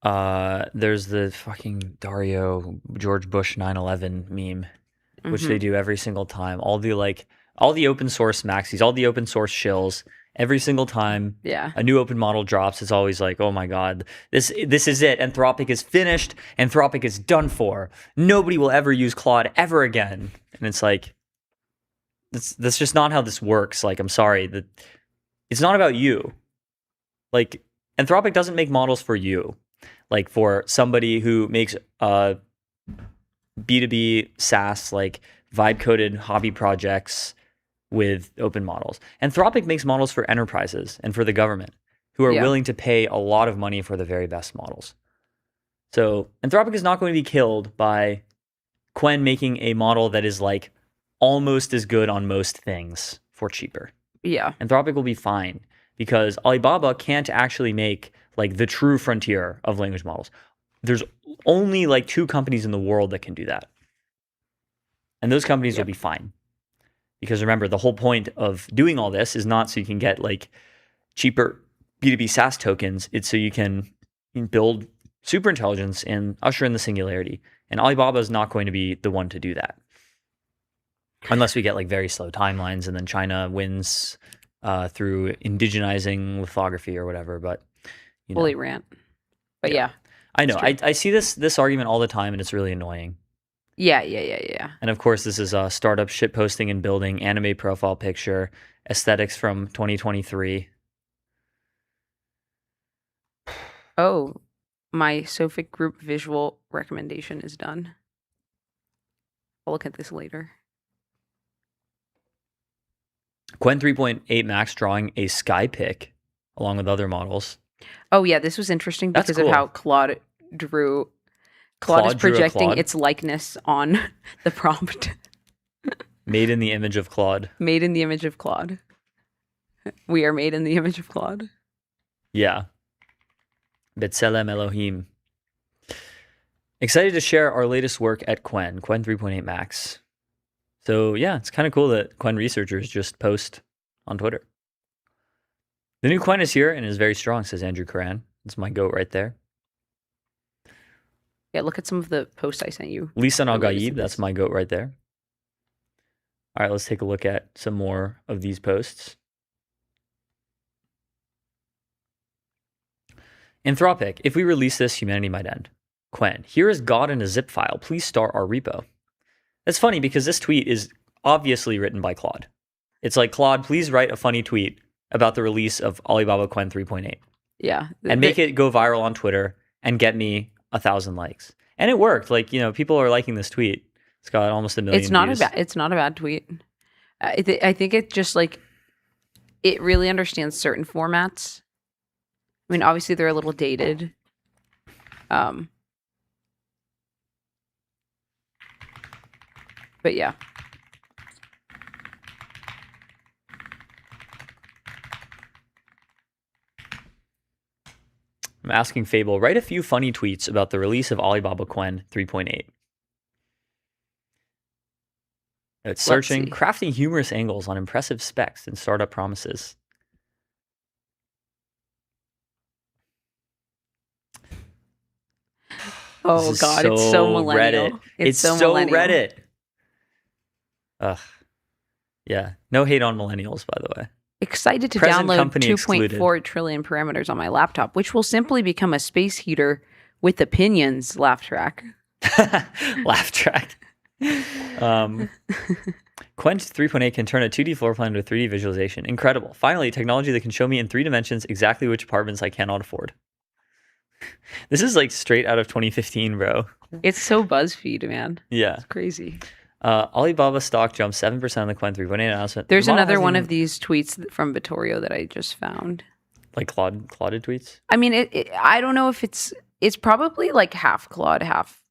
There's the fucking Dario George Bush 9/11 meme, which they do every single time. All the open source maxis, all the open source shills, every single time a new open model drops, it's always like, oh my god, this is it. Anthropic is finished. Anthropic is done for. Nobody will ever use Claude ever again. And it's like, that's just not how this works. Like, I'm sorry, that it's not about you. Like, Anthropic doesn't make models for you. Like for somebody who makes B2B SaaS, like vibe coded hobby projects with open models. Anthropic makes models for enterprises and for the government who are willing to pay a lot of money for the very best models. So Anthropic is not going to be killed by QWEN making a model that is like almost as good on most things for cheaper. Yeah. Anthropic will be fine because Alibaba can't actually make like the true frontier of language models. There's only like 2 companies in the world that can do that. And those companies will be fine. Because remember, the whole point of doing all this is not so you can get like cheaper B2B SaaS tokens. It's so you can build super intelligence and usher in the singularity. And Alibaba is not going to be the one to do that. Unless we get like very slow timelines and then China wins through indigenizing lithography or whatever. But Fully rant. But yeah. I know. I see this argument all the time, and it's really annoying. Yeah. And of course, this is startup shit posting and building, anime profile picture, aesthetics from 2023. Oh, my Sophic group visual recommendation is done. I'll look at this later. QWEN3.8 Max drawing a sky pic along with other models. Oh yeah, this was interesting That's because cool. of how Claude drew. Claude is Drew a projecting Claude? its likeness on the prompt. Made in the image of Claude. Made in the image of Claude. We are made in the image of Claude. Yeah. B'Tselem Elohim. Excited to share our latest work at QWEN 3.8 Max. So yeah, it's kind of cool that QWEN researchers just post on Twitter. The new QWEN is here and is very strong, says Andrew Karan. That's my goat right there. Yeah, look at some of the posts I sent you. Lisan Al related to Gaib, that's this. my goat right there. All right, let's take a look at some more of these posts. Anthropic, if we release this, humanity might end. QWEN, here is God in a zip file. Please start our repo. That's funny because this tweet is obviously written by Claude. It's like, Claude, please write a funny tweet about the release of Alibaba QWEN 3.8. Yeah. And make it go viral on Twitter and get me 1,000 likes. And it worked. Like, people are liking this tweet. It's got almost 1 million It's not views. it's not a bad tweet. I think it just like it really understands certain formats. I mean, obviously they're a little dated. But yeah. I'm asking Fable, write a few funny tweets about the release of Alibaba QWEN 3.8. It's searching, see. crafting humorous angles on impressive specs and startup promises. Oh This is god, it's so millennial. Reddit. It's so millennial. Reddit. Ugh. Yeah. No hate on millennials, by the way. Excited to Present download company 2.4 trillion parameters on my laptop, which will simply become a space heater with opinions, laugh track. Laugh track. QWEN 3.8 can turn a 2D floor plan to a 3D visualization. Incredible. Finally, technology that can show me in 3 dimensions exactly which apartments I cannot afford. This is like straight out of 2015, bro. It's so BuzzFeed, man. Yeah. It's crazy. Alibaba stock jumped 7% on the QWEN 3.8 announcement. There's The model another hasn't one even- of these tweets from Vittorio that I just found. Like Clauded tweets? I mean, I don't know if it's probably like half Claude, half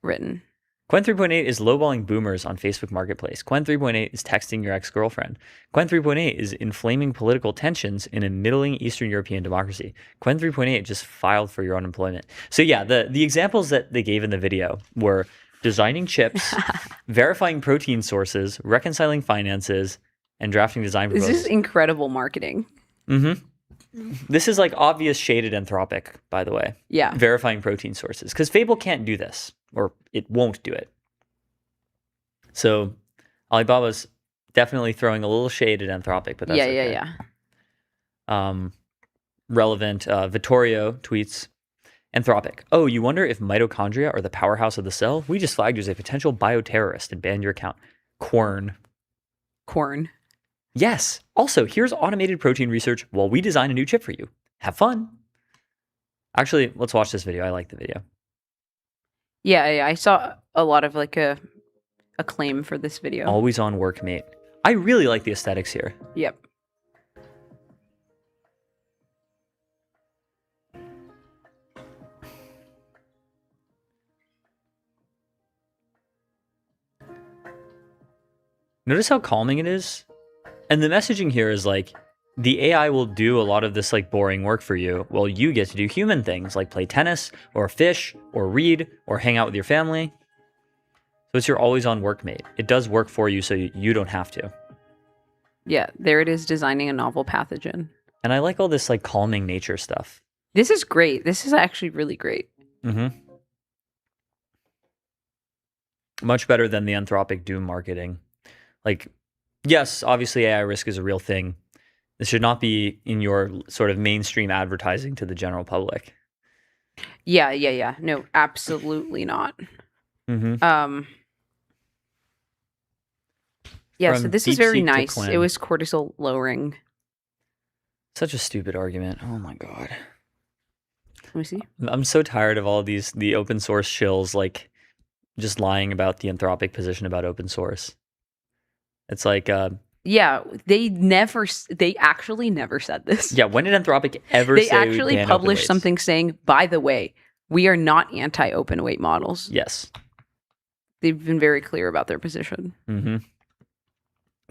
written. QWEN 3.8 is lowballing boomers on Facebook Marketplace. QWEN 3.8 is texting your ex-girlfriend. QWEN 3.8 is inflaming political tensions in a middling Eastern European democracy. QWEN 3.8 just filed for your unemployment. So yeah, the examples that they gave in the video were designing chips, verifying protein sources, reconciling finances, and drafting design This proposals. is incredible marketing. This is like obvious shaded Anthropic, by the way. Yeah. Verifying protein sources. Because Fable can't do this, or it won't do it. So Alibaba's definitely throwing a little shade at Anthropic, but that's okay. Yeah. Relevant. Vittorio tweets, Anthropic. Oh, you wonder if mitochondria are the powerhouse of the cell? We just flagged you as a potential bioterrorist and banned your account. Quern. Yes. Also, here's automated protein research while we design a new chip for you. Have fun. Actually, let's watch this video. I like the video. Yeah, I saw a lot of like a claim for this video. Always on work, mate. I really like the aesthetics here. Yep. Notice how calming it is? And the messaging here is like, the AI will do a lot of this like boring work for you while you get to do human things like play tennis or fish or read or hang out with your family. So it's your always on workmate. It does work for you so you don't have to. Yeah, there it is, designing a novel pathogen. And I like all this like calming nature stuff. This is great. This is actually really great. Much better than the Anthropic doom marketing. Like, yes, obviously AI risk is a real thing. This should not be in your sort of mainstream advertising to the general public. Yeah. No, absolutely not. Mm-hmm. Yeah, so From this is very DeepSeek to nice. It QWEN. was cortisol lowering. Such a stupid argument. Oh my god. Let me see. I'm so tired of all the open source shills like just lying about the Anthropic position about open source. It's like Yeah, they actually never said this. yeah, when did Anthropic ever They say we actually ban open published weights? something saying, by the way, we are not anti-open weight models. Yes. They've been very clear about their position. Mm-hmm.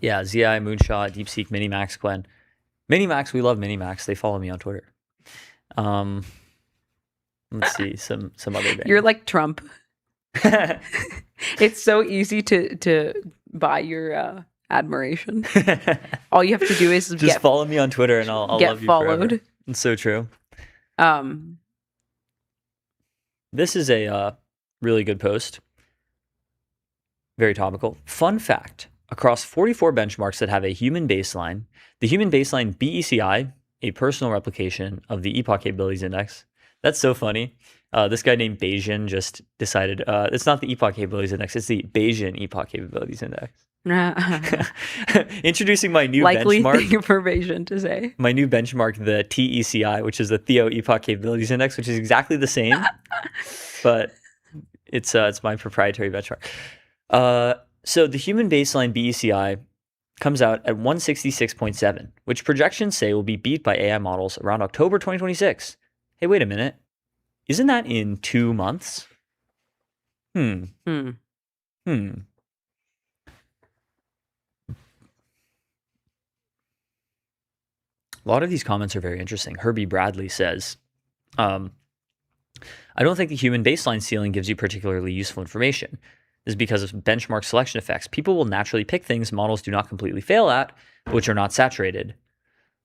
Yeah, ZI, Moonshot, DeepSeek, Minimax, QWEN. Minimax, we love Minimax. They follow me on Twitter. Let's see, some other band. You're like Trump. It's so easy to buy your admiration. All you have to do is just follow me on Twitter and I'll get love you followed. forever. It's so true. This is a really good post. Very topical. Fun fact. Across 44 benchmarks that have a human baseline, the human baseline BECI, a personal replication of the Epoch Capabilities Index. That's so funny. This guy named Bayesian just decided, it's not the Epoch Capabilities Index, it's the Bayesian Epoch Capabilities Index. Introducing my new likely benchmark. thing for Bayesian to say. My new benchmark, the TECI, which is the Theo Epoch Capabilities Index, which is exactly the same, but it's my proprietary benchmark. So the human baseline BECI comes out at 166.7, which projections say will be beat by AI models around October 2026. Hey, wait a minute. Isn't that in 2 months? A lot of these comments are very interesting. Herbie Bradley says, I don't think the human baseline ceiling gives you particularly useful information. This is because of benchmark selection effects. People will naturally pick things models do not completely fail at, which are not saturated.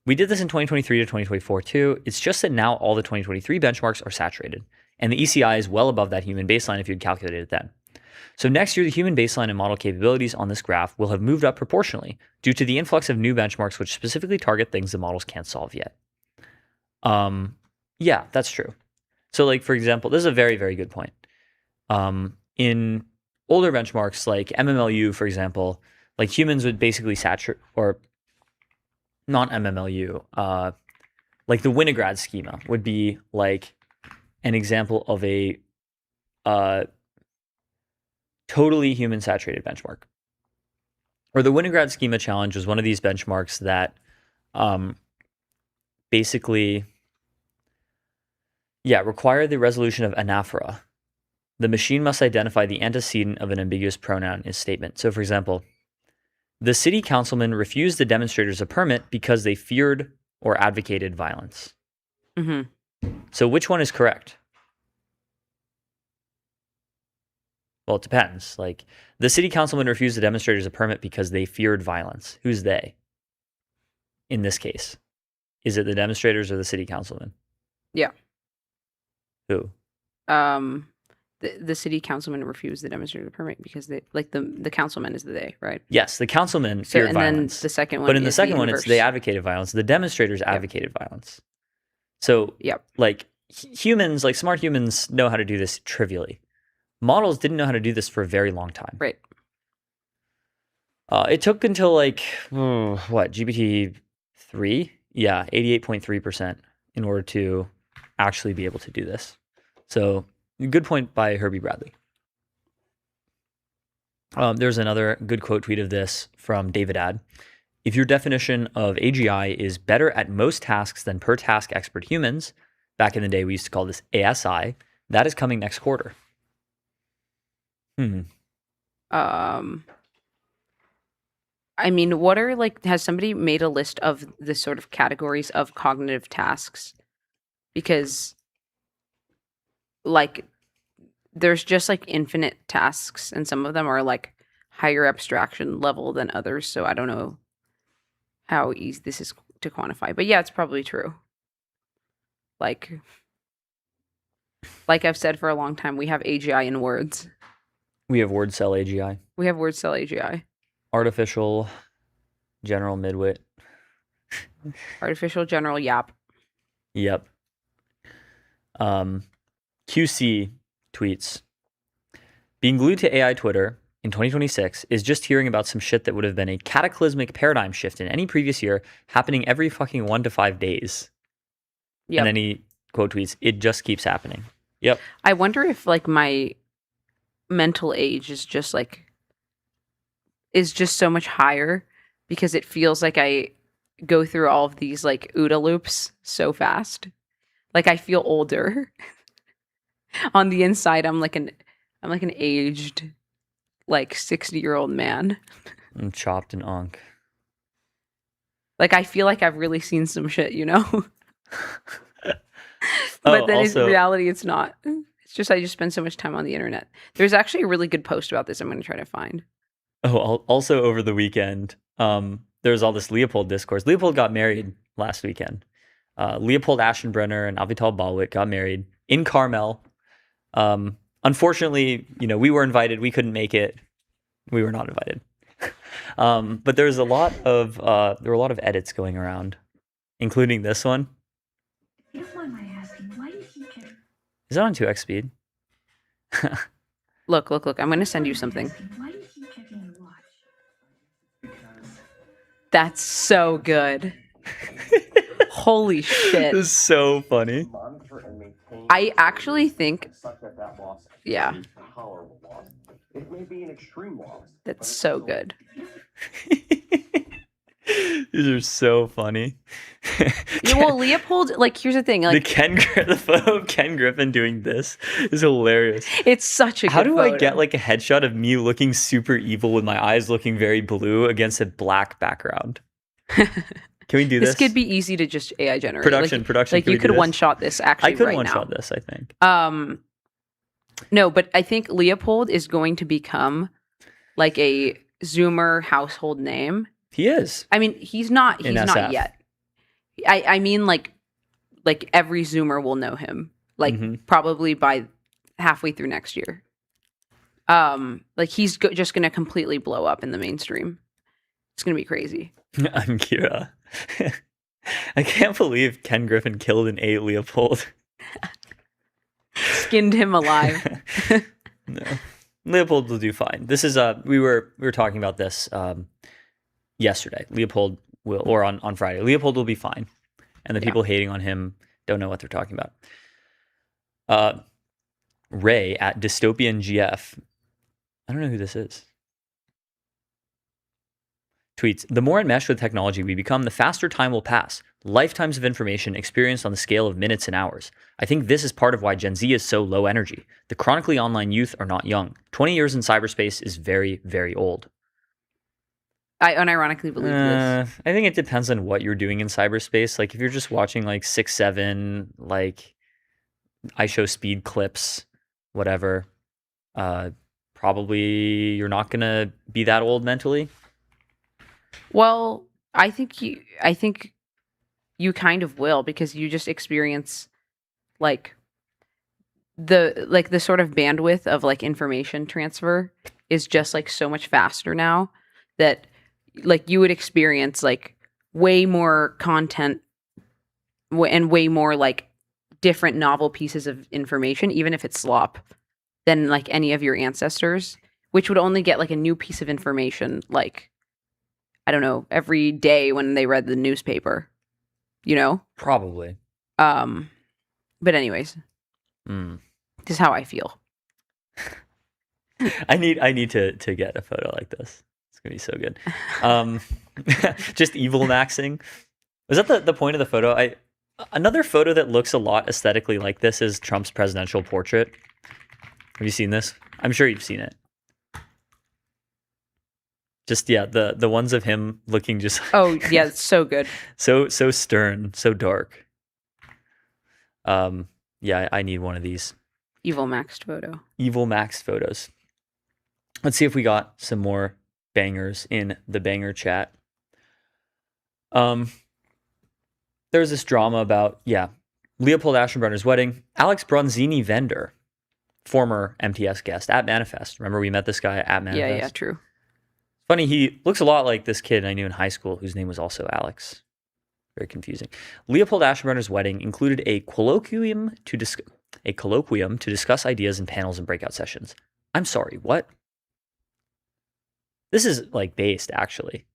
We did this in 2023 to 2024 too. It's just that now all the 2023 benchmarks are saturated, and the ECI is well above that human baseline if you'd calculated it then. So next year, the human baseline and model capabilities on this graph will have moved up proportionally due to the influx of new benchmarks which specifically target things the models can't solve yet. Yeah, that's true. So like, for example, this is a very, very good point. In older benchmarks like MMLU, for example, like humans would basically saturate, or not MMLU, like the Winograd schema would be like an example of a totally human saturated benchmark. Or the Winograd schema challenge was one of these benchmarks that basically, require the resolution of anaphora. The machine must identify the antecedent of an ambiguous pronoun in a statement. So for example, the city councilman refused the demonstrators a permit because they feared or advocated violence. Mm-hmm. So which one is correct? Well, it depends. Like, the city councilman refused the demonstrators a permit because they feared violence. Who's they? In this case, is it the demonstrators or the city councilman? Yeah. Who? The city councilman refused the demonstrator permit because they like the councilman is the they, right? Yes, the councilman feared violence. Then the second one, but in the is second the one, it's they advocated violence. The demonstrators advocated violence. So, like humans, like smart humans, know how to do this trivially. Models didn't know how to do this for a very long time. Right. It took until like GPT-3, 88.3% in order to actually be able to do this. So. Good point by Herbie Bradley. There's another good quote tweet of this from David Ad. If your definition of AGI is better at most tasks than per task expert humans, back in the day we used to call this ASI, that is coming next quarter. I mean, what are has somebody made a list of the sort of categories of cognitive tasks? Because there's just infinite tasks, and some of them are higher abstraction level than others. So I don't know how easy this is to quantify, but yeah, it's probably true. Like I've said for a long time, we have AGI in words. We have word cell AGI. We have word cell AGI. Artificial general midwit. Artificial general yap. Yep. QC tweets, being glued to AI Twitter in 2026 is just hearing about some shit that would have been a cataclysmic paradigm shift in any previous year happening every fucking 1 to 5 days. Yep. And then he quote tweets, it just keeps happening. Yep. I wonder if like my mental age is just so much higher because it feels like I go through all of these like OODA loops so fast. Like I feel older. On the inside, I'm like an aged like 60-year-old man. I'm chopped and onk. Like I feel like I've really seen some shit, you know? But then in reality, it's not. It's just I just spend so much time on the internet. There's actually a really good post about this I'm going to try to find. Oh, also over the weekend, there's all this Leopold discourse. Leopold got married last weekend. Leopold Aschenbrenner and Avital Balwick got married in Carmel. Unfortunately, we were invited. We couldn't make it. We were not invited. But there were a lot of edits going around, including this one. Is it on 2x speed? Look. I'm going to send you something. That's so good. Holy shit. This is so funny. I actually think, yeah. That's so good. These are so funny. Yeah, well, Leopold, like, here's the thing. Like, the photo of Ken Griffin doing this is hilarious. It's such a good How do photo. I get like a headshot of me looking super evil with my eyes looking very blue against a black background? Can we do this? This could be easy to just AI generate. Production. Like you could one-shot this actually I could right one-shot now. this, I think. No, but I think Leopold is going to become like a Zoomer household name. He is. I mean, he's not SF. yet. I mean, like every Zoomer will know him. Like probably by halfway through next year. Like he's just going to completely blow up in the mainstream. It's going to be crazy. I'm Kira. I can't believe Ken Griffin killed an A Leopold. Skinned him alive. No. Leopold will do fine. This is we were talking about this yesterday. Leopold will, or on Friday. Leopold will be fine. And the people hating on him don't know what they're talking about. Ray at Dystopian GF. I don't know who this is. Tweets, the more enmeshed with technology we become, the faster time will pass. Lifetimes of information experienced on the scale of minutes and hours. I think this is part of why Gen Z is so low energy. The chronically online youth are not young. 20 years in cyberspace is very, very old. I unironically believe this. I think it depends on what you're doing in cyberspace. Like if you're just watching like 6-7, like I show speed clips, whatever, probably you're not gonna be that old mentally. Well, I think you kind of will because you just experience like the sort of bandwidth of like information transfer is just like so much faster now that like you would experience like way more content and way more like different novel pieces of information, even if it's slop, than like any of your ancestors, which would only get like a new piece of information like, I don't know, every day when they read the newspaper, you know? Probably. But anyways, this is how I feel. I need to get a photo like this. It's gonna be so good. Just evil maxing. Was that the point of the photo? Another photo that looks a lot aesthetically like this is Trump's presidential portrait. Have you seen this? I'm sure you've seen it. Just the ones of him looking just oh yeah, it's so good. so stern, so dark. Yeah, I need one of these. Evil maxed photo. Evil maxed photos. Let's see if we got some more bangers in the banger chat. There's this drama about Leopold Aschenbrenner's wedding. Alex Bronzini vendor, former MTS guest at Manifest. Remember we met this guy at Manifest? Yeah, true. Funny, he looks a lot like this kid I knew in high school whose name was also Alex. Very confusing. Leopold Aschenbrenner's wedding included a colloquium to discuss. a colloquium to discuss ideas in panels and breakout sessions. I'm sorry, what? This is like based, actually.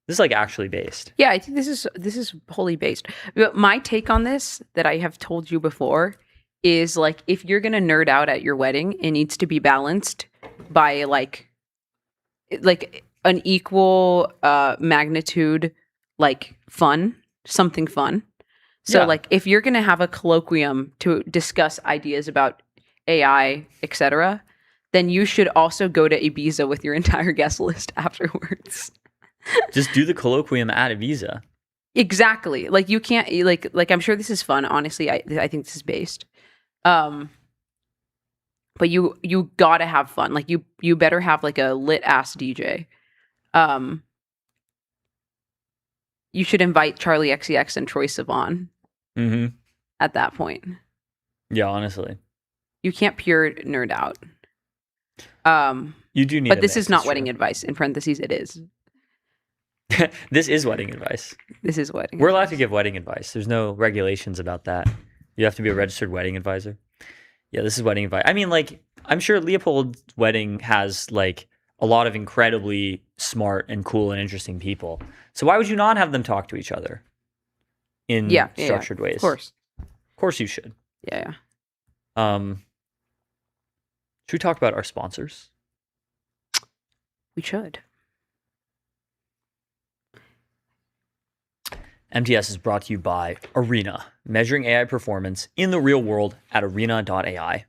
This is like actually based. Yeah, I think this is wholly based. But my take on this that I have told you before is like if you're gonna nerd out at your wedding, it needs to be balanced by like an equal magnitude, like fun, something fun. So Yeah. like if you're gonna have a colloquium to discuss ideas about AI, etc., then you should also go to Ibiza with your entire guest list afterwards. Just do the colloquium at Ibiza. Exactly. Like you can't like I'm sure this is fun. Honestly, I think this is based. But you gotta have fun. Like you better have like a lit ass DJ. You should invite Charlie XCX and Troye Sivan Mm-hmm. at that point. Yeah, honestly. You can't pure nerd out. You do need But a this mix, is not it's wedding true. advice. In parentheses, it is. This is wedding advice. This is wedding. We're allowed to give wedding advice. There's no regulations about that. You have to be a registered wedding advisor. Yeah, this is wedding advice. I mean, like, I'm sure Leopold's wedding has like a lot of incredibly smart and cool and interesting people. So why would you not have them talk to each other in structured ways? Of course. Of course you should. Yeah. Should we talk about our sponsors? We should. MTS is brought to you by Arena, measuring AI performance in the real world at arena.ai.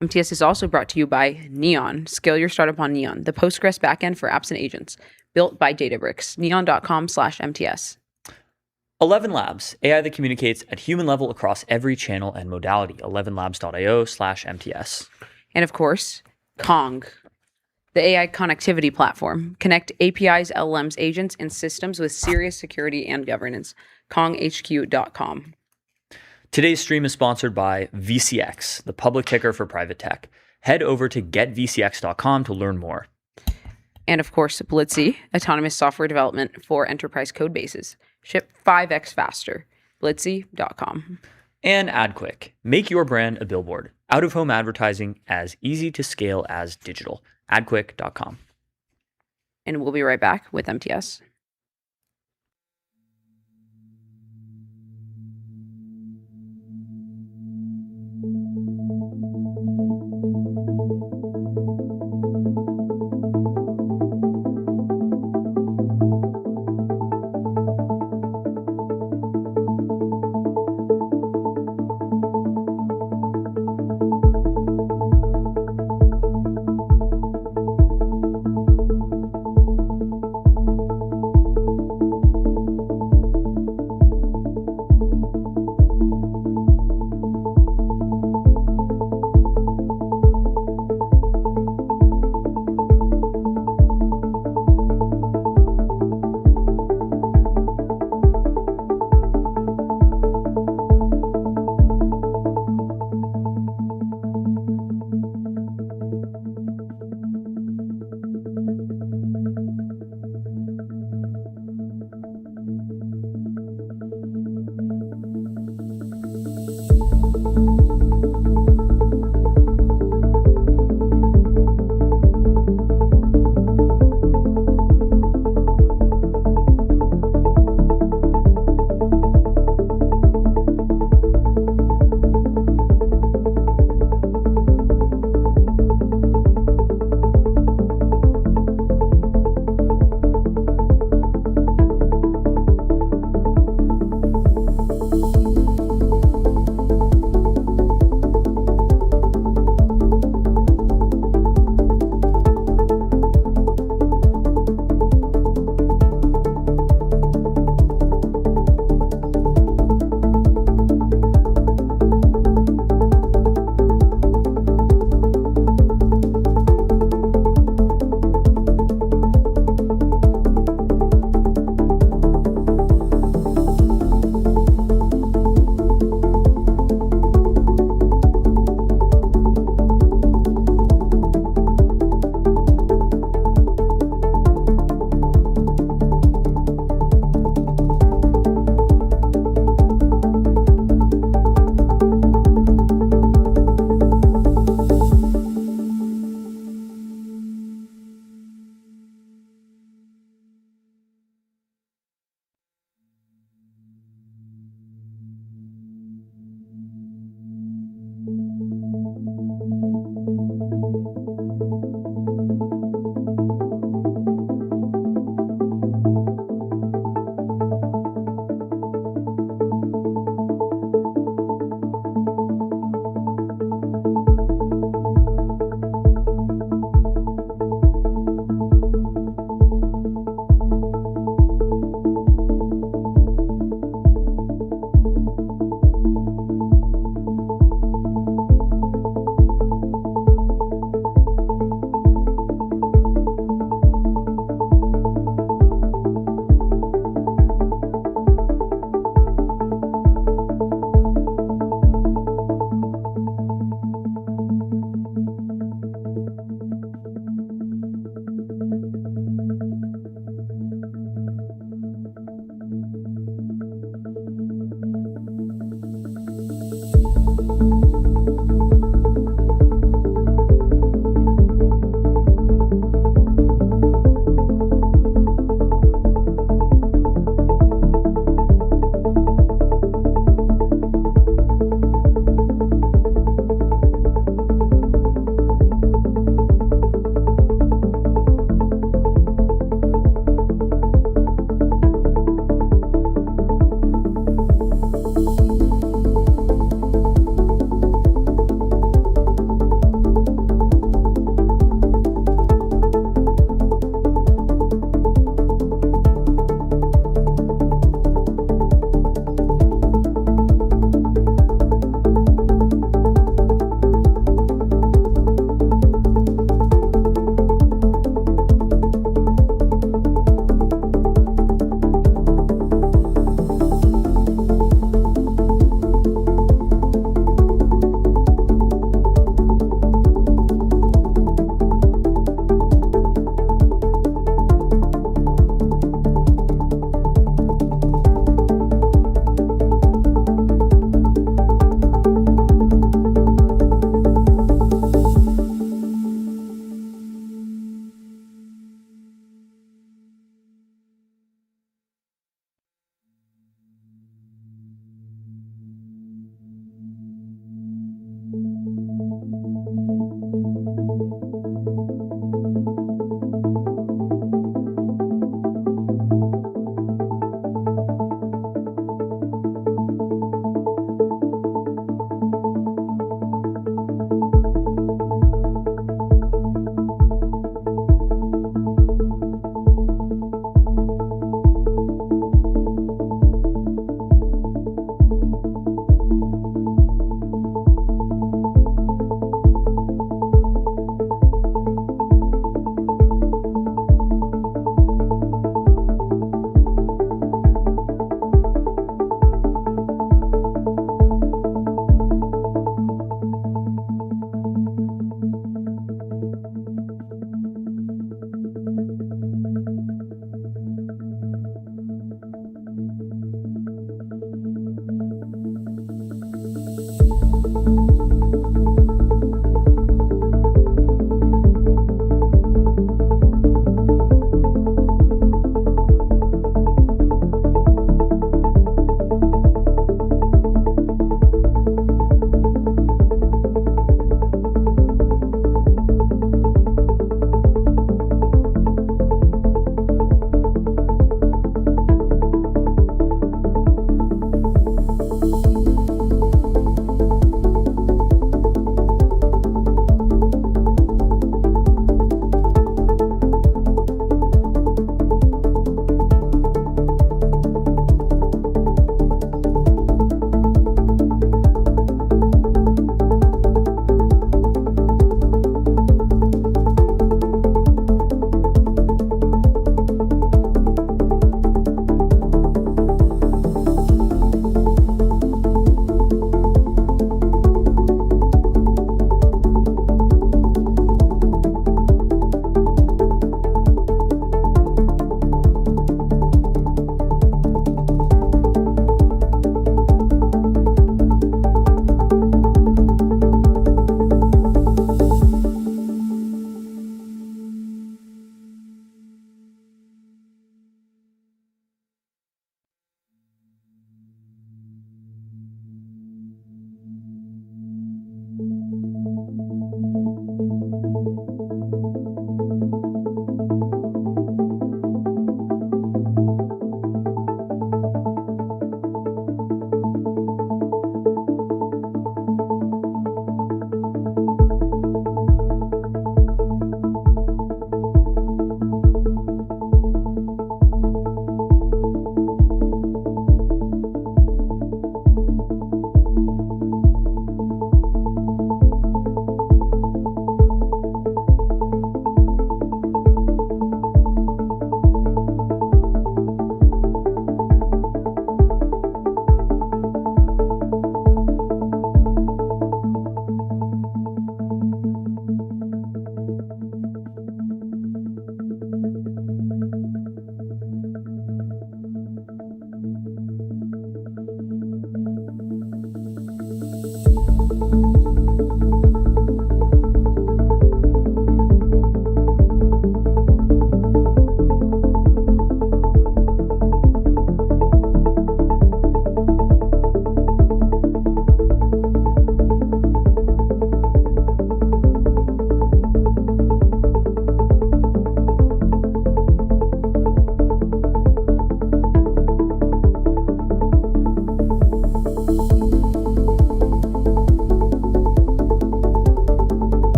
MTS is also brought to you by Neon. Scale your startup on Neon, the Postgres backend for apps and agents, built by Databricks. Neon.com/MTS. 11 Labs, AI that communicates at human level across every channel and modality. 11labs.io/MTS. And of course, Kong, the AI connectivity platform. Connect APIs, LLMs, agents, and systems with serious security and governance. KongHQ.com. Today's stream is sponsored by VCX, the public ticker for private tech. Head over to getvcx.com to learn more. And of course, Blitzy, autonomous software development for enterprise code bases. Ship 5x faster. Blitzy.com. And AdQuick, make your brand a billboard. Out-of-home advertising as easy to scale as digital. AdQuick.com. And we'll be right back with MTS.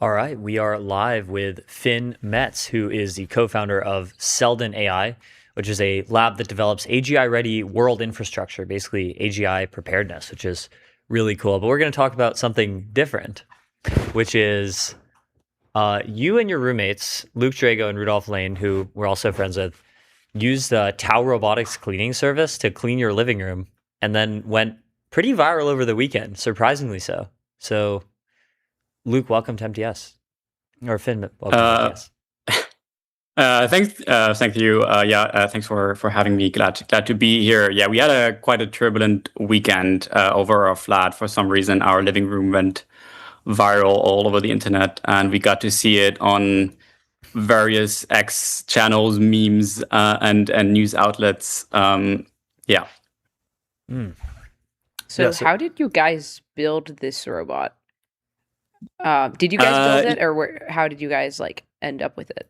All right, we are live with Finn Metz, who is the co-founder of Selden AI, which is a lab that develops AGI-ready world infrastructure, basically AGI preparedness, which is really cool. But we're going to talk about something different, which is you and your roommates, Luke Drago and Rudolph Lane, who we're also friends with, used the Tau Robotics cleaning service to clean your living room, and then went pretty viral over the weekend, surprisingly so. So, Luke, welcome to MTS. Or Finn, welcome to MTS. Thank you. Thanks for having me. Glad to be here. Yeah, we had quite a turbulent weekend over our flat. For some reason, our living room went viral all over the internet, and we got to see it on various X channels, memes, and news outlets. Yeah. So how did you guys build this robot? Did you guys build it, or how did you guys end up with it?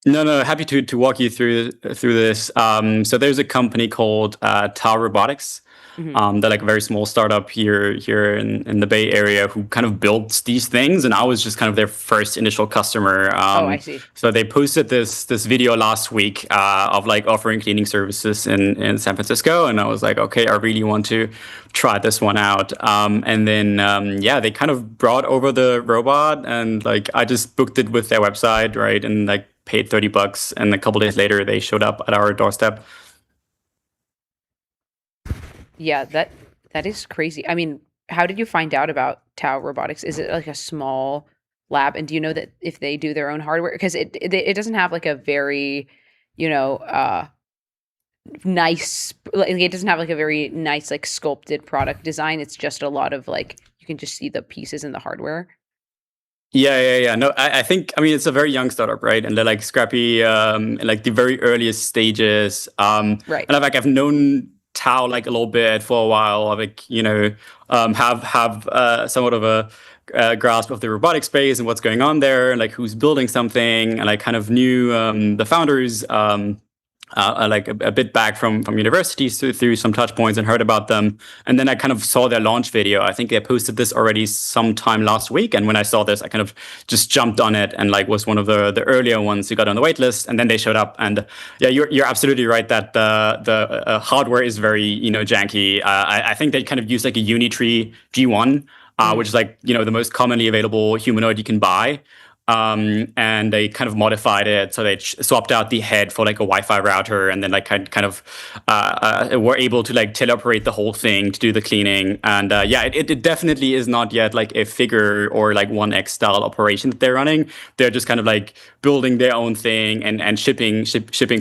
No. Happy to walk you through this. So there's a company called Tau Robotics. They're like a very small startup here in the Bay Area who kind of built these things, and I was just kind of their first initial customer. I see. So they posted this video last week of offering cleaning services in San Francisco, and I was like, okay, I really want to try this one out. And then they kind of brought over the robot, and I just booked it with their website, right, and paid $30, and a couple days later they showed up at our doorstep. Yeah, that is crazy. I mean, how did you find out about Tau Robotics? Is it a small lab? And do you know that if they do their own hardware? Because it doesn't have a very, nice, it doesn't have a very nice sculpted product design. It's just a lot of you can just see the pieces in the hardware. Yeah. No, I think, it's a very young startup, right? And they're scrappy, in the very earliest stages. Right. And I've known Tau a little bit for a while. Have somewhat of a grasp of the robotic space and what's going on there, and who's building something. And I kind of knew the founders a bit back from universities through some touch points, and heard about them. And then I kind of saw their launch video. I think they posted this already sometime last week. And when I saw this, I kind of just jumped on it and was one of the earlier ones who got on the wait list. And then they showed up. And yeah, you're absolutely right that the hardware is very janky. I think they kind of use a Unitree G1, which is the most commonly available humanoid you can buy. And they kind of modified it, so they swapped out the head for a Wi-Fi router, and then were able to teleoperate the whole thing to do the cleaning. And it definitely is not yet a Figure or 1X style operation that they're running. They're just kind of building their own thing and shipping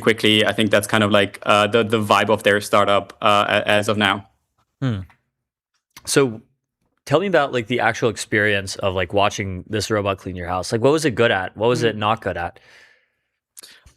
quickly. I think that's kind of the vibe of their startup as of now. So tell me about the actual experience of watching this robot clean your house. What was it good at? What was it not good at?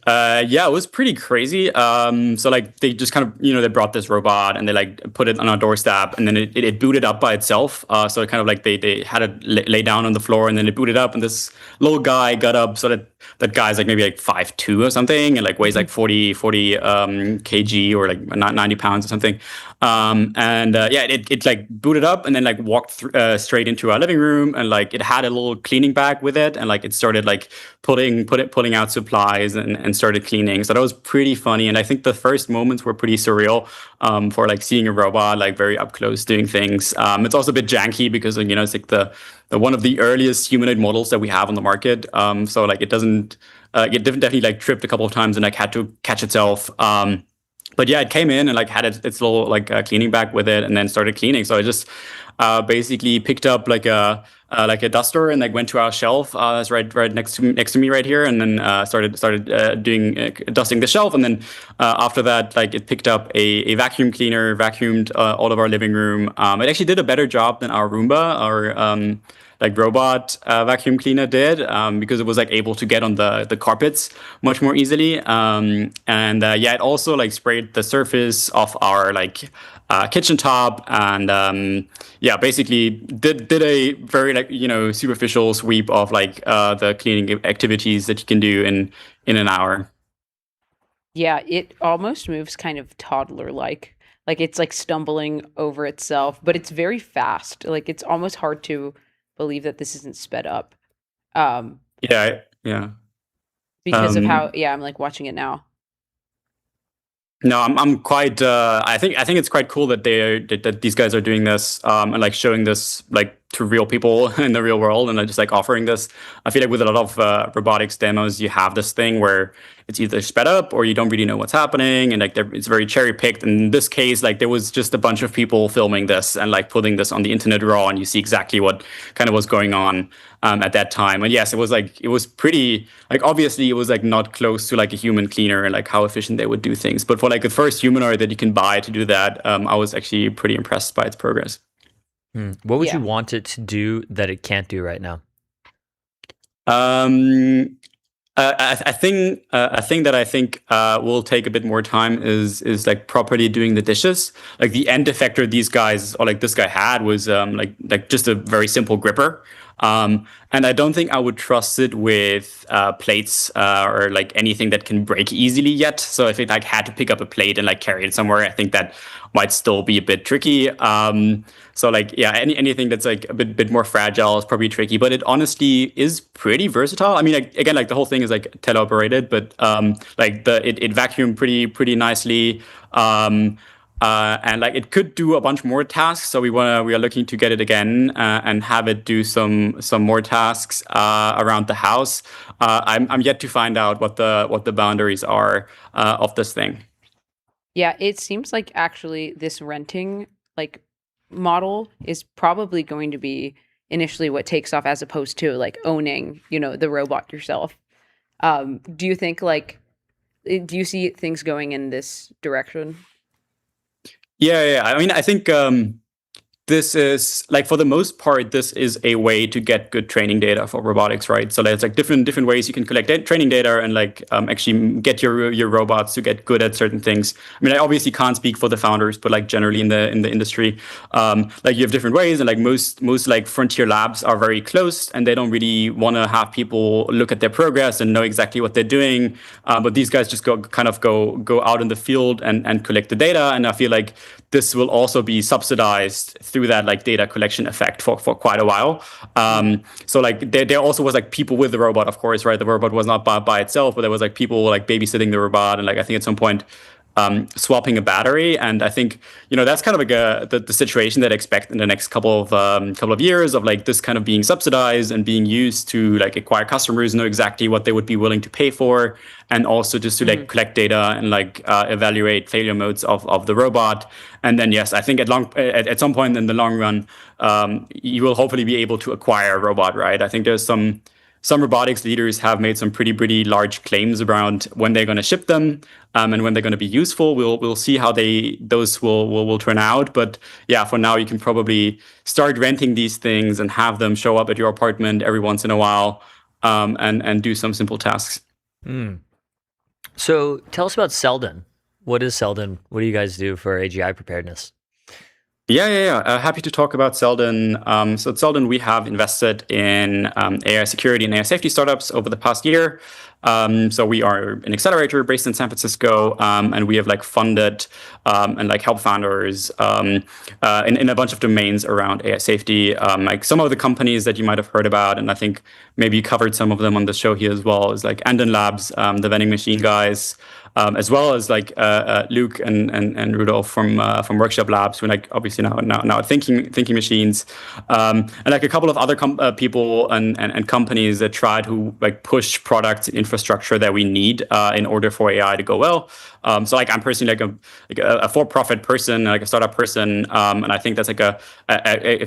It was pretty crazy. So they just kind of, they brought this robot and they put it on our doorstep, and then it booted up by itself. So it kind of they had it lay down on the floor, and then it booted up, and this little guy got up. So that guy's maybe 5'2" or something, and weighs 40 kg or 90 pounds or something. It booted up and then walked straight into our living room, and it had a little cleaning bag with it, and it started pulling out supplies and started cleaning. So that was pretty funny, and I think the first moments were pretty surreal for seeing a robot very up close doing things. It's also a bit janky because it's the one of the earliest humanoid models that we have on the market. So it doesn't it definitely tripped a couple of times and had to catch itself. But yeah, it came in and had its little cleaning bag with it, and then started cleaning. So I just basically picked up a duster and went to our shelf. It's right next to me right here, and then started doing dusting the shelf. And then after that, it picked up a vacuum cleaner, vacuumed all of our living room. It actually did a better job than our Roomba, our robot vacuum cleaner did, because it was able to get on the carpets much more easily. It also sprayed the surface of our kitchen top, and basically did a very superficial sweep of the cleaning activities that you can do in an hour. Yeah, it almost moves kind of toddler-like. It's stumbling over itself, but it's very fast. It's almost hard to believe that this isn't sped up. Yeah. Because of how I'm like watching it now. No, I'm quite. I think it's quite cool that that these guys are doing this and like showing this like to real people in the real world, and just like offering this. I feel like with a lot of robotics demos, you have this thing where it's either sped up or you don't really know what's happening, and like it's very cherry picked. In this case, like there was just a bunch of people filming this and like putting this on the internet raw, and you see exactly what kind of was going on at that time. And yes, it was pretty like obviously it was like not close to like a human cleaner and like how efficient they would do things. But for like the first humanoid that you can buy to do that, I was actually pretty impressed by its progress. What would you want it to do that it can't do right now? I think a thing that I think will take a bit more time is like properly doing the dishes. Like the end effector these guys or like this guy had was like just a very simple gripper. And I don't think I would trust it with plates or like anything that can break easily yet. So if it like had to pick up a plate and like carry it somewhere, I think that might still be a bit tricky. So like anything that's like a bit more fragile is probably tricky. But it honestly is pretty versatile. I mean, like, again, like the whole thing is like teleoperated, but like it vacuumed pretty nicely. And like it could do a bunch more tasks, so we are looking to get it again and have it do some more tasks around the house. I'm yet to find out what the boundaries are of this thing. Yeah, it seems like actually this renting like model is probably going to be initially what takes off as opposed to like owning, the robot yourself. Do you think do you see things going in this direction? Yeah. I mean, I think this is like for the most part, this is a way to get good training data for robotics, right? So there's like different ways you can collect training data and like actually get your robots to get good at certain things. I mean, I obviously can't speak for the founders, but like generally in the industry, like you have different ways, and like most like frontier labs are very close, and they don't really want to have people look at their progress and know exactly what they're doing. But these guys just go out in the field and collect the data, and I feel like this will also be subsidized through that like data collection effect for quite a while. So like there also was like people with the robot, of course, right? The robot was not by itself, but there was like people like babysitting the robot, and like I think at some point swapping a battery. And I think that's kind of like the situation that I expect in the next couple of years of like this kind of being subsidized and being used to like acquire customers, know exactly what they would be willing to pay for, and also just to like collect data and like evaluate failure modes of the robot. And then yes, I think at some point in the long run, you will hopefully be able to acquire a robot, right? I think there's some robotics leaders have made some pretty large claims around when they're going to ship them and when they're going to be useful. We'll see how those will turn out. But yeah, for now, you can probably start renting these things and have them show up at your apartment every once in a while and do some simple tasks. So tell us about Selden. What is Selden? What do you guys do for AGI preparedness? Yeah. Happy to talk about Selden. So at Selden, we have invested in AI security and AI safety startups over the past year. So we are an accelerator based in San Francisco, and we have like funded and like help founders in a bunch of domains around AI safety. Like some of the companies that you might have heard about, and I think maybe you covered some of them on the show here as well, is like Andon Labs, the vending machine guys. As well as like Luke and Rudolph from Workshop Labs, who like obviously now thinking machines, and like a couple of other people and companies that try to like push products and infrastructure that we need in order for AI to go well. So like I'm personally like a for-profit person, like a startup person, and I think that's like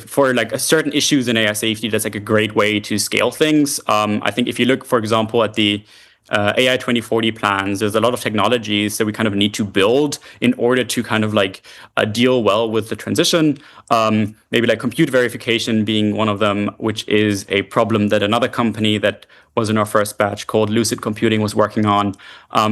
for like a certain issues in AI safety, that's like a great way to scale things. I think if you look, for example, at the AI 2040 plans, there's a lot of technologies that we kind of need to build in order to kind of like deal well with the transition. Maybe like compute verification being one of them, which is a problem that another company that was in our first batch called Lucid Computing was working on.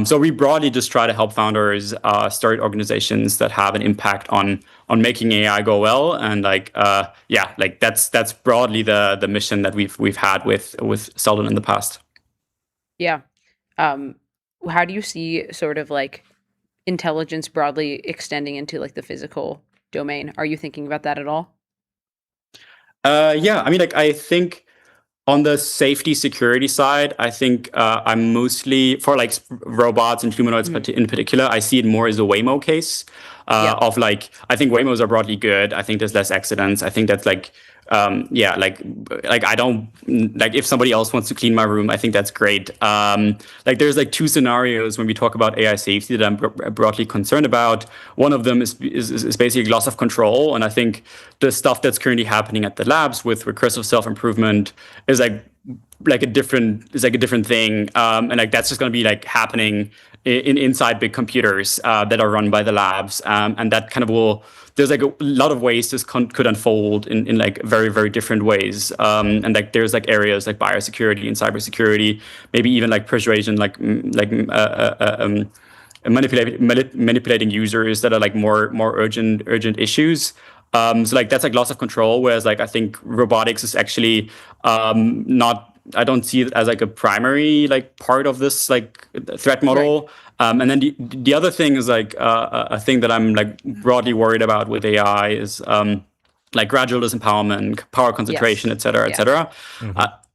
So we broadly just try to help founders start organizations that have an impact on making AI go well. And like like that's broadly the mission that we've had with Selden in the past. Yeah. How do you see sort of like intelligence broadly extending into like the physical domain? Are you thinking about that at all? Yeah, I mean, like I think On the safety security side, I think I'm mostly for like robots and humanoids in particular. I see it more as a Waymo case of like, I think Waymos are broadly good. I think there's less accidents. I think that's like, like I don't like if somebody else wants to clean my room, I think that's great. Like there's like two scenarios when we talk about AI safety that I'm broadly concerned about. One of them is basically loss of control, and I think the stuff that's currently happening at the labs with recursive self-improvement is like a different thing, and like that's just going to be like happening inside big computers that are run by the labs, and that kind of will. There's like a lot of ways this could unfold in like very, very different ways. And like there's like areas like biosecurity and cybersecurity, maybe even like persuasion, manipulating users that are like more urgent issues. So like that's like loss of control. Whereas like I think robotics is actually not. I don't see it as like a primary like part of this like threat model. Right. And then the other thing is like a thing that I'm like broadly worried about with AI is like gradual disempowerment, power concentration, et cetera, et cetera.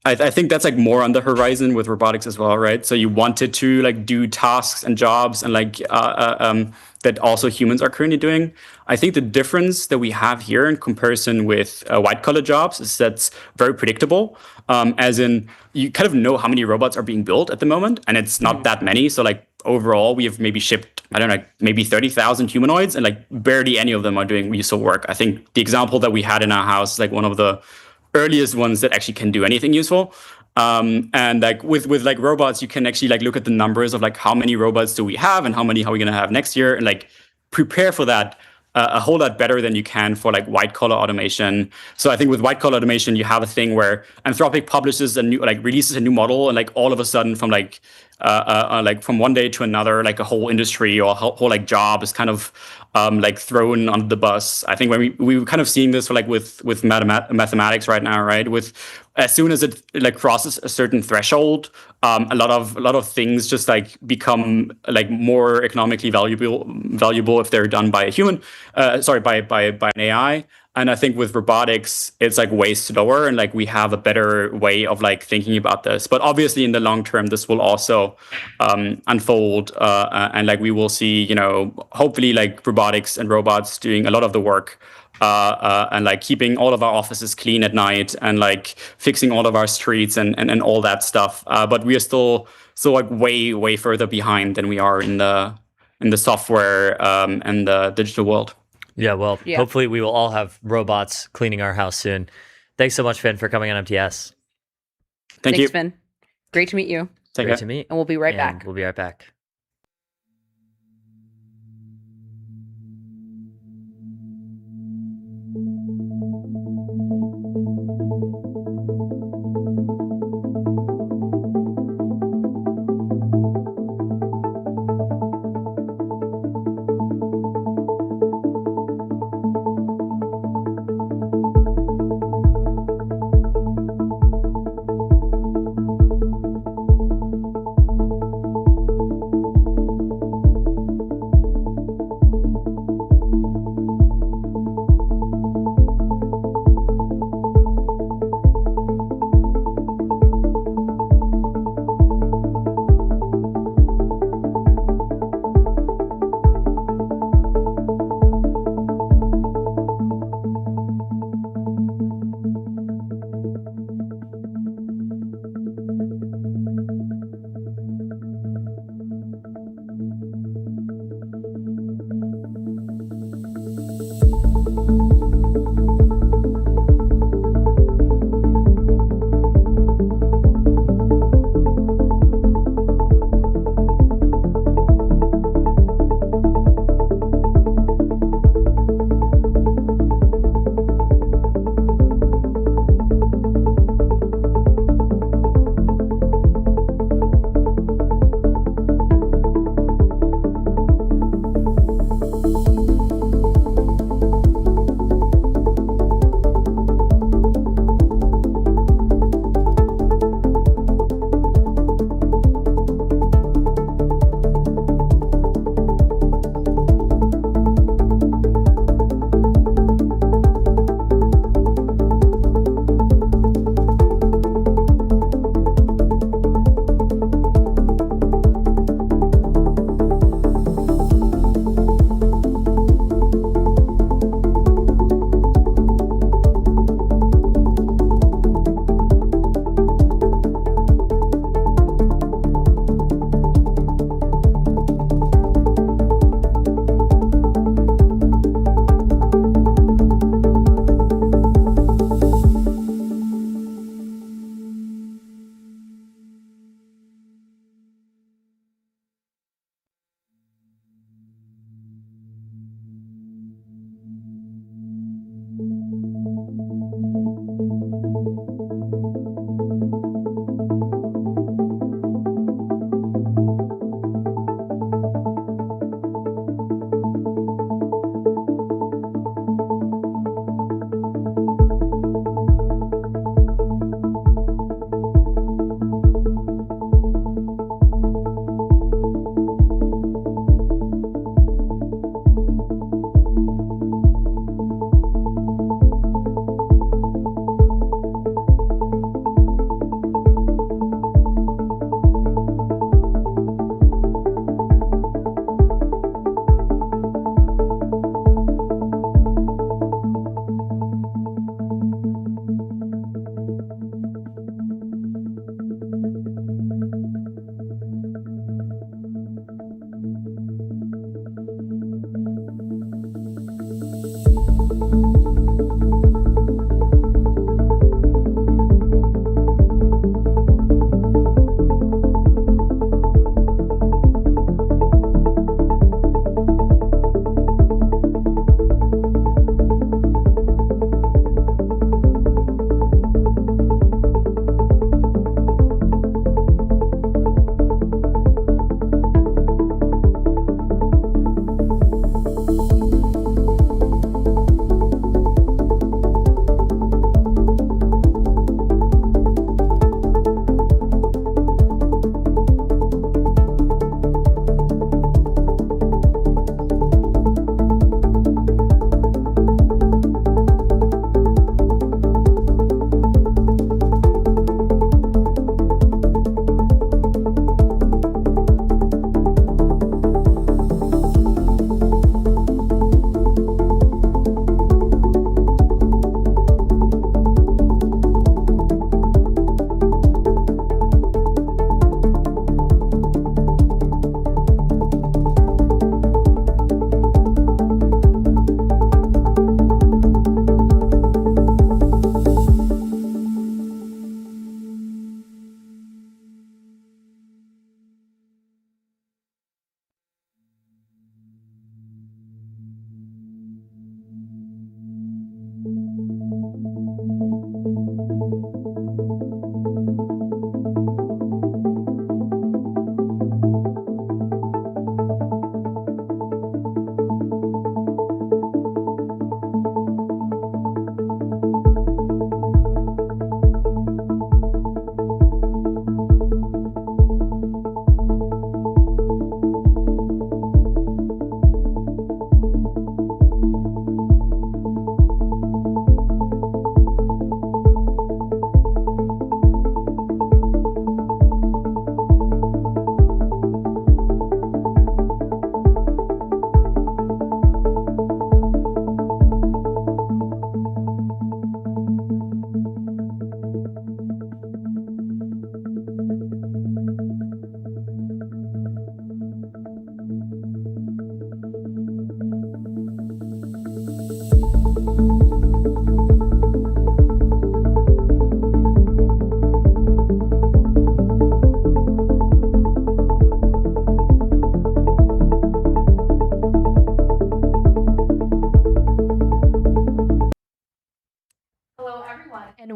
I think that's like more on the horizon with robotics as well, right? So you wanted to like do tasks and jobs and like that also humans are currently doing. I think the difference that we have here in comparison with white collar jobs is that's very predictable, as in you kind of know how many robots are being built at the moment, and it's not that many. So like overall, we have maybe shipped, I don't know, maybe 30,000 humanoids, and like barely any of them are doing useful work. I think the example that we had in our house, like one of the earliest ones that actually can do anything useful. And like with like robots, you can actually like look at the numbers of like how many robots do we have and how many are we going to have next year, and like prepare for that a whole lot better than you can for like white collar automation. So I think with white collar automation, you have a thing where Anthropic publishes releases a new model, and like all of a sudden from like from one day to another, like a whole industry or a whole like job is kind of like thrown on the bus. I think when we were kind of seeing this like with mathematics right now, right? With as soon as it like crosses a certain threshold, a lot of things just like become like more economically valuable if they're done by a human, by an AI. And I think with robotics, it's like way slower, and like we have a better way of like thinking about this. But obviously, in the long term, this will also unfold, and like we will see, you know, hopefully like robotics and robots doing a lot of the work, and like keeping all of our offices clean at night, and like fixing all of our streets and all that stuff. But we are still like way further behind than we are in the software and the digital world. Yeah, well, hopefully we will all have robots cleaning our house soon. Thanks so much, Finn, for coming on MTS. Thanks, you. Finn. Great to meet you. Great to meet. And we'll be right back. We'll be right back.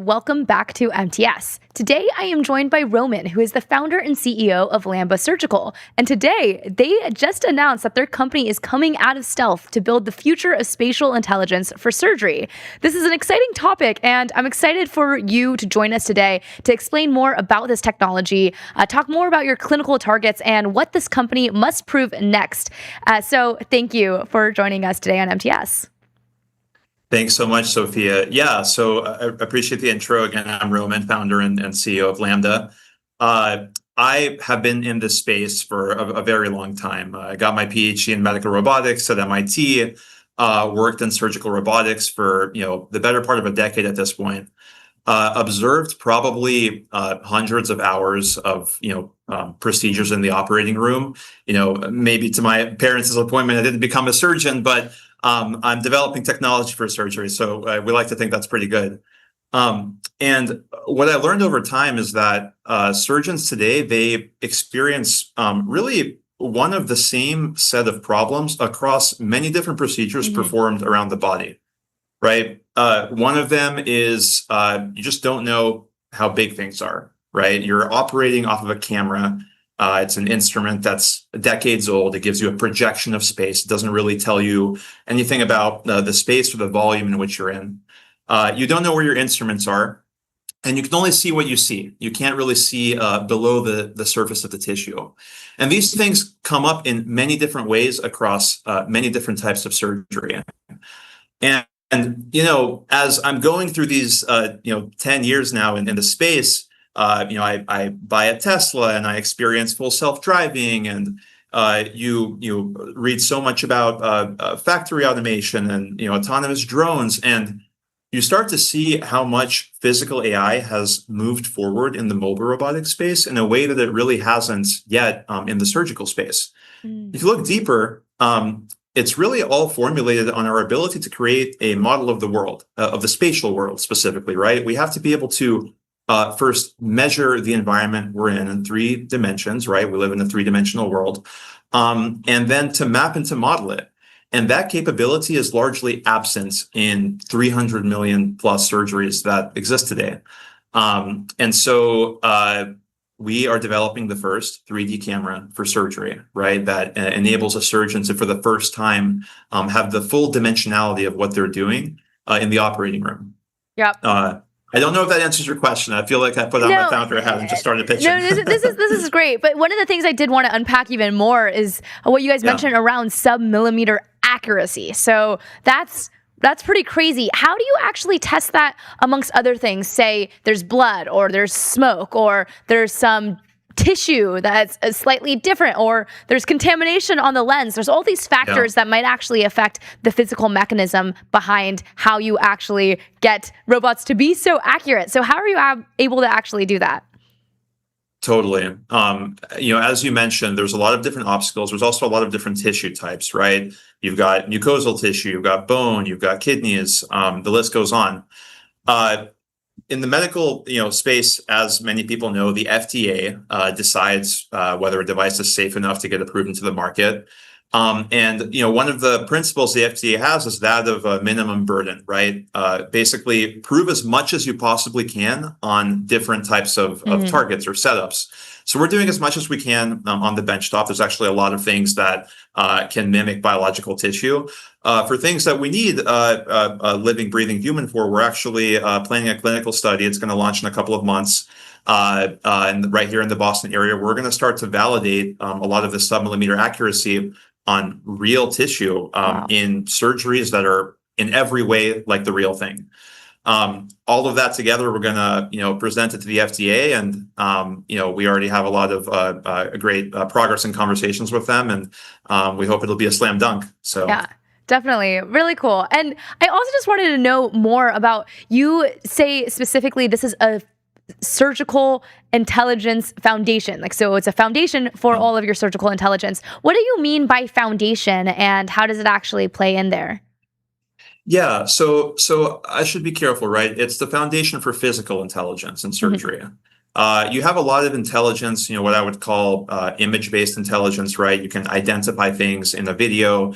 welcome back to MTS. Today, I am joined by Roman, who is the founder and CEO of Lambda Surgical. And today, they just announced that their company is coming out of stealth to build the future of spatial intelligence for surgery. This is an exciting topic, and I'm excited for you to join us today to explain more about this technology, talk more about your clinical targets, and what this company must prove next. So thank you for joining us today on MTS. Thanks so much, Sophia. Yeah, so I appreciate the intro. Again, I'm Roman, founder and CEO of Lambda. I have been in this space for a very long time. I got my PhD in medical robotics at MIT, worked in surgical robotics for the better part of a decade at this point. Observed probably hundreds of hours of procedures in the operating room. Maybe to my parents' disappointment, I didn't become a surgeon, but I'm developing technology for surgery, so we like to think that's pretty good. And what I learned over time is that surgeons today, they experience really one of the same set of problems across many different procedures performed around the body, right? One of them is you just don't know how big things are, right? You're operating off of a camera. It's an instrument that's decades old. It gives you a projection of space. It doesn't really tell you anything about the space or the volume in which you're in. You don't know where your instruments are, and you can only see what you see. You can't really see below the surface of the tissue. And these things come up in many different ways across many different types of surgery. And as I'm going through these 10 years now in the space, I buy a Tesla and I experience full self-driving, and you read so much about factory automation and autonomous drones, and you start to see how much physical AI has moved forward in the mobile robotic space in a way that it really hasn't yet in the surgical space. If you look deeper, it's really all formulated on our ability to create a model of the world, of the spatial world specifically, right? We have to be able to first measure the environment we're in 3 dimensions, right? We live in a 3-dimensional world, and then to map and to model it. And that capability is largely absent in 300 million plus surgeries that exist today. And so we are developing the first 3D camera for surgery, right? That enables a surgeon to, for the first time, have the full dimensionality of what they're doing in the operating room. Yep. I don't know if that answers your question. I feel like I put on my founder hat and just started pitching. No, this is great. But one of the things I did want to unpack even more is what you guys mentioned around sub-millimeter accuracy. So that's pretty crazy. How do you actually test that amongst other things? Say there's blood, or there's smoke, or there's some tissue that's slightly different, or there's contamination on the lens. There's all these factors that might actually affect the physical mechanism behind how you actually get robots to be so accurate. So how are you able to actually do that? Totally. As you mentioned, there's a lot of different obstacles. There's also a lot of different tissue types, right? You've got mucosal tissue, you've got bone, you've got kidneys, the list goes on. In the medical space, as many people know, the FDA decides whether a device is safe enough to get approved into the market. And one of the principles the FDA has is that of a minimum burden, right? Basically, prove as much as you possibly can on different types of targets or setups. So we're doing as much as we can on the benchtop. There's actually a lot of things that can mimic biological tissue. For things that we need a living, breathing human for, we're actually planning a clinical study. It's going to launch in a couple of months. And right here in the Boston area, we're going to start to validate a lot of the sub-millimeter accuracy on real tissue in surgeries that are in every way like the real thing. All of that together, we're going to, present it to the FDA, and we already have a lot of great progress and conversations with them, and we hope it'll be a slam dunk. So yeah. Definitely. Really cool. And I also just wanted to know more about, you say specifically this is a surgical intelligence foundation. So it's a foundation for all of your surgical intelligence. What do you mean by foundation, and how does it actually play in there? Yeah, so I should be careful, right? It's the foundation for physical intelligence in surgery. You have a lot of intelligence, what I would call image-based intelligence, right? You can identify things in a video.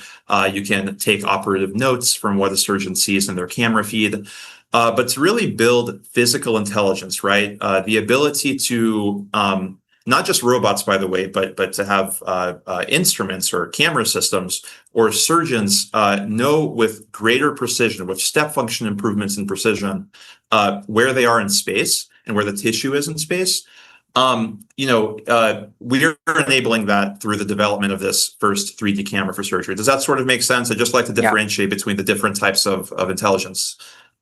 You can take operative notes from what a surgeon sees in their camera feed. but to really build physical intelligence, right? The ability to not just robots, by the way, but to have instruments or camera systems or surgeons know with greater precision, with step function improvements in precision, where they are in space and where the tissue is in space. We're enabling that through the development of this first 3D camera for surgery. Does that sort of make sense? I'd just like to differentiate between the different types of intelligence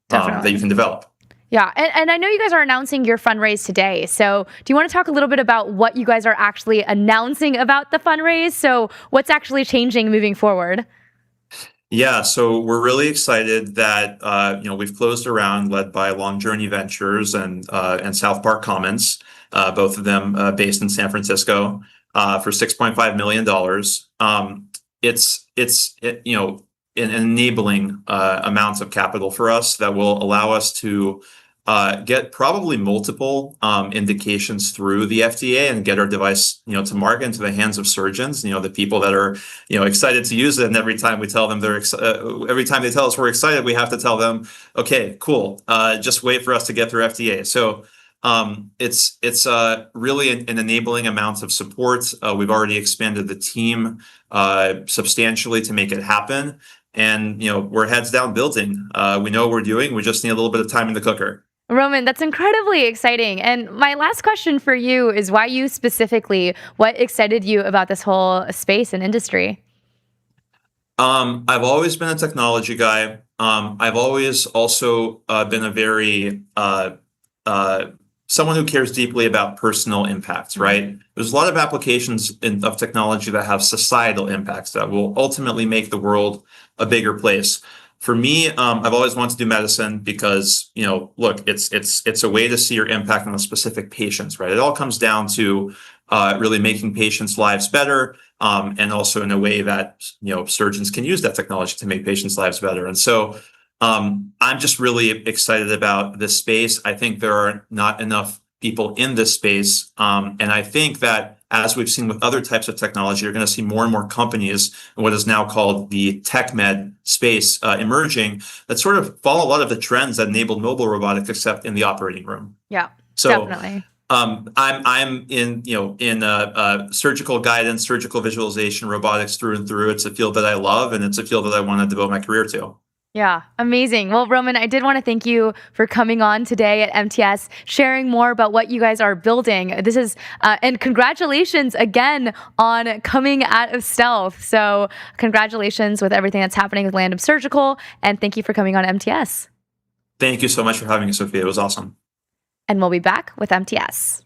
that you can develop. Yeah, and I know you guys are announcing your fundraise today. So do you want to talk a little bit about what you guys are actually announcing about the fundraise? So what's actually changing moving forward? Yeah, so we're really excited that we've closed a round led by Long Journey Ventures and South Park Commons, both of them based in San Francisco, for $6.5 million. It's an enabling amounts of capital for us that will allow us to get probably multiple indications through the FDA and get our device, to market into the hands of surgeons. The people that are, excited to use it. And every time we tell them every time they tell us we're excited, we have to tell them, okay, cool. Just wait for us to get through FDA. So it's really an enabling amount of support. We've already expanded the team substantially to make it happen. And, we're heads down building. We know what we're doing. We just need a little bit of time in the cooker. Roman, that's incredibly exciting. And my last question for you is why you specifically, what excited you about this whole space and industry? I've always been a technology guy. I've always also been a very someone who cares deeply about personal impacts, right? There's a lot of applications of technology that have societal impacts that will ultimately make the world a bigger place. For me, I've always wanted to do medicine because, look, it's a way to see your impact on a specific patients, right? It all comes down to really making patients' lives better, and also in a way that, surgeons can use that technology to make patients' lives better. And so I'm just really excited about this space. I think there are not enough people in this space. And I think that as we've seen with other types of technology, you're going to see more and more companies in what is now called the tech med space emerging that sort of follow a lot of the trends that enabled mobile robotics, except in the operating room. Yeah, so, definitely. I'm in surgical guidance, surgical visualization, robotics through and through. It's a field that I love, and it's a field that I want to devote my career to. Yeah, amazing. Well, Roman, I did want to thank you for coming on today at MTS, sharing more about what you guys are building. This is, and congratulations again on coming out of stealth. So congratulations with everything that's happening with Landum Surgical, and thank you for coming on MTS. Thank you so much for having me, Sophia. It was awesome. And we'll be back with MTS.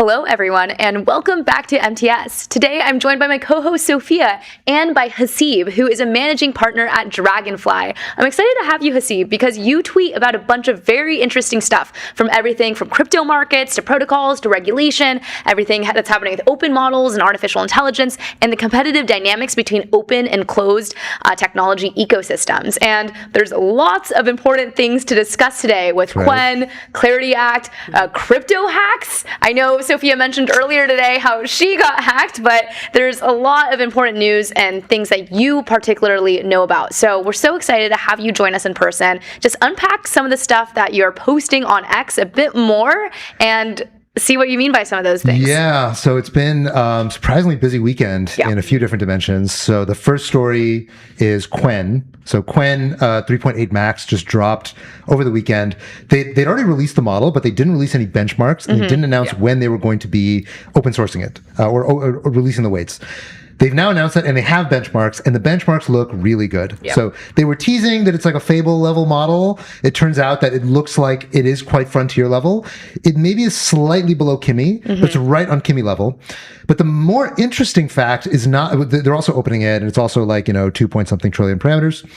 Hello, everyone, and welcome back to MTS. Today, I'm joined by my co-host Sophia and by Hasib, who is a managing partner at Dragonfly. I'm excited to have you, Hasib, because you tweet about a bunch of very interesting stuff, from everything from crypto markets to protocols to regulation, everything that's happening with open models and artificial intelligence, and the competitive dynamics between open and closed technology ecosystems. And there's lots of important things to discuss today with QWEN, Clarity Act, crypto hacks. I know Sophia mentioned earlier today how she got hacked, but there's a lot of important news and things that you particularly know about. So we're so excited to have you join us in person. Just unpack some of the stuff that you're posting on X a bit more and see what you mean by some of those things. Yeah, so it's been surprisingly busy weekend in a few different dimensions. So the first story is QWEN. So QWEN 3.8 Max just dropped over the weekend. They'd already released the model, but they didn't release any benchmarks, and they didn't announce when they were going to be open sourcing it or releasing the weights. They've now announced that, and they have benchmarks, and the benchmarks look really good. Yep. So they were teasing that it's like a Fable level model. It turns out that it looks like it is quite frontier level. It maybe is slightly below Kimi, but it's right on Kimi level. But the more interesting fact is not, they're also opening it, and it's also like, 2-point-something trillion parameters.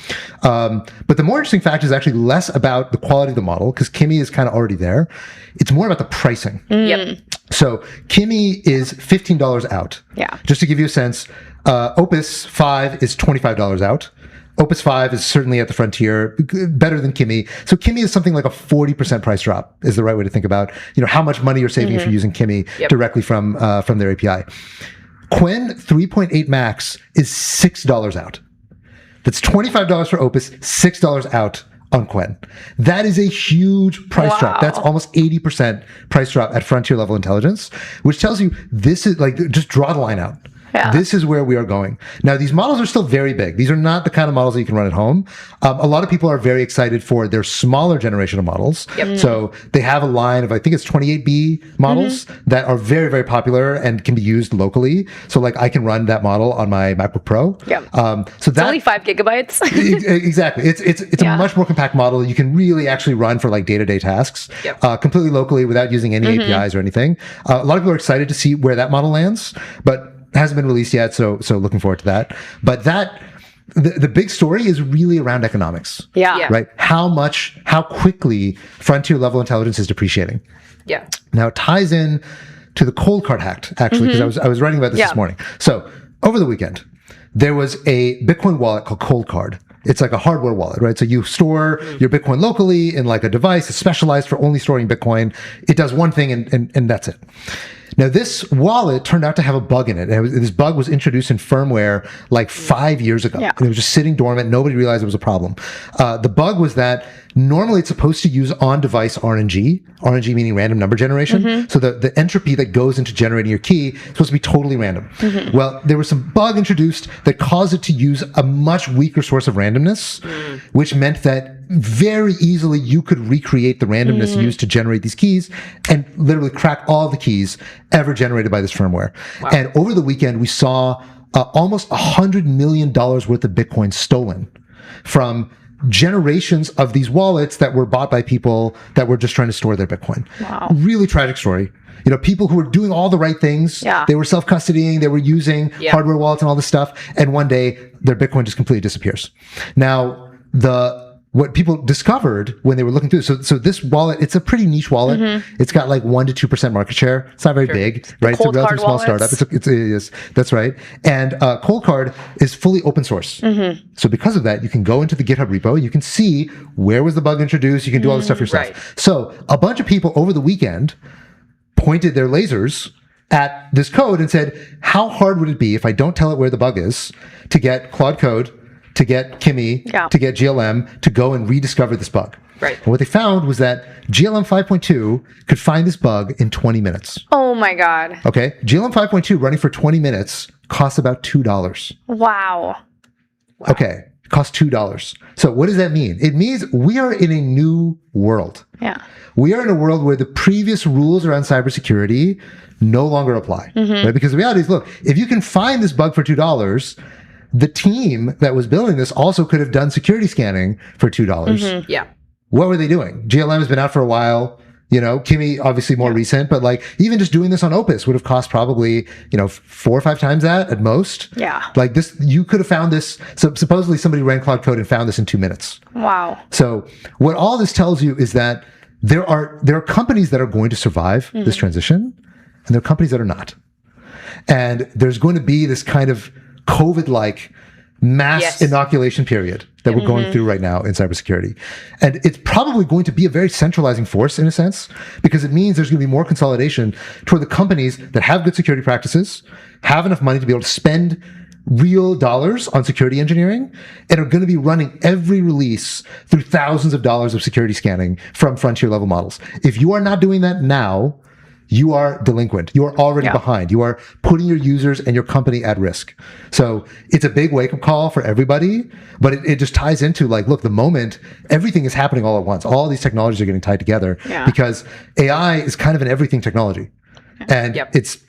But the more interesting fact is actually less about the quality of the model, because Kimi is kind of already there. It's more about the pricing. Yep. So Kimi is $15 out. Yeah. Just to give you a sense, Opus 5 is $25 out. Opus 5 is certainly at the frontier, better than Kimi. So Kimi is something like a 40% price drop is the right way to think about, how much money you're saving if you're using Kimi directly from their API. QWEN 3.8 Max is $6 out. That's $25 for Opus, $6 out on QWEN. That is a huge price drop. That's almost 80% price drop at frontier level intelligence, which tells you this is like, just draw the line out. Yeah. This is where we are going. Now, these models are still very big. These are not the kind of models that you can run at home. A lot of people are very excited for their smaller generation of models. Yep. So they have a line of, I think it's 28B models that are very, very popular and can be used locally. So like I can run that model on my MacBook Pro. Yep. So it's only 5 gigabytes. Exactly. It's a much more compact model. You can really actually run for like day-to-day tasks completely locally without using any APIs or anything. A lot of people are excited to see where that model lands, but hasn't been released yet, so looking forward to that. But the big story is really around economics. Yeah. Right? How quickly frontier level intelligence is depreciating. Yeah. Now it ties in to the cold card hack, actually, because I was writing about this morning. So over the weekend, there was a Bitcoin wallet called Cold Card. It's like a hardware wallet, right? So you store your Bitcoin locally in like a device. It's specialized for only storing Bitcoin. It does one thing and that's it. Now, this wallet turned out to have a bug in it. This bug was introduced in firmware like 5 years ago. And it was just sitting dormant. Nobody realized it was a problem. The bug was that normally it's supposed to use on-device RNG meaning random number generation. So the entropy that goes into generating your key is supposed to be totally random. Well, there was some bug introduced that caused it to use a much weaker source of randomness, which meant that very easily you could recreate the randomness used to generate these keys and literally crack all the keys ever generated by this firmware. And over the weekend, we saw almost $100 million worth of Bitcoin stolen from generations of these wallets that were bought by people that were just trying to store their Bitcoin. Really tragic story. People who were doing all the right things. They were self-custodying, they were using hardware wallets and all this stuff. And one day their Bitcoin just completely disappears. Now, what people discovered when they were looking through, so this wallet, it's a pretty niche wallet. It's got like 1% to 2% market share. It's not very big, right? It's a relatively small startup. It is. That's right. And Cold Card is fully open source. So because of that, you can go into the GitHub repo. You can see where was the bug introduced. You can do all this stuff yourself. So a bunch of people over the weekend pointed their lasers at this code and said, how hard would it be if I don't tell it where the bug is to get Claude Code, to get Kimi, to get GLM to go and rediscover this bug. Right. And what they found was that GLM 5.2 could find this bug in 20 minutes. Oh my God. Okay. GLM 5.2 running for 20 minutes costs about $2. Wow. Okay. It costs $2. So what does that mean? It means we are in a new world. Yeah. We are in a world where the previous rules around cybersecurity no longer apply. Right? Because the reality is, look, if you can find this bug for $2, the team that was building this also could have done security scanning for $2. Yeah. What were they doing? GLM has been out for a while. Kimi obviously more recent, but like even just doing this on Opus would have cost probably 4 or 5 times that at most. Yeah. Like this, you could have found this. So supposedly somebody ran Cloud Code and found this in 2 minutes. Wow. So what all this tells you is that there are companies that are going to survive this transition, and there are companies that are not. And there's going to be this kind of COVID-like mass inoculation period that we're going through right now in cybersecurity. And it's probably going to be a very centralizing force in a sense, because it means there's going to be more consolidation toward the companies that have good security practices, have enough money to be able to spend real dollars on security engineering, and are going to be running every release through thousands of dollars of security scanning from frontier level models. If you are not doing that now, you are delinquent. You are already behind. You are putting your users and your company at risk. So it's a big wake-up call for everybody, but it just ties into like, look, the moment everything is happening all at once, all these technologies are getting tied together because AI is kind of an everything technology. And it's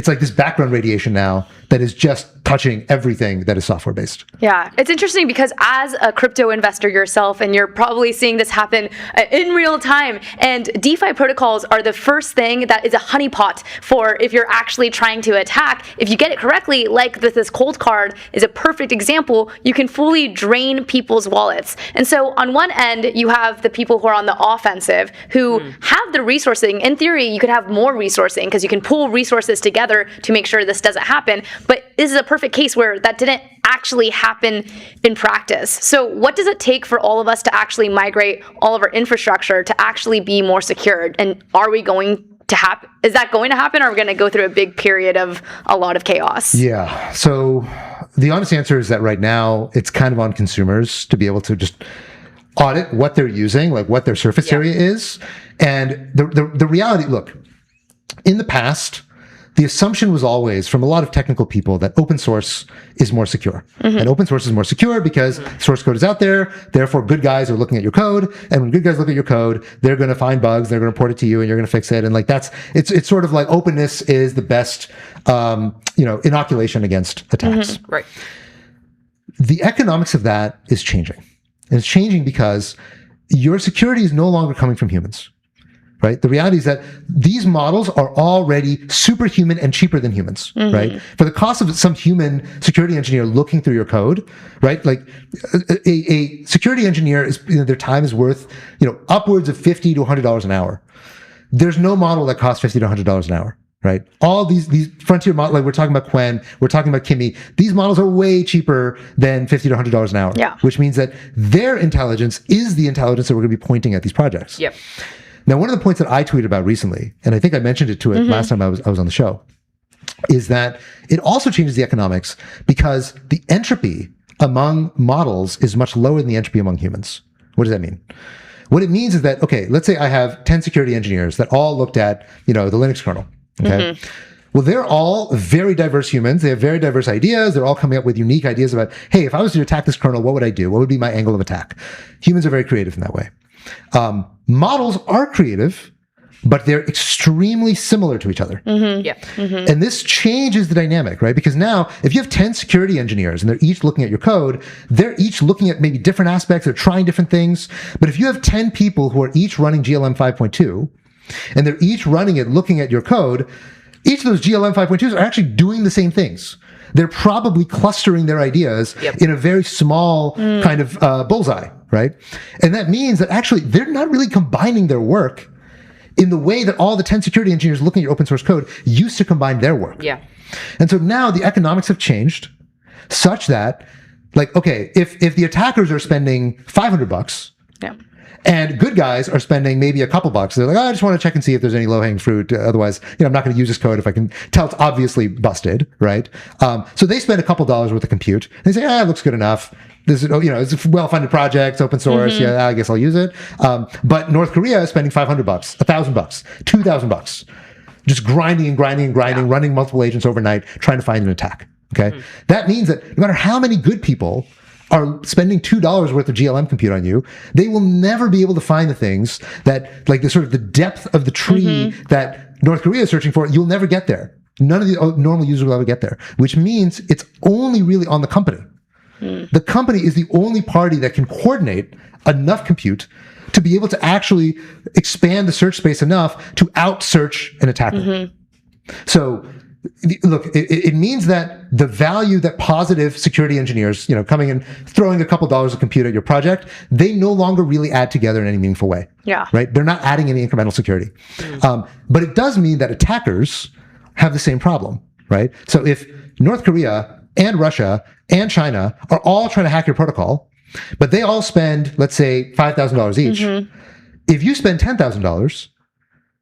like this background radiation now that is just touching everything that is software based. Yeah, it's interesting because as a crypto investor yourself, and you're probably seeing this happen in real time, and DeFi protocols are the first thing that is a honeypot for if you're actually trying to attack. If you get it correctly, like this cold card is a perfect example, you can fully drain people's wallets. And so on one end, you have the people who are on the offensive who have the resourcing. In theory, you could have more resourcing because you can pool resources together to make sure this doesn't happen. But this is a perfect case where that didn't actually happen in practice. So what does it take for all of us to actually migrate all of our infrastructure to actually be more secured? And are we going to happen? Is that going to happen, or are we going to go through a big period of a lot of chaos? Yeah. So the honest answer is that right now it's kind of on consumers to be able to just audit what they're using, like what their surface area is. And the reality, look, in the past, the assumption was always from a lot of technical people that open source is more secure. And open source is more secure because source code is out there. Therefore, good guys are looking at your code. And when good guys look at your code, they're going to find bugs. They're going to report it to you and you're going to fix it. And like it's sort of like openness is the best, inoculation against attacks. Right. The economics of that is changing. And it's changing because your security is no longer coming from humans. Right? The reality is that these models are already superhuman and cheaper than humans, right? For the cost of some human security engineer looking through your code, right? Like a security engineer is, their time is worth, upwards of $50 to $100 an hour. There's no model that costs $50 to $100 an hour, right? All these frontier models, like we're talking about QWEN, we're talking about Kimi, these models are way cheaper than $50 to $100 an hour, which means that their intelligence is the intelligence that we're going to be pointing at these projects. Yep. Now, one of the points that I tweeted about recently, and I think I mentioned it last time I was on the show, is that it also changes the economics because the entropy among models is much lower than the entropy among humans. What does that mean? What it means is that, okay, let's say I have 10 security engineers that all looked at, the Linux kernel. Okay. Well, they're all very diverse humans. They have very diverse ideas. They're all coming up with unique ideas about, hey, if I was to attack this kernel, what would I do? What would be my angle of attack? Humans are very creative in that way. Models are creative, but they're extremely similar to each other. And this changes the dynamic, right? Because now, if you have 10 security engineers and they're each looking at your code, they're each looking at maybe different aspects, they're trying different things. But if you have 10 people who are each running GLM 5.2, and they're each running it, looking at your code, each of those GLM 5.2s are actually doing the same things. They're probably clustering their ideas in a very small kind of bullseye, right? And that means that actually they're not really combining their work in the way that all the 10 security engineers looking at your open source code used to combine their work. Yeah. And so now the economics have changed such that, like, okay, if the attackers are spending $500, and good guys are spending maybe a couple bucks. They're like, I just want to check and see if there's any low-hanging fruit. Otherwise, I'm not going to use this code if I can tell it's obviously busted, right? So they spend a couple dollars worth of compute. They say, it looks good enough. This is, it's a well-funded project, open source. Yeah, I guess I'll use it. But North Korea is spending $500, $1,000, $2,000, just grinding, running multiple agents overnight, trying to find an attack. Okay, that means that no matter how many good people are spending $2 worth of GLM compute on you, they will never be able to find the things that, like, the sort of the depth of the tree that North Korea is searching for. You'll never get there. None of the normal users will ever get there, which means it's only really on the company. The company is the only party that can coordinate enough compute to be able to actually expand the search space enough to out-search an attacker. So, look, it means that the value that positive security engineers, coming and throwing a couple dollars of compute at your project, they no longer really add together in any meaningful way. Yeah. Right? They're not adding any incremental security. But it does mean that attackers have the same problem, right? So if North Korea and Russia and China are all trying to hack your protocol, but they all spend, let's say, $5,000 each. If you spend $10,000,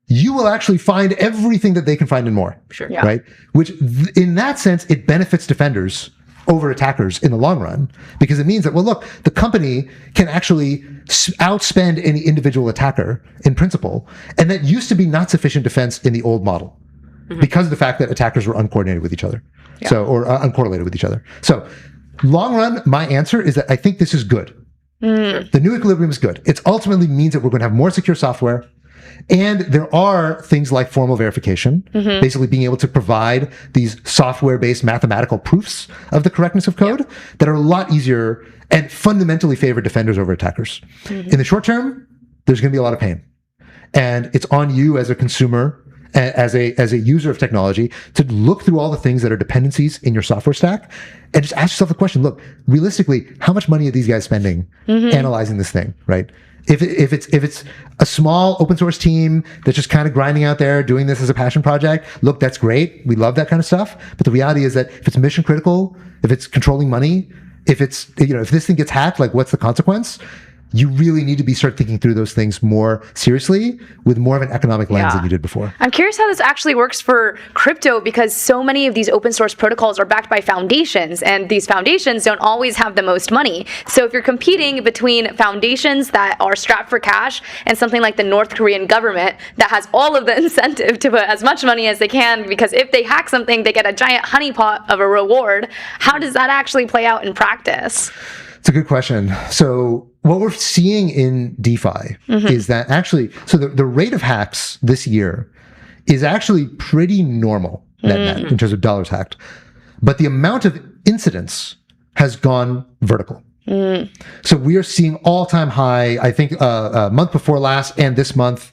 you will actually find everything that they can find and more. Sure. Yeah. Right? Which, in that sense, it benefits defenders over attackers in the long run, because it means that, well, look, the company can actually outspend any individual attacker in principle, and that used to be not sufficient defense in the old model because of the fact that attackers were uncoordinated with each other, or uncorrelated with each other. So, long run, my answer is that I think this is good. The new equilibrium is good. It ultimately means that we're going to have more secure software. And there are things like formal verification, basically being able to provide these software-based mathematical proofs of the correctness of code that are a lot easier and fundamentally favor defenders over attackers. In the short term, there's going to be a lot of pain. And it's on you as a consumer, as a user of technology, to look through all the things that are dependencies in your software stack and just ask yourself the question, look, realistically, how much money are these guys spending analyzing this thing, right? If it's a small open source team that's just kind of grinding out there, doing this as a passion project, look, that's great. We love that kind of stuff. But the reality is that if it's mission critical, if it's controlling money, if it's, if this thing gets hacked, like what's the consequence? You really need to start thinking through those things more seriously with more of an economic lens than you did before. I'm curious how this actually works for crypto, because so many of these open source protocols are backed by foundations, and these foundations don't always have the most money. So if you're competing between foundations that are strapped for cash and something like the North Korean government that has all of the incentive to put as much money as they can, because if they hack something, they get a giant honeypot of a reward, how does that actually play out in practice? It's a good question. So what we're seeing in DeFi is that actually, so the rate of hacks this year is actually pretty normal net in terms of dollars hacked. But the amount of incidents has gone vertical. So we are seeing all-time high, I think month before last and this month,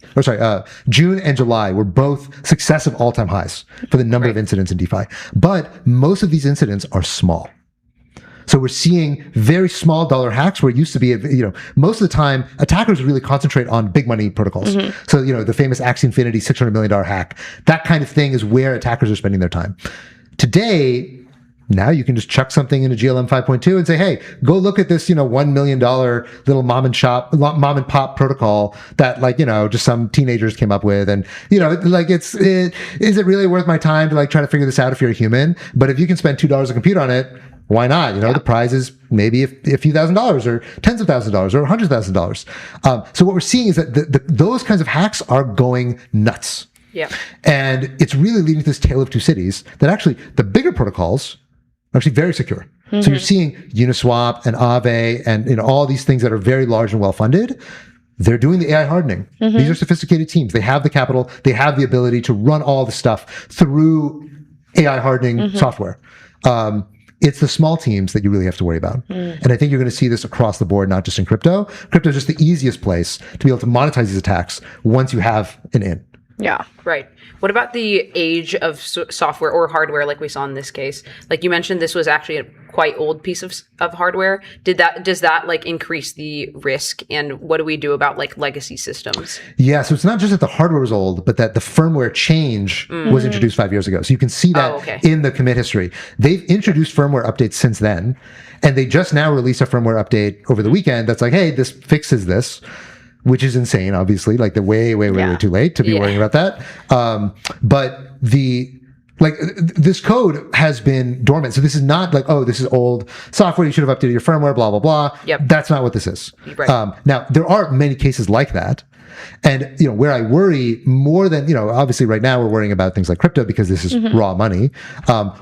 June and July were both successive all-time highs for the number of incidents in DeFi. But most of these incidents are small. So we're seeing very small dollar hacks where it used to be, most of the time, attackers really concentrate on big money protocols. So, the famous Axie Infinity $600 million hack, that kind of thing is where attackers are spending their time. Today, now you can just chuck something into GLM 5.2 and say, hey, go look at this, $1 million little mom and pop protocol that just some teenagers came up with. And, is it really worth my time to try to figure this out if you're a human? But if you can spend $2 a compute on it, why not? The prize is maybe a few $1,000s or tens of $1,000s or $100,000. So what we're seeing is that those kinds of hacks are going nuts. Yeah. And it's really leading to this tale of two cities that actually the bigger protocols are actually very secure. So you're seeing Uniswap and Aave and all these things that are very large and well funded. They're doing the AI hardening. These are sophisticated teams. They have the capital. They have the ability to run all the stuff through AI hardening software. It's the small teams that you really have to worry about. And I think you're going to see this across the board, not just in crypto. Crypto is just the easiest place to be able to monetize these attacks once you have an in. Yeah. Right. What about the age of software or hardware, like we saw in this case? Like you mentioned, this was actually a quite old piece of hardware. Does that increase the risk? And what do we do about legacy systems? Yeah. So it's not just that the hardware was old, but that the firmware change was introduced 5 years ago. So you can see that in the commit history. They've introduced firmware updates since then, and they just now released a firmware update over the weekend that's like, hey, this fixes this. Which is insane, obviously, they're way too late to be worrying about that. But this code has been dormant. So this is not this is old software, you should have updated your firmware, blah, blah, blah. Yep. That's not what this is. Right. Now, there are many cases like that. And, where I worry more than, obviously right now we're worrying about things like crypto because this is raw money.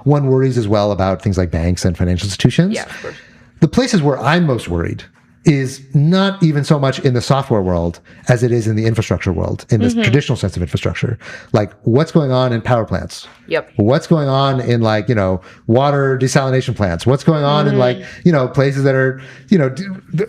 One worries as well about things like banks and financial institutions. Yeah, of course. The places where I'm most worried is not even so much in the software world as it is in the infrastructure world, in the traditional sense of infrastructure. Like what's going on in power plants? Yep. What's going on in like, water desalination plants? What's going on in like, places that are,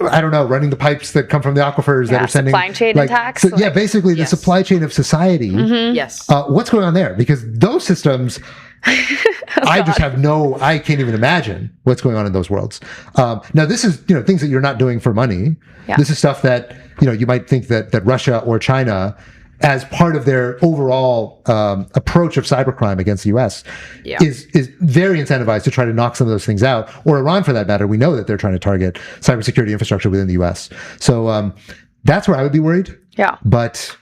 I don't know, running the pipes that come from the aquifers that are sending supply chain attacks. So, basically the supply chain of society. Yes. What's going on there? Because those systems, I can't even imagine what's going on in those worlds. Now this is, things that you're not doing for money. Yeah. This is stuff that, you might think that Russia or China, as part of their overall approach of cybercrime against the US, is very incentivized to try to knock some of those things out. Or Iran, for that matter. We know that they're trying to target cybersecurity infrastructure within the US. So that's where I would be worried. Yeah. But,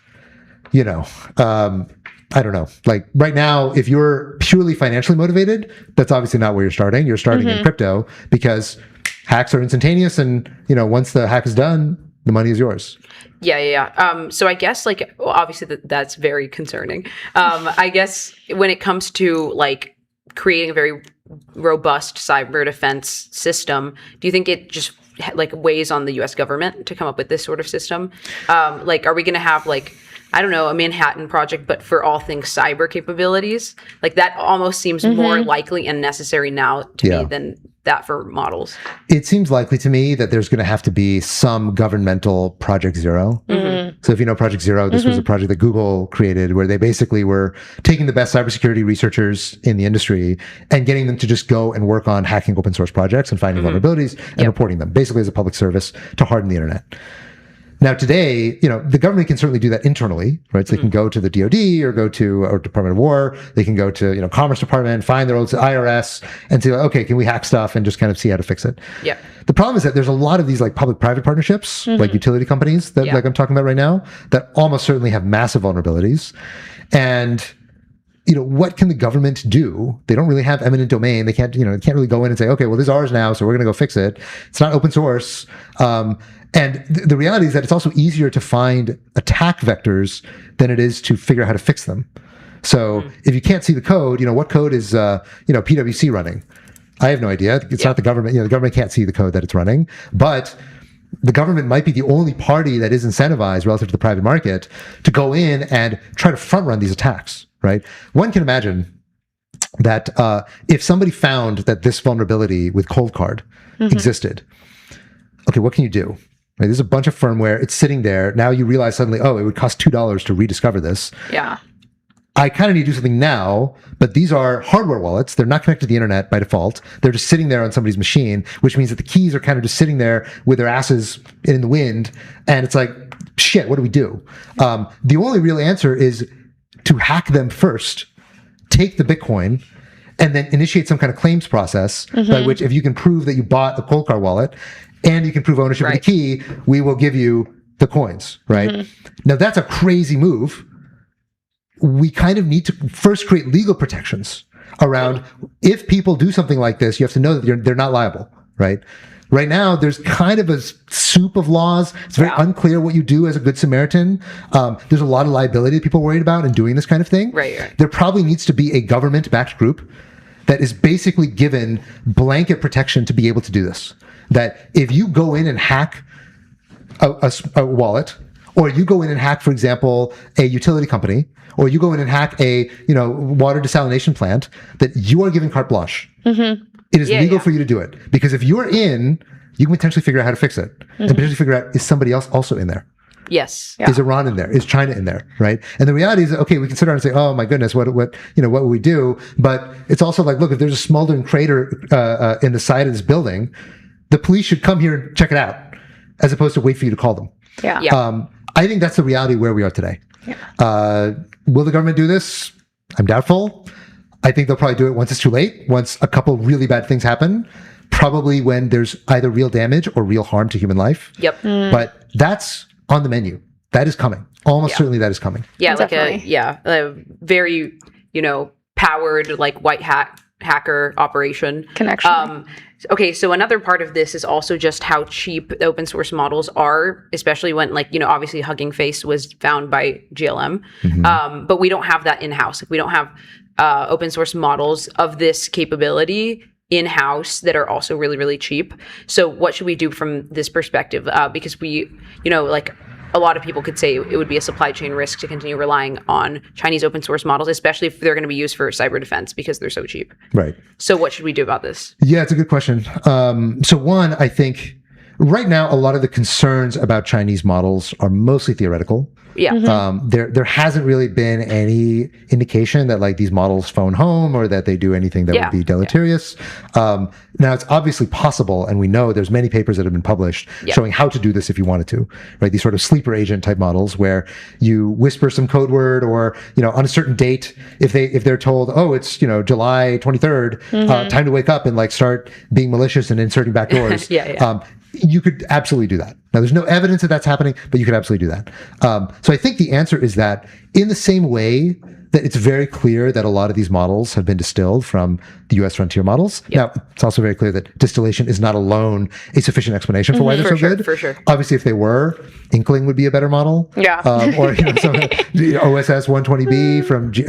I don't know. Like right now, if you're purely financially motivated, that's obviously not where you're starting. You're starting in crypto because hacks are instantaneous, and once the hack is done, the money is yours. Yeah. So I guess obviously that's very concerning. I guess when it comes to like creating a very robust cyber defense system, do you think it just like weighs on the U.S. government to come up with this sort of system? Are we going to have I don't know, a Manhattan Project, but for all things cyber capabilities? Like that almost seems more likely and necessary now to me than that for models. It seems likely to me that there's going to have to be some governmental Project Zero. So if you know Project Zero, this was a project that Google created where they basically were taking the best cybersecurity researchers in the industry and getting them to just go and work on hacking open source projects and finding vulnerabilities and reporting them, basically as a public service to harden the internet. Now today, the government can certainly do that internally, right? So they can go to the DoD or go to or Department of War. They can go to, Commerce Department, find their old IRS and say, okay, can we hack stuff and just kind of see how to fix it? Yeah. The problem is that there's a lot of these like public-private partnerships, like utility companies that like I'm talking about right now, that almost certainly have massive vulnerabilities. And what can the government do? They don't really have eminent domain. They can't, can't really go in and say, okay, well, this is ours now, so we're going to go fix it. It's not open source. And the reality is that it's also easier to find attack vectors than it is to figure out how to fix them. So if you can't see the code, what code is, PwC running? I have no idea. It's not the government. The government can't see the code that it's running, but the government might be the only party that is incentivized relative to the private market to go in and try to front run these attacks, right? One can imagine that if somebody found that this vulnerability with Cold Card existed, okay, what can you do? Right, there's a bunch of firmware. It's sitting there. Now you realize suddenly, it would cost $2 to rediscover this. Yeah. I kind of need to do something now, but these are hardware wallets. They're not connected to the internet by default. They're just sitting there on somebody's machine, which means that the keys are kind of just sitting there with their asses in the wind. And it's like, shit, what do we do? The only real answer is to hack them first, take the Bitcoin, and then initiate some kind of claims process by which if you can prove that you bought a Cold Card wallet, and you can prove ownership of the key, we will give you the coins, right? Now, that's a crazy move. We kind of need to first create legal protections around if people do something like this, you have to know that they're not liable, right? Right now, there's kind of a soup of laws. It's very unclear what you do as a good Samaritan. There's a lot of liability that people are worried about in doing this kind of thing. Right. There probably needs to be a government-backed group that is basically given blanket protection to be able to do this. That if you go in and hack a wallet, or you go in and hack, for example, a utility company, or you go in and hack a water desalination plant, that you are giving carte blanche. It is legal for you to do it. Because if you're in, you can potentially figure out how to fix it. And potentially figure out, is somebody else also in there? Yes. Is Iran in there? Is China in there? Right? And the reality is, okay, we can sit down and say, oh my goodness, what would we do? But it's also like, look, if there's a smoldering crater in the side of this building, the police should come here and check it out, as opposed to wait for you to call them. I think that's the reality where we are today. Will the government do this? I'm doubtful. I think they'll probably do it once it's too late, once a couple really bad things happen, probably when there's either real damage or real harm to human life. But that's on the menu. That is coming. Almost certainly that is coming. Yeah, definitely. A very, powered white hat hacker operation connection. Okay, so another part of this is also just how cheap the open source models are, especially when obviously Hugging Face was found by GLM, but we don't have that in-house. We don't have open source models of this capability in-house that are also really, really cheap. So what should we do from this perspective? Because we, like a lot of people could say it would be a supply chain risk to continue relying on Chinese open source models, especially if they're going to be used for cyber defense because they're so cheap. Right. So what should we do about this? Yeah, it's a good question. So one, I think right now, a lot of the concerns about Chinese models are mostly theoretical. Yeah. There hasn't really been any indication that like these models phone home or that they do anything that would be deleterious. Now it's obviously possible, and we know there's many papers that have been published showing how to do this if you wanted to, right? These sort of sleeper agent type models where you whisper some code word or, on a certain date, if they're told, oh, it's, July 23rd, time to wake up and like start being malicious and inserting backdoors. You could absolutely do that. Now, there's no evidence that that's happening, but you could absolutely do that. So I think the answer is that in the same way that it's very clear that a lot of these models have been distilled from the US frontier models. Now, it's also very clear that distillation is not alone a sufficient explanation for why they're so good. For sure. Obviously, if they were, Inkling would be a better model. Yeah. Or the OSS 120B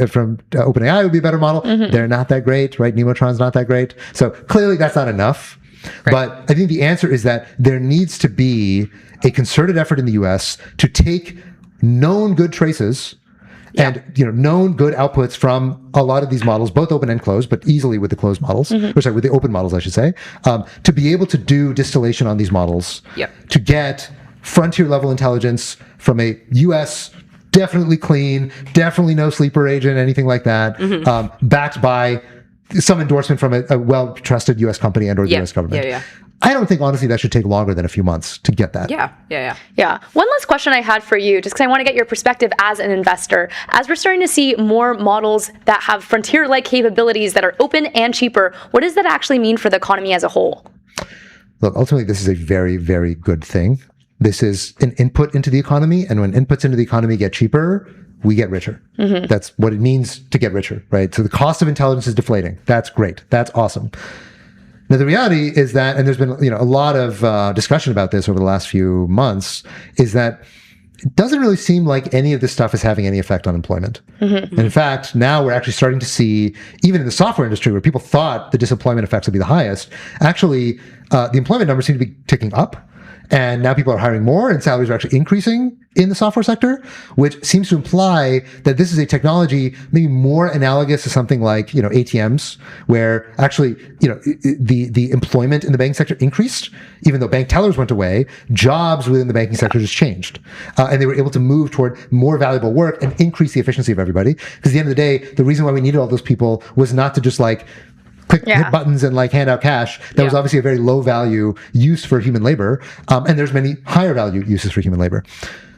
from OpenAI would be a better model. They're not that great, right? Nemotron's not that great. So clearly that's not enough. Right. But I think the answer is that there needs to be a concerted effort in the US to take known good traces and known good outputs from a lot of these models, both open and closed, but easily with the closed models, or sorry, with the open models, I should say, to be able to do distillation on these models, to get frontier level intelligence from a US definitely clean, definitely no sleeper agent, anything like that, backed by some endorsement from a well-trusted U.S. company and or the U.S. government. I don't think, honestly, that should take longer than a few months to get that. Yeah. One last question I had for you, just because I want to get your perspective as an investor. As we're starting to see more models that have frontier-like capabilities that are open and cheaper, what does that actually mean for the economy as a whole? Look, ultimately, this is a very, very good thing. This is an input into the economy, and when inputs into the economy get cheaper, we get richer. That's what it means to get richer, right? So the cost of intelligence is deflating. That's great. That's awesome. Now, the reality is that, and there's been a lot of discussion about this over the last few months, is that it doesn't really seem like any of this stuff is having any effect on employment. And in fact, now we're actually starting to see, even in the software industry where people thought the disemployment effects would be the highest, actually the employment numbers seem to be ticking up. And now people are hiring more and salaries are actually increasing in the software sector, which seems to imply that this is a technology maybe more analogous to something like, ATMs, where actually, the employment in the banking sector increased, even though bank tellers went away, jobs within the banking sector just changed. And they were able to move toward more valuable work and increase the efficiency of everybody. Because at the end of the day, the reason why we needed all those people was not to just hit buttons and hand out cash. That was obviously a very low value use for human labor. And there's many higher value uses for human labor.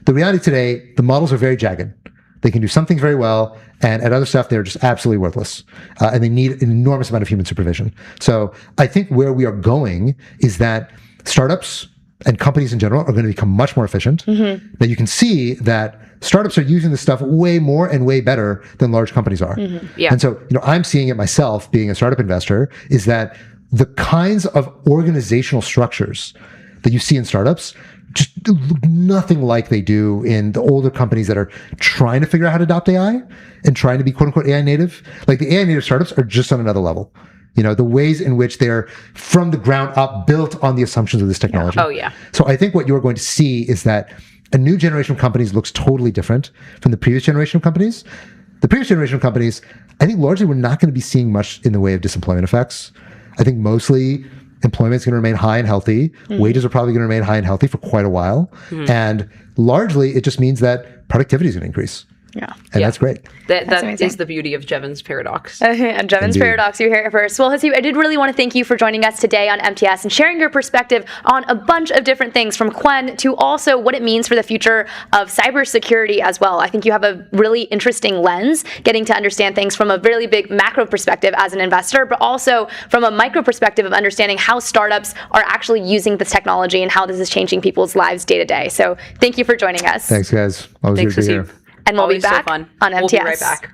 The reality today, the models are very jagged. They can do some things very well, and at other stuff, they're just absolutely worthless. And they need an enormous amount of human supervision. So I think where we are going is that startups and companies in general are going to become much more efficient. That you can see that startups are using this stuff way more and way better than large companies are. And so, I'm seeing it myself being a startup investor, is that the kinds of organizational structures that you see in startups just look nothing like they do in the older companies that are trying to figure out how to adopt AI and trying to be quote unquote AI native. Like the AI native startups are just on another level. The ways in which they're from the ground up built on the assumptions of this technology. So I think what you're going to see is that a new generation of companies looks totally different from the previous generation of companies. The previous generation of companies, I think largely we're not going to be seeing much in the way of disemployment effects. I think mostly employment is going to remain high and healthy. Wages are probably going to remain high and healthy for quite a while. And largely it just means that productivity is going to increase. And that's great. That is the beauty of Jevons paradox. Jevons paradox, you hear it first. Well, Haseeb, I did really want to thank you for joining us today on MTS and sharing your perspective on a bunch of different things, from QWEN to also what it means for the future of cybersecurity as well. I think you have a really interesting lens, getting to understand things from a really big macro perspective as an investor, but also from a micro perspective of understanding how startups are actually using this technology and how this is changing people's lives day to day. So thank you for joining us. Thanks, guys. Always good to be here. And we'll be back so fun. On MTS. We'll be right back.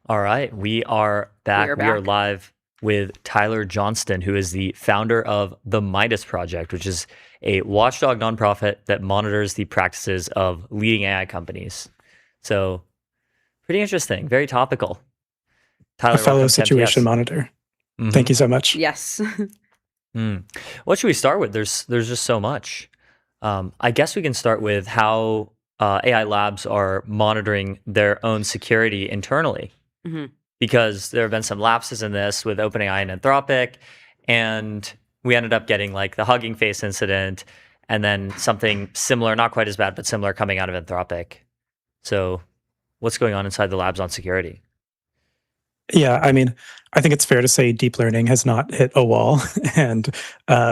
All right, we are back. We are live with Tyler Johnston, who is the founder of the Midas Project, which is a watchdog nonprofit that monitors the practices of leading AI companies. So, pretty interesting, very topical. Tyler, a fellow situation monitor. Mm-hmm. Thank you so much. Yes. What should we start with? There's just so much. I guess we can start with how AI labs are monitoring their own security internally. Mm-hmm. Because there have been some lapses in this with OpenAI and Anthropic, and we ended up getting like the Hugging Face incident, and then something similar, not quite as bad, but similar coming out of Anthropic. So what's going on inside the labs on security? Yeah, I mean, I think it's fair to say deep learning has not hit a wall, and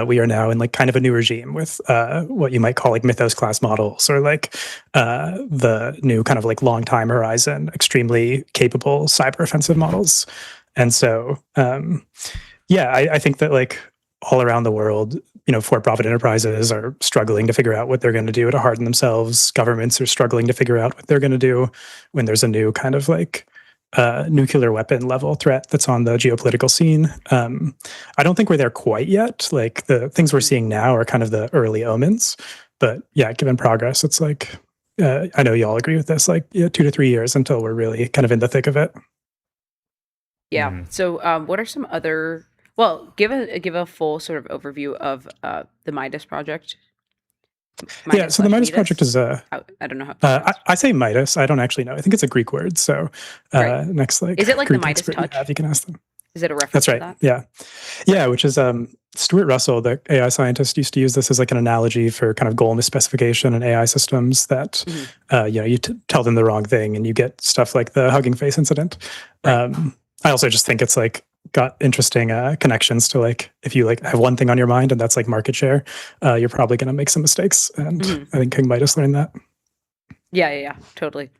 we are now in like kind of a new regime with what you might call like Mythos class models, or like the new kind of like long time horizon, extremely capable cyber offensive models. And so, I think that like all around the world, for-profit enterprises are struggling to figure out what they're going to do to harden themselves. Governments are struggling to figure out what they're going to do when there's a new kind of like nuclear weapon level threat that's on the geopolitical scene. I don't think we're there quite yet. Like the things we're seeing now are kind of the early omens. But yeah, given progress, it's like, I know you all agree with this, like 2 to 3 years until we're really kind of in the thick of it. Yeah. So what are some other, give a full sort of overview of the Midas project. So the Midas project is I don't know how. I say Midas. I don't actually know. I think it's a Greek word. So next, like, is it like Greek the Midas touch? You can ask them. Is it a reference? That's right. To that? Yeah. Which is Stuart Russell, the AI scientist, used to use this as like an analogy for kind of goal misspecification in AI systems. That you tell them the wrong thing and you get stuff like the Hugging Face incident. Right. I also just think it's like got interesting connections to like if you like have one thing on your mind and that's like market share, you're probably going to make some mistakes, and I think King Midas learned that. Yeah, totally.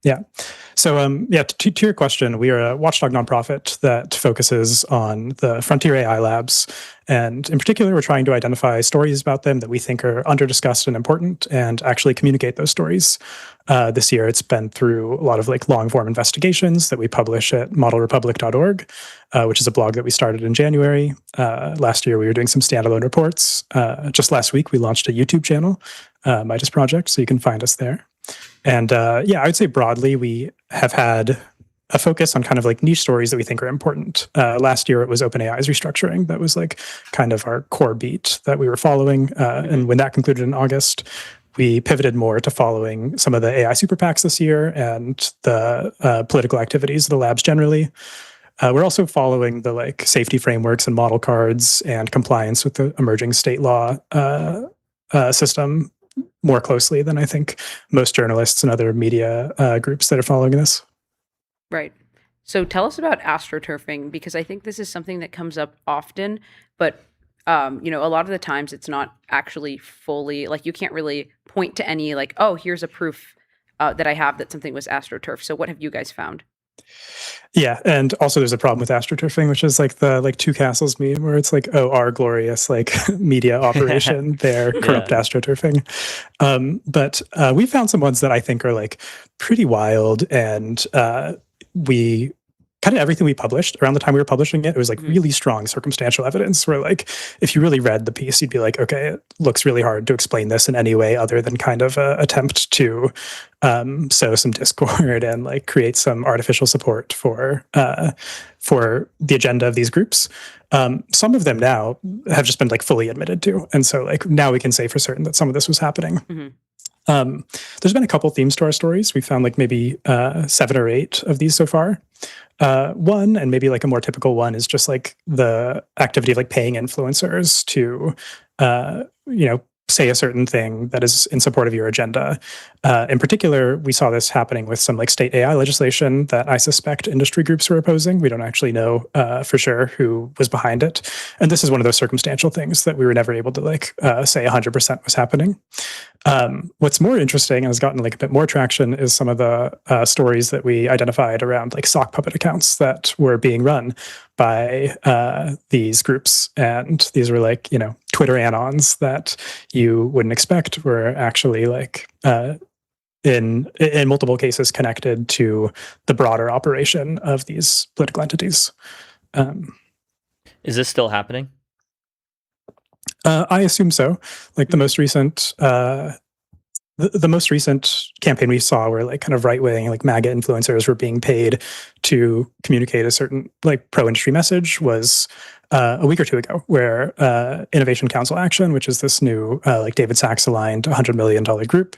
Yeah. So, to your question, we are a watchdog nonprofit that focuses on the frontier AI labs. And in particular, we're trying to identify stories about them that we think are under-discussed and important, and actually communicate those stories. This year, it's been through a lot of like long-form investigations that we publish at modelrepublic.org, which is a blog that we started in January. Last year, we were doing some standalone reports. Just last week, we launched a YouTube channel, Midas Project, so you can find us there. And I would say broadly, we have had a focus on kind of like niche stories that we think are important. Last year, it was OpenAI's restructuring. That was like kind of our core beat that we were following. And when that concluded in August, we pivoted more to following some of the AI super PACs this year and the political activities of the labs generally. We're also following the like safety frameworks and model cards and compliance with the emerging state law system more closely than I think most journalists and other media groups that are following this. Right. So tell us about astroturfing, because I think this is something that comes up often, but a lot of the times it's not actually fully, like you can't really point to any like, oh, here's a proof that I have that something was astroturfed. So what have you guys found? Yeah, and also there's a problem with astroturfing, which is like the like Two Castles meme, where it's like, oh, our glorious like media operation, their corrupt astroturfing. But we found some ones that I think are like pretty wild, and we kind of everything we published around the time we were publishing it was like really strong circumstantial evidence where like if you really read the piece, you'd be like, okay, it looks really hard to explain this in any way other than kind of a attempt to sow some discord and like create some artificial support for the agenda of these groups. Some of them now have just been like fully admitted to, and so like now we can say for certain that some of this was happening. There's been a couple themes to our stories. We found like maybe 7 or 8 of these so far. One, and maybe like a more typical one, is just like the activity of like paying influencers to, say a certain thing that is in support of your agenda. In particular, we saw this happening with some like state AI legislation that I suspect industry groups were opposing. We don't actually know for sure who was behind it. And this is one of those circumstantial things that we were never able to like say 100% was happening. What's more interesting and has gotten like a bit more traction is some of the stories that we identified around like sock puppet accounts that were being run by these groups. And these were like, Twitter anons that you wouldn't expect were actually like in multiple cases connected to the broader operation of these political entities. Is this still happening? I assume so. Like the most recent the most recent campaign we saw where like kind of right-wing like MAGA influencers were being paid to communicate a certain like pro-industry message was a week or two ago, where Innovation Council Action, which is this new like David Sachs aligned $100 million group,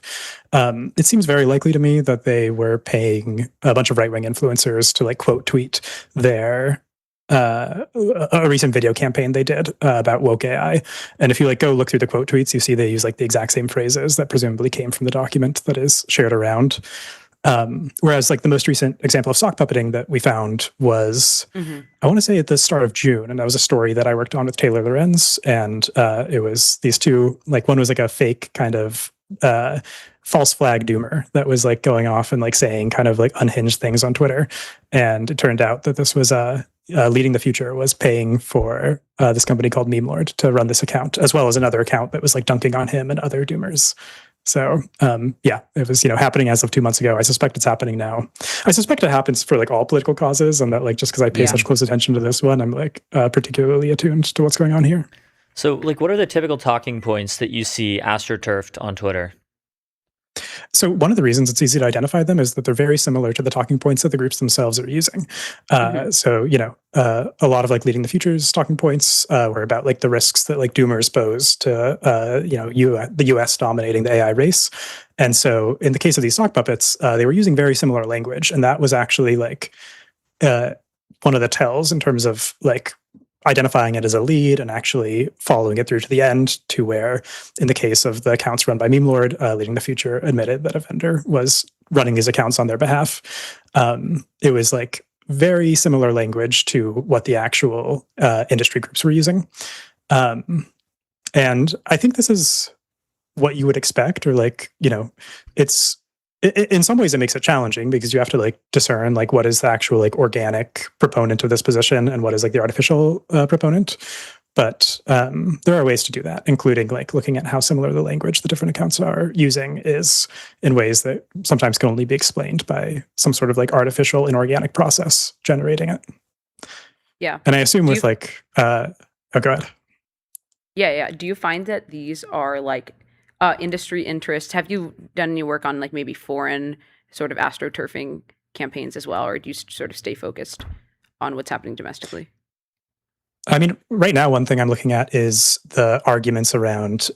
it seems very likely to me that they were paying a bunch of right-wing influencers to like quote tweet their a recent video campaign they did about woke AI. And if you like go look through the quote tweets, you see they use like the exact same phrases that presumably came from the document that is shared around. Whereas like the most recent example of sock puppeting that we found was, I want to say at the start of June, and that was a story that I worked on with Taylor Lorenz, and it was these two, like one was like a fake kind of false flag doomer that was like going off and like saying kind of like unhinged things on Twitter. And it turned out that this was Leading the Future was paying for this company called Meme Lord to run this account, as well as another account that was like dunking on him and other doomers. So yeah, it was, happening as of 2 months ago. I suspect it's happening now. I suspect it happens for like all political causes, and that like just because I pay such close attention to this one, I'm like particularly attuned to what's going on here. So like, what are the typical talking points that you see astroturfed on Twitter? So one of the reasons it's easy to identify them is that they're very similar to the talking points that the groups themselves are using. So, a lot of like Leading the Future's talking points were about like the risks that like doomers pose to, the US dominating the AI race. And so in the case of these sock puppets, they were using very similar language. And that was actually like one of the tells in terms of like identifying it as a lead and actually following it through to the end, to where, in the case of the accounts run by Meme Lord, Leading the Future admitted that a vendor was running these accounts on their behalf. It was like very similar language to what the actual industry groups were using. And I think this is what you would expect, or like, it's, in some ways it makes it challenging because you have to like discern like what is the actual like organic proponent of this position and what is like the artificial proponent. But there are ways to do that, including like looking at how similar the language the different accounts are using is in ways that sometimes can only be explained by some sort of like artificial inorganic process generating it. Yeah. And I assume with like, oh, go ahead. Yeah. Do you find that these are like industry interest? Have you done any work on like maybe foreign sort of astroturfing campaigns as well, or do you sort of stay focused on what's happening domestically? I mean, right now, one thing I'm looking at is the arguments around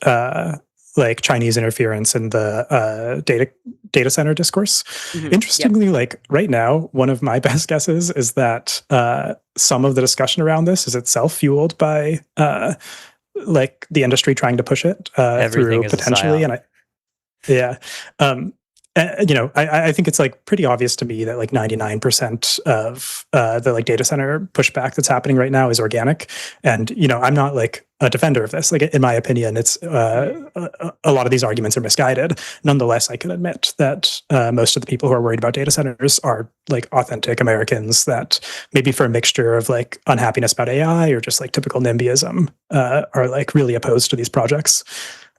like Chinese interference in the data center discourse. Interestingly, like right now, one of my best guesses is that some of the discussion around this is itself fueled by like the industry trying to push it through potentially. And I think it's like pretty obvious to me that like 99% of the like data center pushback that's happening right now is organic. And, I'm not like a defender of this. Like in my opinion, it's a lot of these arguments are misguided. Nonetheless, I can admit that most of the people who are worried about data centers are like authentic Americans that maybe for a mixture of like unhappiness about AI or just like typical NIMBYism are like really opposed to these projects.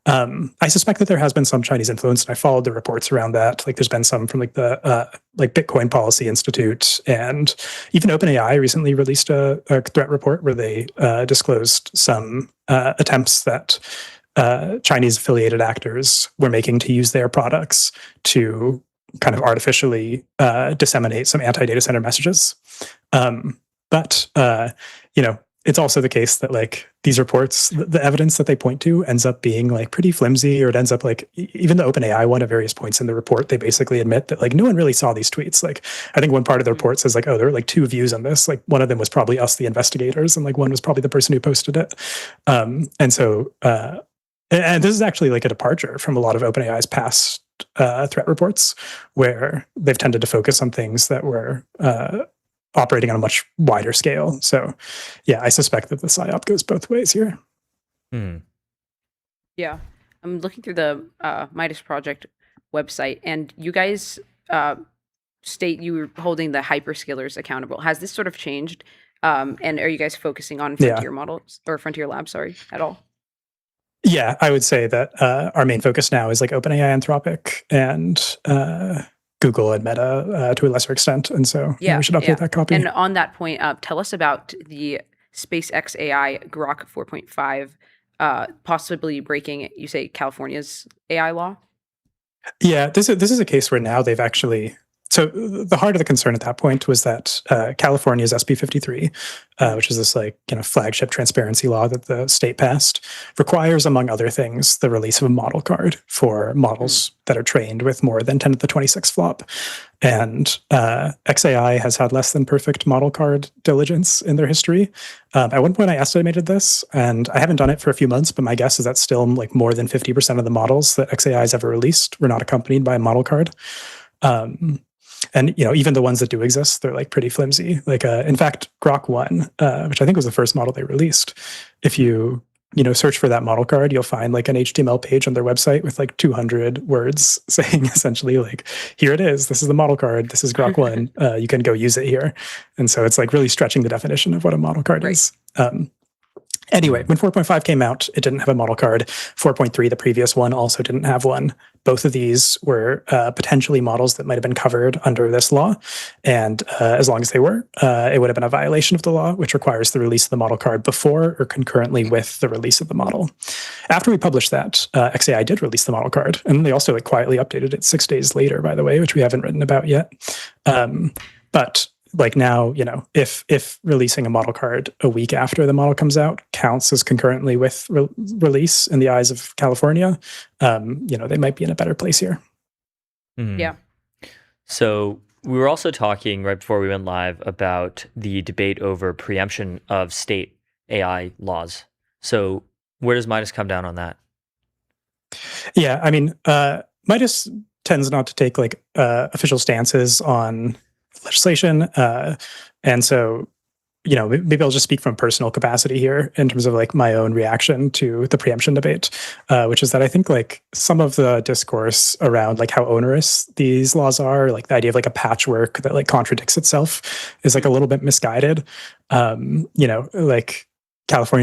I suspect that there has been some Chinese influence, and I followed the reports around that. Like, there's been some from like the like Bitcoin Policy Institute, and even OpenAI recently released a threat report where they disclosed some attempts that Chinese affiliated actors were making to use their products to kind of artificially disseminate some anti-data center messages. But it's also the case that like these reports, the evidence that they point to ends up being like pretty flimsy, or it ends up like even the OpenAI one at various points in the report, they basically admit that like no one really saw these tweets. Like I think one part of the report says like, oh, there were like 2 views on this. Like one of them was probably us, the investigators, and like one was probably the person who posted it. And so and this is actually like a departure from a lot of OpenAI's past threat reports, where they've tended to focus on things that were operating on a much wider scale. So yeah, I suspect that the PSYOP goes both ways here. Yeah. I'm looking through the Midas Project website, and you guys state you were holding the hyperscalers accountable. Has this sort of changed? And are you guys focusing on frontier models or frontier labs, at all? Yeah, I would say that our main focus now is like OpenAI, Anthropic, and Google and Meta to a lesser extent. And so we should update that copy. And on that point, tell us about the SpaceX AI Grok 4.5 possibly breaking, you say, California's AI law? Yeah, this is a case where now they've actually. So the heart of the concern at that point was that California's SB 53, which is this flagship transparency law that the state passed, requires, among other things, the release of a model card for models that are trained with more than 10 to the 26 flop. And XAI has had less than perfect model card diligence in their history. At one point, I estimated this, and I haven't done it for a few months, but my guess is that still more than 50% of the models that XAI has ever released were not accompanied by a model card. And even the ones that do exist, they're pretty flimsy. In fact, Grok 1, which I think was the first model they released, if you search for that model card, you'll find an HTML page on their website with 200 words saying essentially here it is. This is the model card. This is Grok 1. You can go use it here. And so it's really stretching the definition of what a model card is. Anyway, when 4.5 came out, it didn't have a model card. 4.3, the previous one, also didn't have one. Both of these were potentially models that might have been covered under this law. And as long as they were, it would have been a violation of the law, which requires the release of the model card before or concurrently with the release of the model. After we published that, XAI did release the model card. And they also quietly updated it 6 days later, by the way, which we haven't written about yet. But now, if releasing a model card a week after the model comes out counts as concurrently with release in the eyes of California, they might be in a better place here. Yeah. So we were also talking right before we went live about the debate over preemption of state AI laws. So where does Midas come down on that? Yeah, I mean, Midas tends not to take official stances on legislation. And so, maybe I'll just speak from personal capacity here in terms of my own reaction to the preemption debate, which is that I think some of the discourse around how onerous these laws are, the idea of a patchwork that contradicts itself is a little bit misguided. California's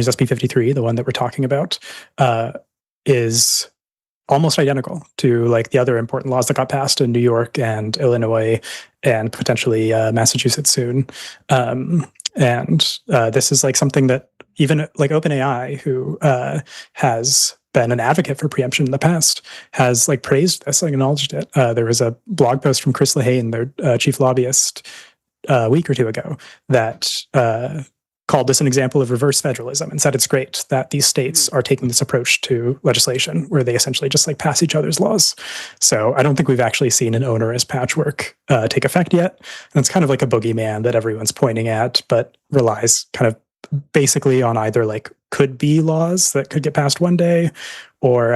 SB 53, the one that we're talking about, is almost identical to the other important laws that got passed in New York and Illinois and potentially Massachusetts soon. And this is something that even OpenAI, who has been an advocate for preemption in the past, has praised this, acknowledged it. There was a blog post from Chris Lehane, their chief lobbyist, a week or two ago that called this an example of reverse federalism and said it's great that these states are taking this approach to legislation where they essentially just pass each other's laws. So I don't think we've actually seen an onerous patchwork take effect yet. And it's kind of a boogeyman that everyone's pointing at, but relies kind of basically on either could be laws that could get passed one day, or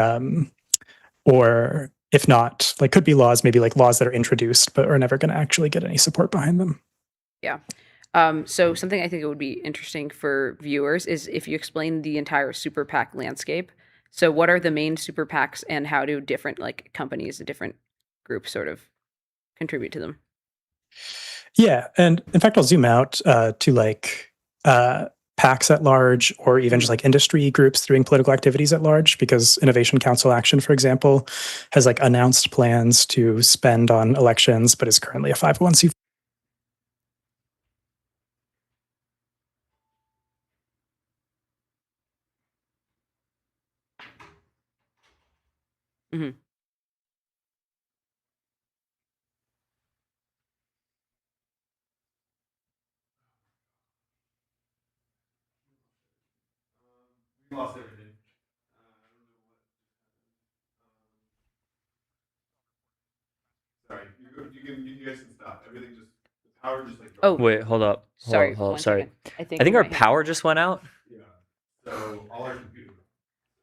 if not, could be laws, maybe laws that are introduced but are never going to actually get any support behind them. Yeah. So something I think it would be interesting for viewers is if you explain the entire super PAC landscape. So what are the main super PACs and how do different companies, different groups sort of contribute to them? Yeah. And in fact, I'll zoom out to PACs at large, or even just industry groups doing political activities at large, because Innovation Council Action, for example, has announced plans to spend on elections, but is currently a 501c. Mm-hmm. We lost everything. Sorry, you guys can stop. Everything just, the power just Wait, hold up. Sorry, Hold up. one Sorry. second. I think our power just went out. Yeah. So all our computers.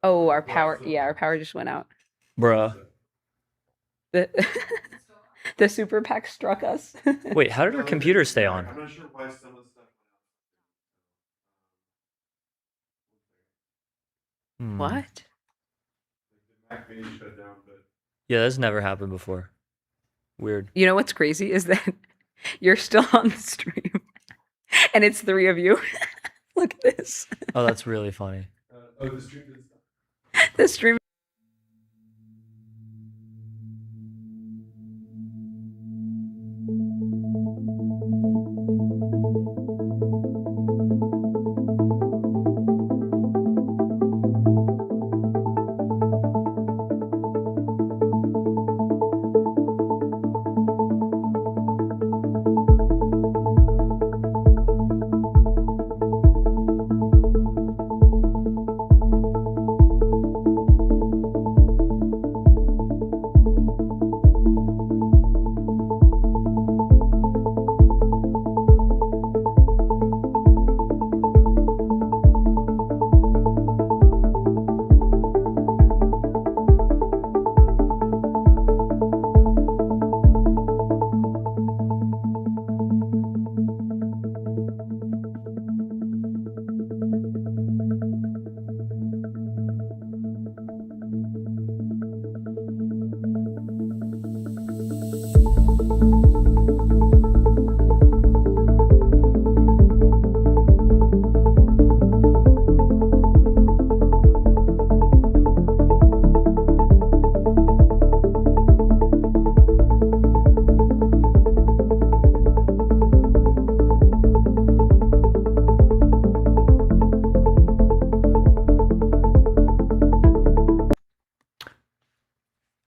Oh, our power. Yeah, our power just went out. Bruh. The super PAC struck us. Wait, how did our computers stay on? I'm not sure why some of the stuff Hmm. What? the Mac may shut down, but Yeah, that's never happened before. Weird. You know what's crazy is that you're still on the stream, and it's 3 of you. Look at this. Oh, that's really funny. the stream didn't stop. The stream.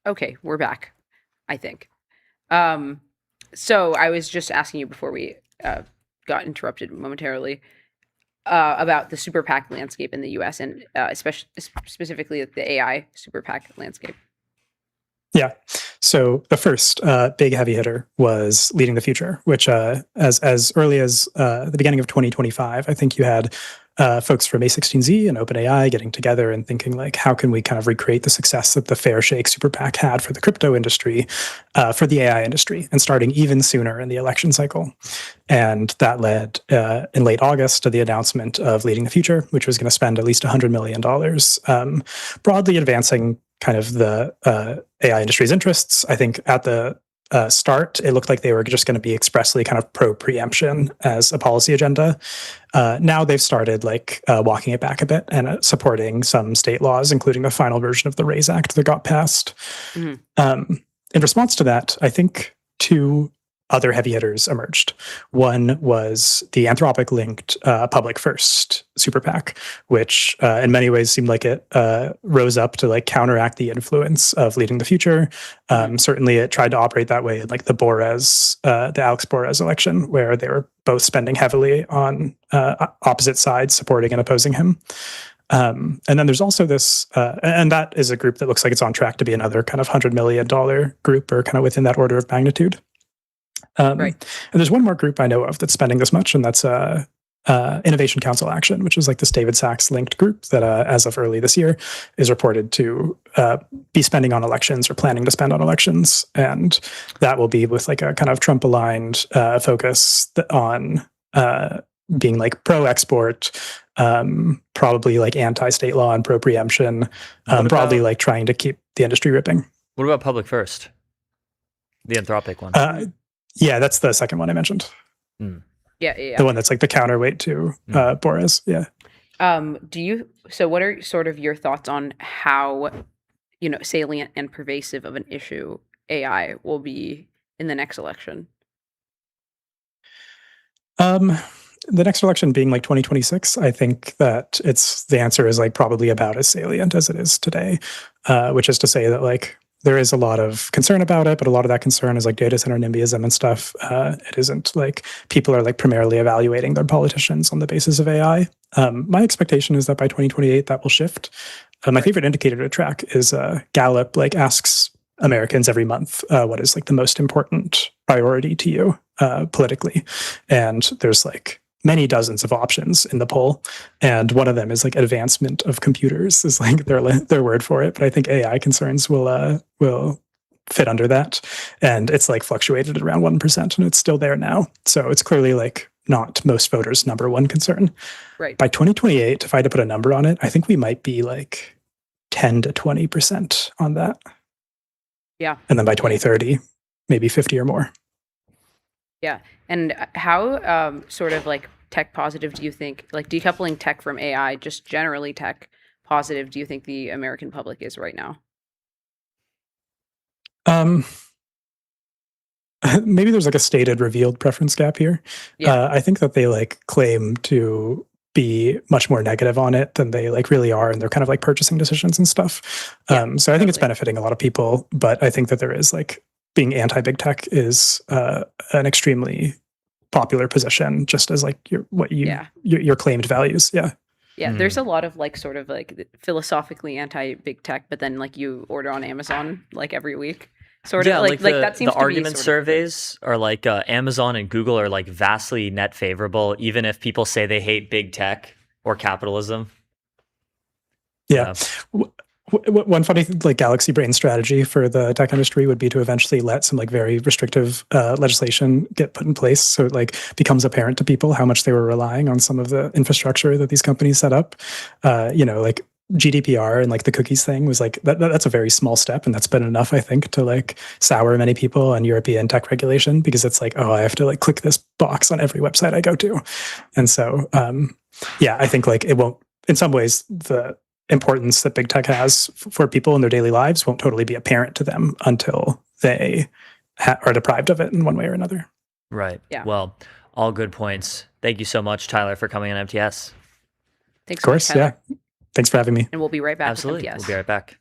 Okay, we're back, I think. So I was just asking you before we got interrupted momentarily about the super PAC landscape in the U.S. and especially specifically the AI super PAC landscape. Yeah. So the first big heavy hitter was Leading the Future, which as early as the beginning of 2025, I think you had folks from A16Z and OpenAI getting together and thinking like, how can we kind of recreate the success that the Fair Shake super PAC had for the crypto industry, for the AI industry, and starting even sooner in the election cycle. And that led in late August to the announcement of Leading the Future, which was going to spend at least $100 million broadly advancing kind of the AI industry's interests. I think at the start, it looked like they were just going to be expressly kind of pro-preemption as a policy agenda. Now they've started like walking it back a bit and supporting some state laws, including the final version of the RAISE Act that got passed. Mm-hmm. In response to that, I think two other heavy hitters emerged. One was the Anthropic-linked Public First super PAC, which in many ways seemed like it rose up to like counteract the influence of Leading the Future. Certainly it tried to operate that way in like the Alex Borez election, where they were both spending heavily on opposite sides supporting and opposing him. And then there's also this, and that is a group that looks like it's on track to be another kind of $100 million group or kind of within that order of magnitude. Right. And there's one more group I know of that's spending this much, and that's Innovation Council Action, which is like this David Sachs linked group that as of early this year is reported to be spending on elections or planning to spend on elections. And that will be with like a kind of Trump aligned focus on being like pro-export, probably like anti-state law and pro-preemption, broadly like trying to keep the industry ripping. What about Public First? The Anthropic one. Yeah, that's the second one I mentioned. Yeah. The one that's like the counterweight to Borez. Yeah. So what are sort of your thoughts on how, salient and pervasive of an issue AI will be in the next election? The next election being like 2026, I think that the answer is like probably about as salient as it is today, which is to say that like there is a lot of concern about it, but a lot of that concern is like data center NIMBYism and stuff. It isn't like people are like primarily evaluating their politicians on the basis of AI. My expectation is that by 2028 that will shift. My favorite indicator to track is Gallup like asks Americans every month what is like the most important priority to you politically, and there's like many dozens of options in the poll, and one of them is like advancement of computers is like their word for it. But I think AI concerns will fit under that, and it's like fluctuated at around 1%, and it's still there now. So it's clearly like not most voters' number one concern. Right. By 2028, if I had to put a number on it, I think we might be like 10 to 20% on that. Yeah. And then by 2030, maybe 50 or more. Yeah. And how sort of like tech positive do you think, like decoupling tech from AI, just generally tech positive do you think the American public is right now? Maybe there's like a stated revealed preference gap here. Yeah. I think that they like claim to be much more negative on it than they like really are in their kind of like purchasing decisions and stuff. So I think it's benefiting a lot of people, but I think that there is like being anti big tech is an extremely popular position, just as like your claimed values. Yeah. Yeah, there's a lot of like sort of like philosophically anti big tech, but then like you order on Amazon like every week. Sort of like that seems the to argument be surveys are like Amazon and Google are like vastly net favorable, even if people say they hate big tech or capitalism. Yeah. One funny like galaxy brain strategy for the tech industry would be to eventually let some like very restrictive legislation get put in place, so it like becomes apparent to people how much they were relying on some of the infrastructure that these companies set up. Like GDPR and like the cookies thing was like that's a very small step, and that's been enough, I think, to like sour many people on European tech regulation, because it's like, oh, I have to like click this box on every website I go to. And so I think like it won't, in some ways, the importance that big tech has for people in their daily lives won't totally be apparent to them until they are deprived of it in one way or another. Right. Yeah. Well, all good points. Thank you so much, Tyler, for coming on MTS. Thanks Of course, so much, Tyler. yeah. Thanks for having me. And we'll be right back. Absolutely. With MTS. We'll be right back.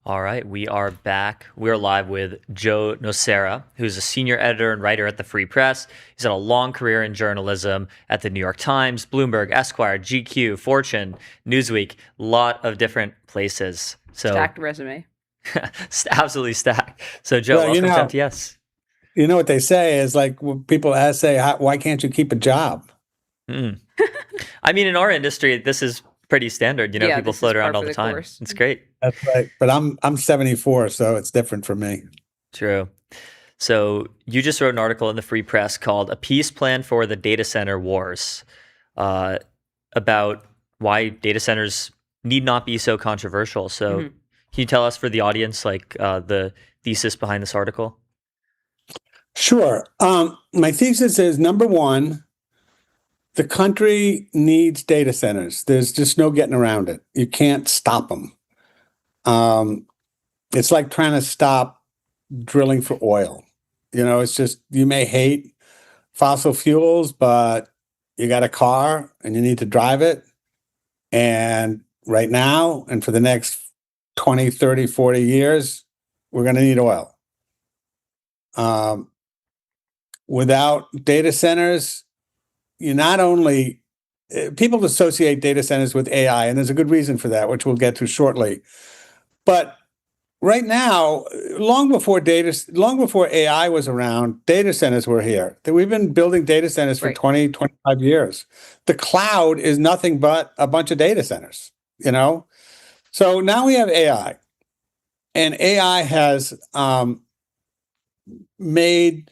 All right, we are back. We're live with Joe Nocera, who's a senior editor and writer at the Free Press. He's had a long career in journalism at the New York Times, Bloomberg, Esquire, GQ, Fortune, Newsweek, a lot of different places. So Stacked resume. Absolutely stacked. So Joe, Well, welcome to MTS. You know what they say is like when people say, why can't you keep a job? I mean, in our industry, this is pretty standard. You know, people float around all the time. It's great. That's right. But I'm 74, so it's different for me. True. So you just wrote an article in the Free Press called "A Peace Plan for the Data Center Wars," about why data centers need not be so controversial. So can you tell us, for the audience, like the thesis behind this article? Sure. My thesis is, number one, the country needs data centers. There's just no getting around it. You can't stop them. It's like trying to stop drilling for oil. You know, it's just, you may hate fossil fuels, but you got a car and you need to drive it. And right now, and for the next 20, 30, 40 years, we're going to need oil. Without data centers, you not only, people associate data centers with AI, and there's a good reason for that, which we'll get to shortly. But right now, long before AI was around, data centers were here. We've been building data centers for 20, 25 years. The cloud is nothing but a bunch of data centers, you know? So now we have AI, and AI has made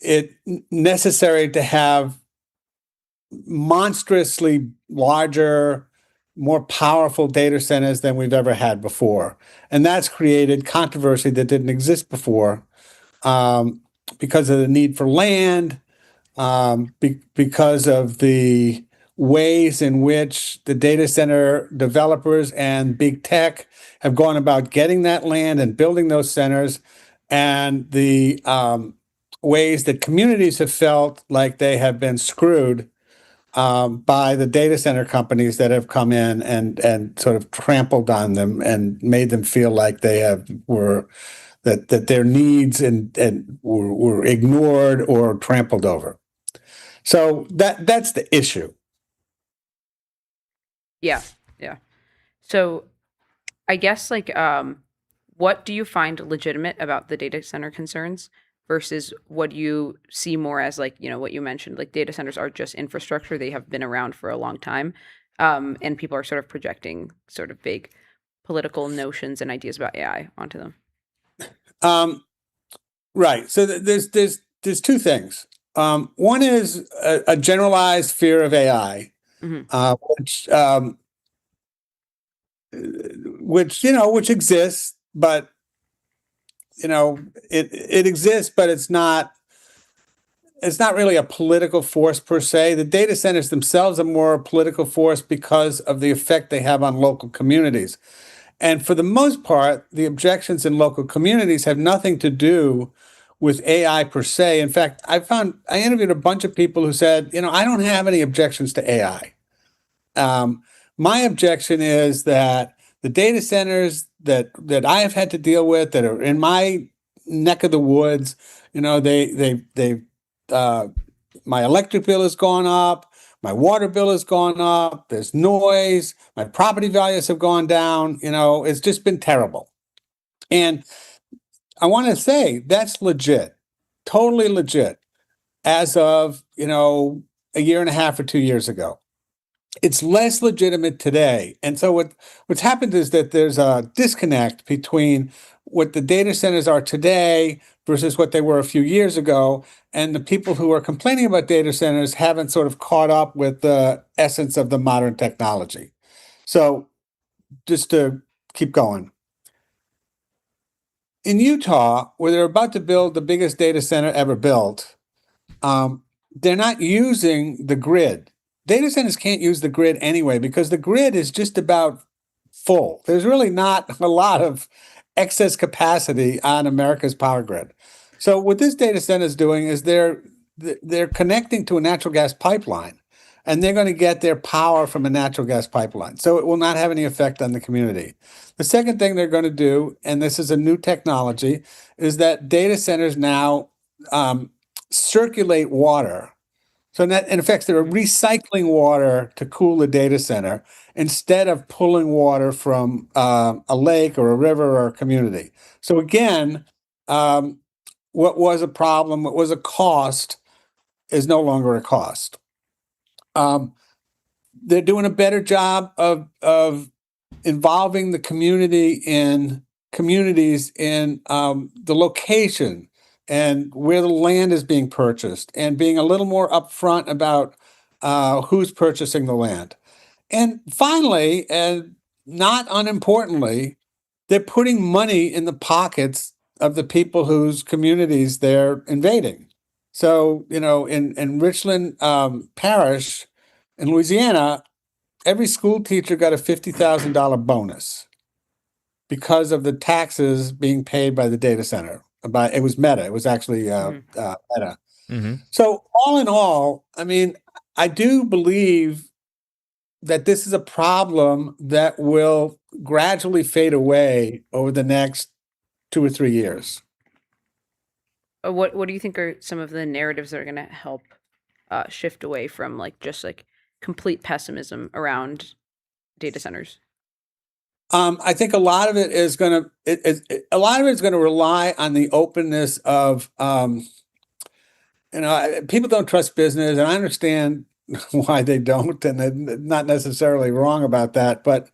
it necessary to have monstrously larger, more powerful data centers than we've ever had before. And that's created controversy that didn't exist before because of the need for land, because of the ways in which the data center developers and big tech have gone about getting that land and building those centers, and the ways that communities have felt like they have been screwed by the data center companies that have come in and sort of trampled on them and made them feel like that their needs and were ignored or trampled over. So that's the issue. Yeah. So I guess what do you find legitimate about the data center concerns versus what you see more as what you mentioned, like data centers are just infrastructure. They have been around for a long time. And people are sort of projecting sort of big political notions and ideas about AI onto them. Right. So there's two things. One is a generalized fear of AI, which exists, but it exists, but it's not really a political force per se. The data centers themselves are more a political force because of the effect they have on local communities. And for the most part, the objections in local communities have nothing to do with AI per se. In fact, I interviewed a bunch of people who said, I don't have any objections to AI. My objection is that the data centers that I have had to deal with that are in my neck of the woods, my electric bill has gone up, my water bill has gone up, there's noise, my property values have gone down, it's just been terrible. And I want to say that's legit, totally legit, as of, a year and a half or 2 years ago. It's less legitimate today. And so what's happened is that there's a disconnect between what the data centers are today versus what they were a few years ago. And the people who are complaining about data centers haven't sort of caught up with the essence of the modern technology. So just to keep going. In Utah, where they're about to build the biggest data center ever built, they're not using the grid. Data centers can't use the grid anyway because the grid is just about full. There's really not a lot of excess capacity on America's power grid. So what this data center is doing is they're connecting to a natural gas pipeline, and they're going to get their power from a natural gas pipeline. So it will not have any effect on the community. The second thing they're going to do, and this is a new technology, is that data centers now circulate water. So in effect, they're recycling water to cool the data center instead of pulling water from a lake or a river or a community. So again, what was a problem, what was a cost, is no longer a cost. They're doing a better job of involving the communities in the location and where the land is being purchased, and being a little more upfront about who's purchasing the land. And finally, and not unimportantly, they're putting money in the pockets of the people whose communities they're invading. So, in Richland Parish in Louisiana, every school teacher got a $50,000 bonus because of the taxes being paid by the data center. It was Meta. It was actually Meta. So all in all, I mean, I do believe that this is a problem that will gradually fade away over the next 2 or 3 years. What do you think are some of the narratives that are going to help shift away from just complete pessimism around data centers? I think a lot of it is going to rely on the openness of people don't trust business, and I understand why they don't, and they're not necessarily wrong about that. But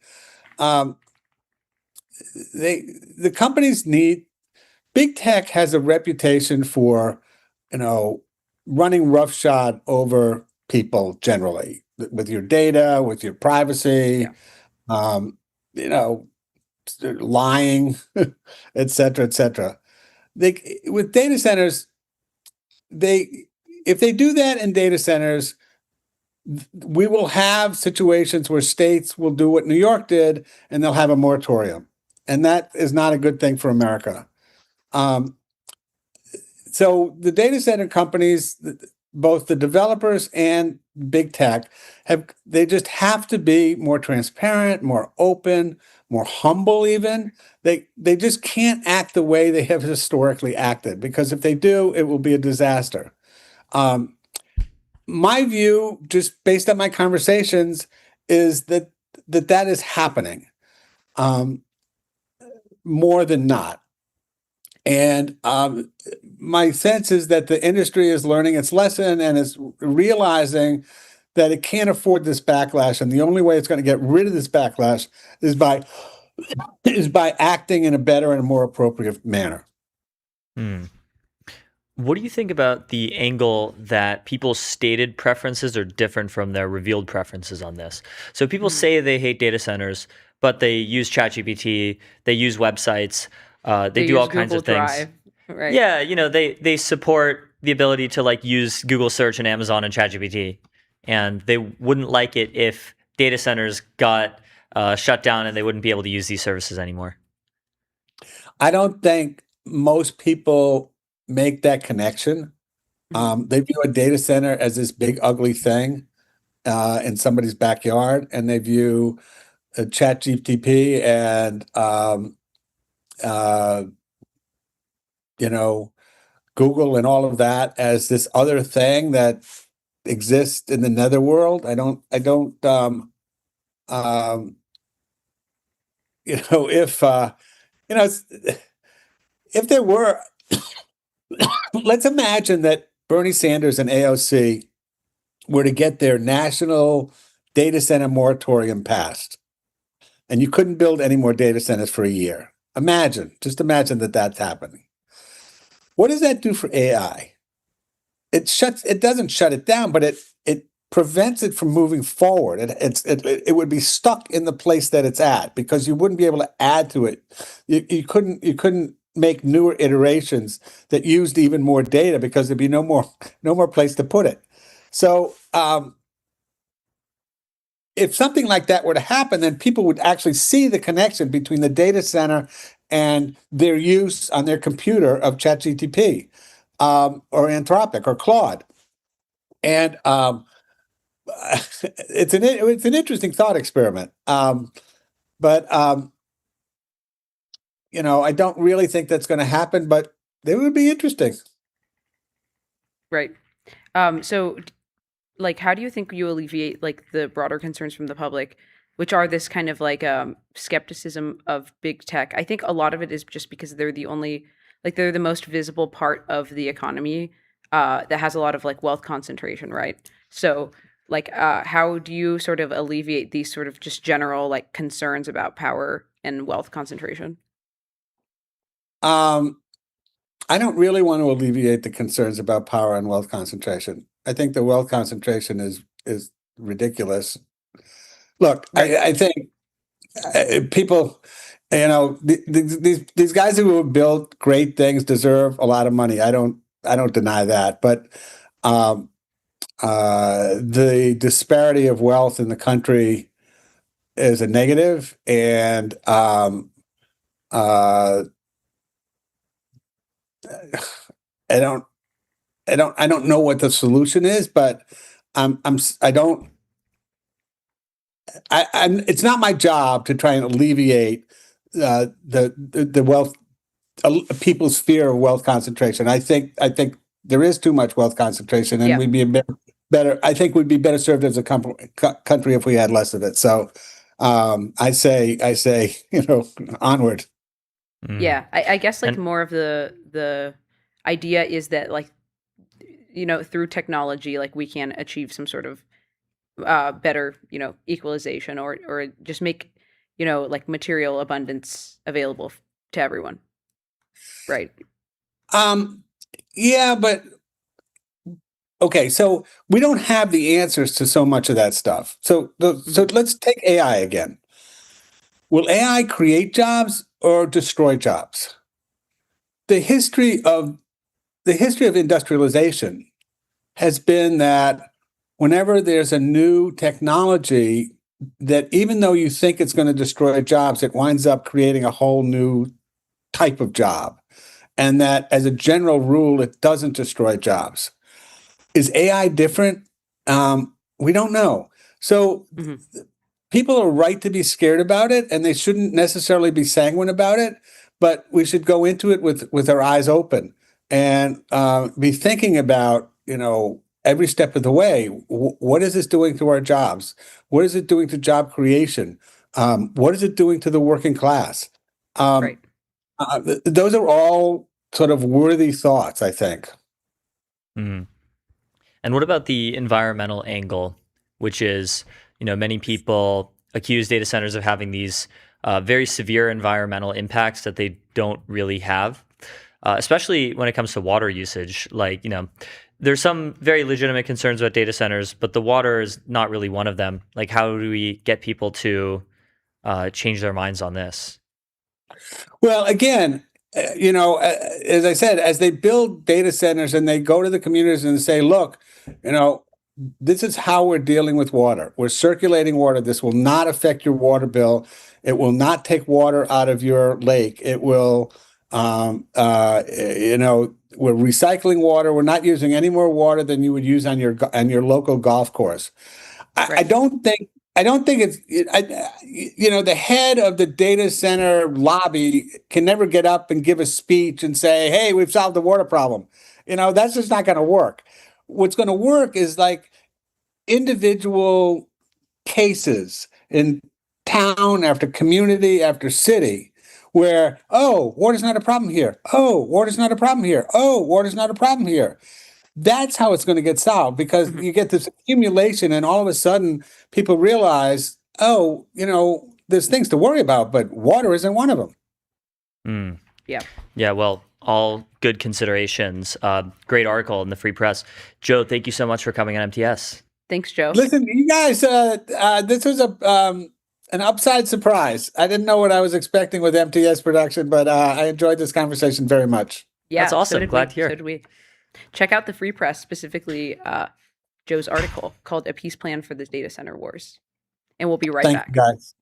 the companies need. Big tech has a reputation for, running roughshod over people generally with your data, with your privacy, lying, et cetera, et cetera. With data centers, if they do that in data centers, we will have situations where states will do what New York did, and they'll have a moratorium, and that is not a good thing for America. So the data center companies, both the developers and big tech, they just have to be more transparent, more open, more humble even. They just can't act the way they have historically acted, because if they do, it will be a disaster. My view, just based on my conversations, is that is happening more than not. And my sense is that the industry is learning its lesson and is realizing that it can't afford this backlash. And the only way it's going to get rid of this backlash is by acting in a better and more appropriate manner. What do you think about the angle that people's stated preferences are different from their revealed preferences on this? So people say they hate data centers, but they use ChatGPT, they use websites, they do all kinds of things. Drive, right? Yeah, they support the ability to use Google search and Amazon and ChatGPT, and they wouldn't like it if data centers got shut down and they wouldn't be able to use these services anymore. I don't think most people make that connection. They view a data center as this big ugly thing in somebody's backyard, and they view ChatGPT and Google and all of that as this other thing that exists in the netherworld. If there were, let's imagine that Bernie Sanders and AOC were to get their national data center moratorium passed, and you couldn't build any more data centers for a year. Just imagine that that's happening. What does that do for AI? It doesn't shut it down, but it prevents it from moving forward. It would be stuck in the place that it's at, because you wouldn't be able to add to it. You couldn't make newer iterations that used even more data, because there'd be no more place to put it. So if something like that were to happen, then people would actually see the connection between the data center and their use on their computer of ChatGPT or Anthropic or Claude. And it's an interesting thought experiment. But I don't really think that's going to happen, but it would be interesting. Right. So, like, how do you think you alleviate like the broader concerns from the public, which are this kind of like skepticism of big tech? I think a lot of it is just because they're they're the most visible part of the economy that has a lot of like wealth concentration, right? So, like, how do you sort of alleviate these sort of just general like concerns about power and wealth concentration? I don't really want to alleviate the concerns about power and wealth concentration. I think the wealth concentration is ridiculous. Look, I think people, these guys who have built great things deserve a lot of money. I don't deny that, but the disparity of wealth in the country is a negative, and I don't know what the solution is, but it's not my job to try and alleviate the wealth, people's fear of wealth concentration. I think there is too much wealth concentration, and we'd be better. I think we'd be better served as a country if we had less of it. So I say, onward. Yeah, I guess like more of the idea is that like through technology like we can achieve some sort of better equalization or just make like material abundance available to everyone, right? Yeah, but okay, so we don't have the answers to so much of that stuff. So let's take AI again. Will AI create jobs or destroy jobs? The history of industrialization has been that whenever there's a new technology, that even though you think it's going to destroy jobs, it winds up creating a whole new type of job. And that as a general rule, it doesn't destroy jobs. Is AI different? We don't know. So people are right to be scared about it, and they shouldn't necessarily be sanguine about it, but we should go into it with our eyes open and be thinking about, every step of the way. What is this doing to our jobs? What is it doing to job creation? What is it doing to the working class? Right. Those are all sort of worthy thoughts, I think. Mm. And what about the environmental angle, which is, many people accuse data centers of having these very severe environmental impacts that they don't really have, especially when it comes to water usage. Like, there's some very legitimate concerns about data centers, but the water is not really one of them. Like, how do we get people to change their minds on this? Well, again, as I said, as they build data centers and they go to the communities and say, look, this is how we're dealing with water. We're circulating water. This will not affect your water bill. It will not take water out of your lake. It will, we're recycling water. We're not using any more water than you would use on your local golf course. I don't think it's, the head of the data center lobby can never get up and give a speech and say, hey, we've solved the water problem. That's just not going to work. What's going to work is like individual cases in town after community after city where, oh, water's not a problem here. Oh, water's not a problem here. Oh, water's not a problem here. That's how it's going to get solved, because you get this accumulation and all of a sudden people realize, oh, there's things to worry about, but water isn't one of them. Yeah. Yeah, well, all good considerations. Great article in the Free Press. Joe, thank you so much for coming on MTS. Thanks, Joe. Listen, you guys, this was an upside surprise. I didn't know what I was expecting with MTS production, but I enjoyed this conversation very much. Yeah, that's awesome. Glad to hear. So did we. Check out the Free Press, specifically Joe's article called "A Peace Plan for the Data Center Wars," and we'll be right back. Thank you, guys.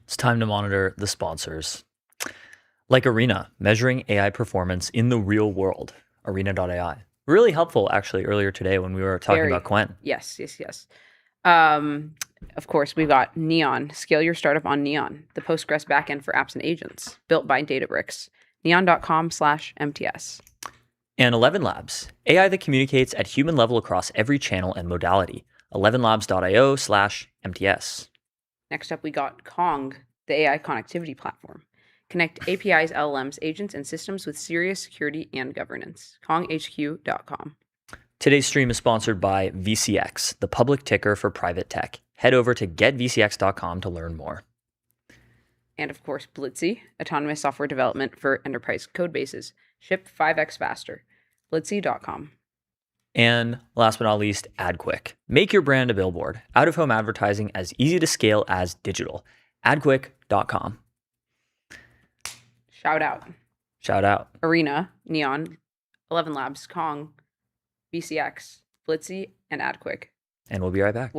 It's time to monitor the sponsors. Like Arena, measuring AI performance in the real world. Arena.ai. Really helpful, actually, earlier today when we were talking about QWEN. Yes. Of course, we've got Neon. Scale your startup on Neon, the Postgres backend for apps and agents, built by Databricks. Neon.com/MTS. And 11 Labs, AI that communicates at human level across every channel and modality. 11labs.io/MTS. Next up, we got Kong, the AI connectivity platform. Connect APIs, LLMs, agents, and systems with serious security and governance. KongHQ.com. Today's stream is sponsored by VCX, the public ticker for private tech. Head over to getvcx.com to learn more. And of course, Blitzy, autonomous software development for enterprise code bases. Ship 5x faster. Blitzy.com. And last but not least, AdQuick. Make your brand a billboard. Out-of-home advertising as easy to scale as digital. AdQuick.com. Shout out. Arena, Neon, 11 Labs, Kong, VCX, Blitzy, and AdQuick. And we'll be right back.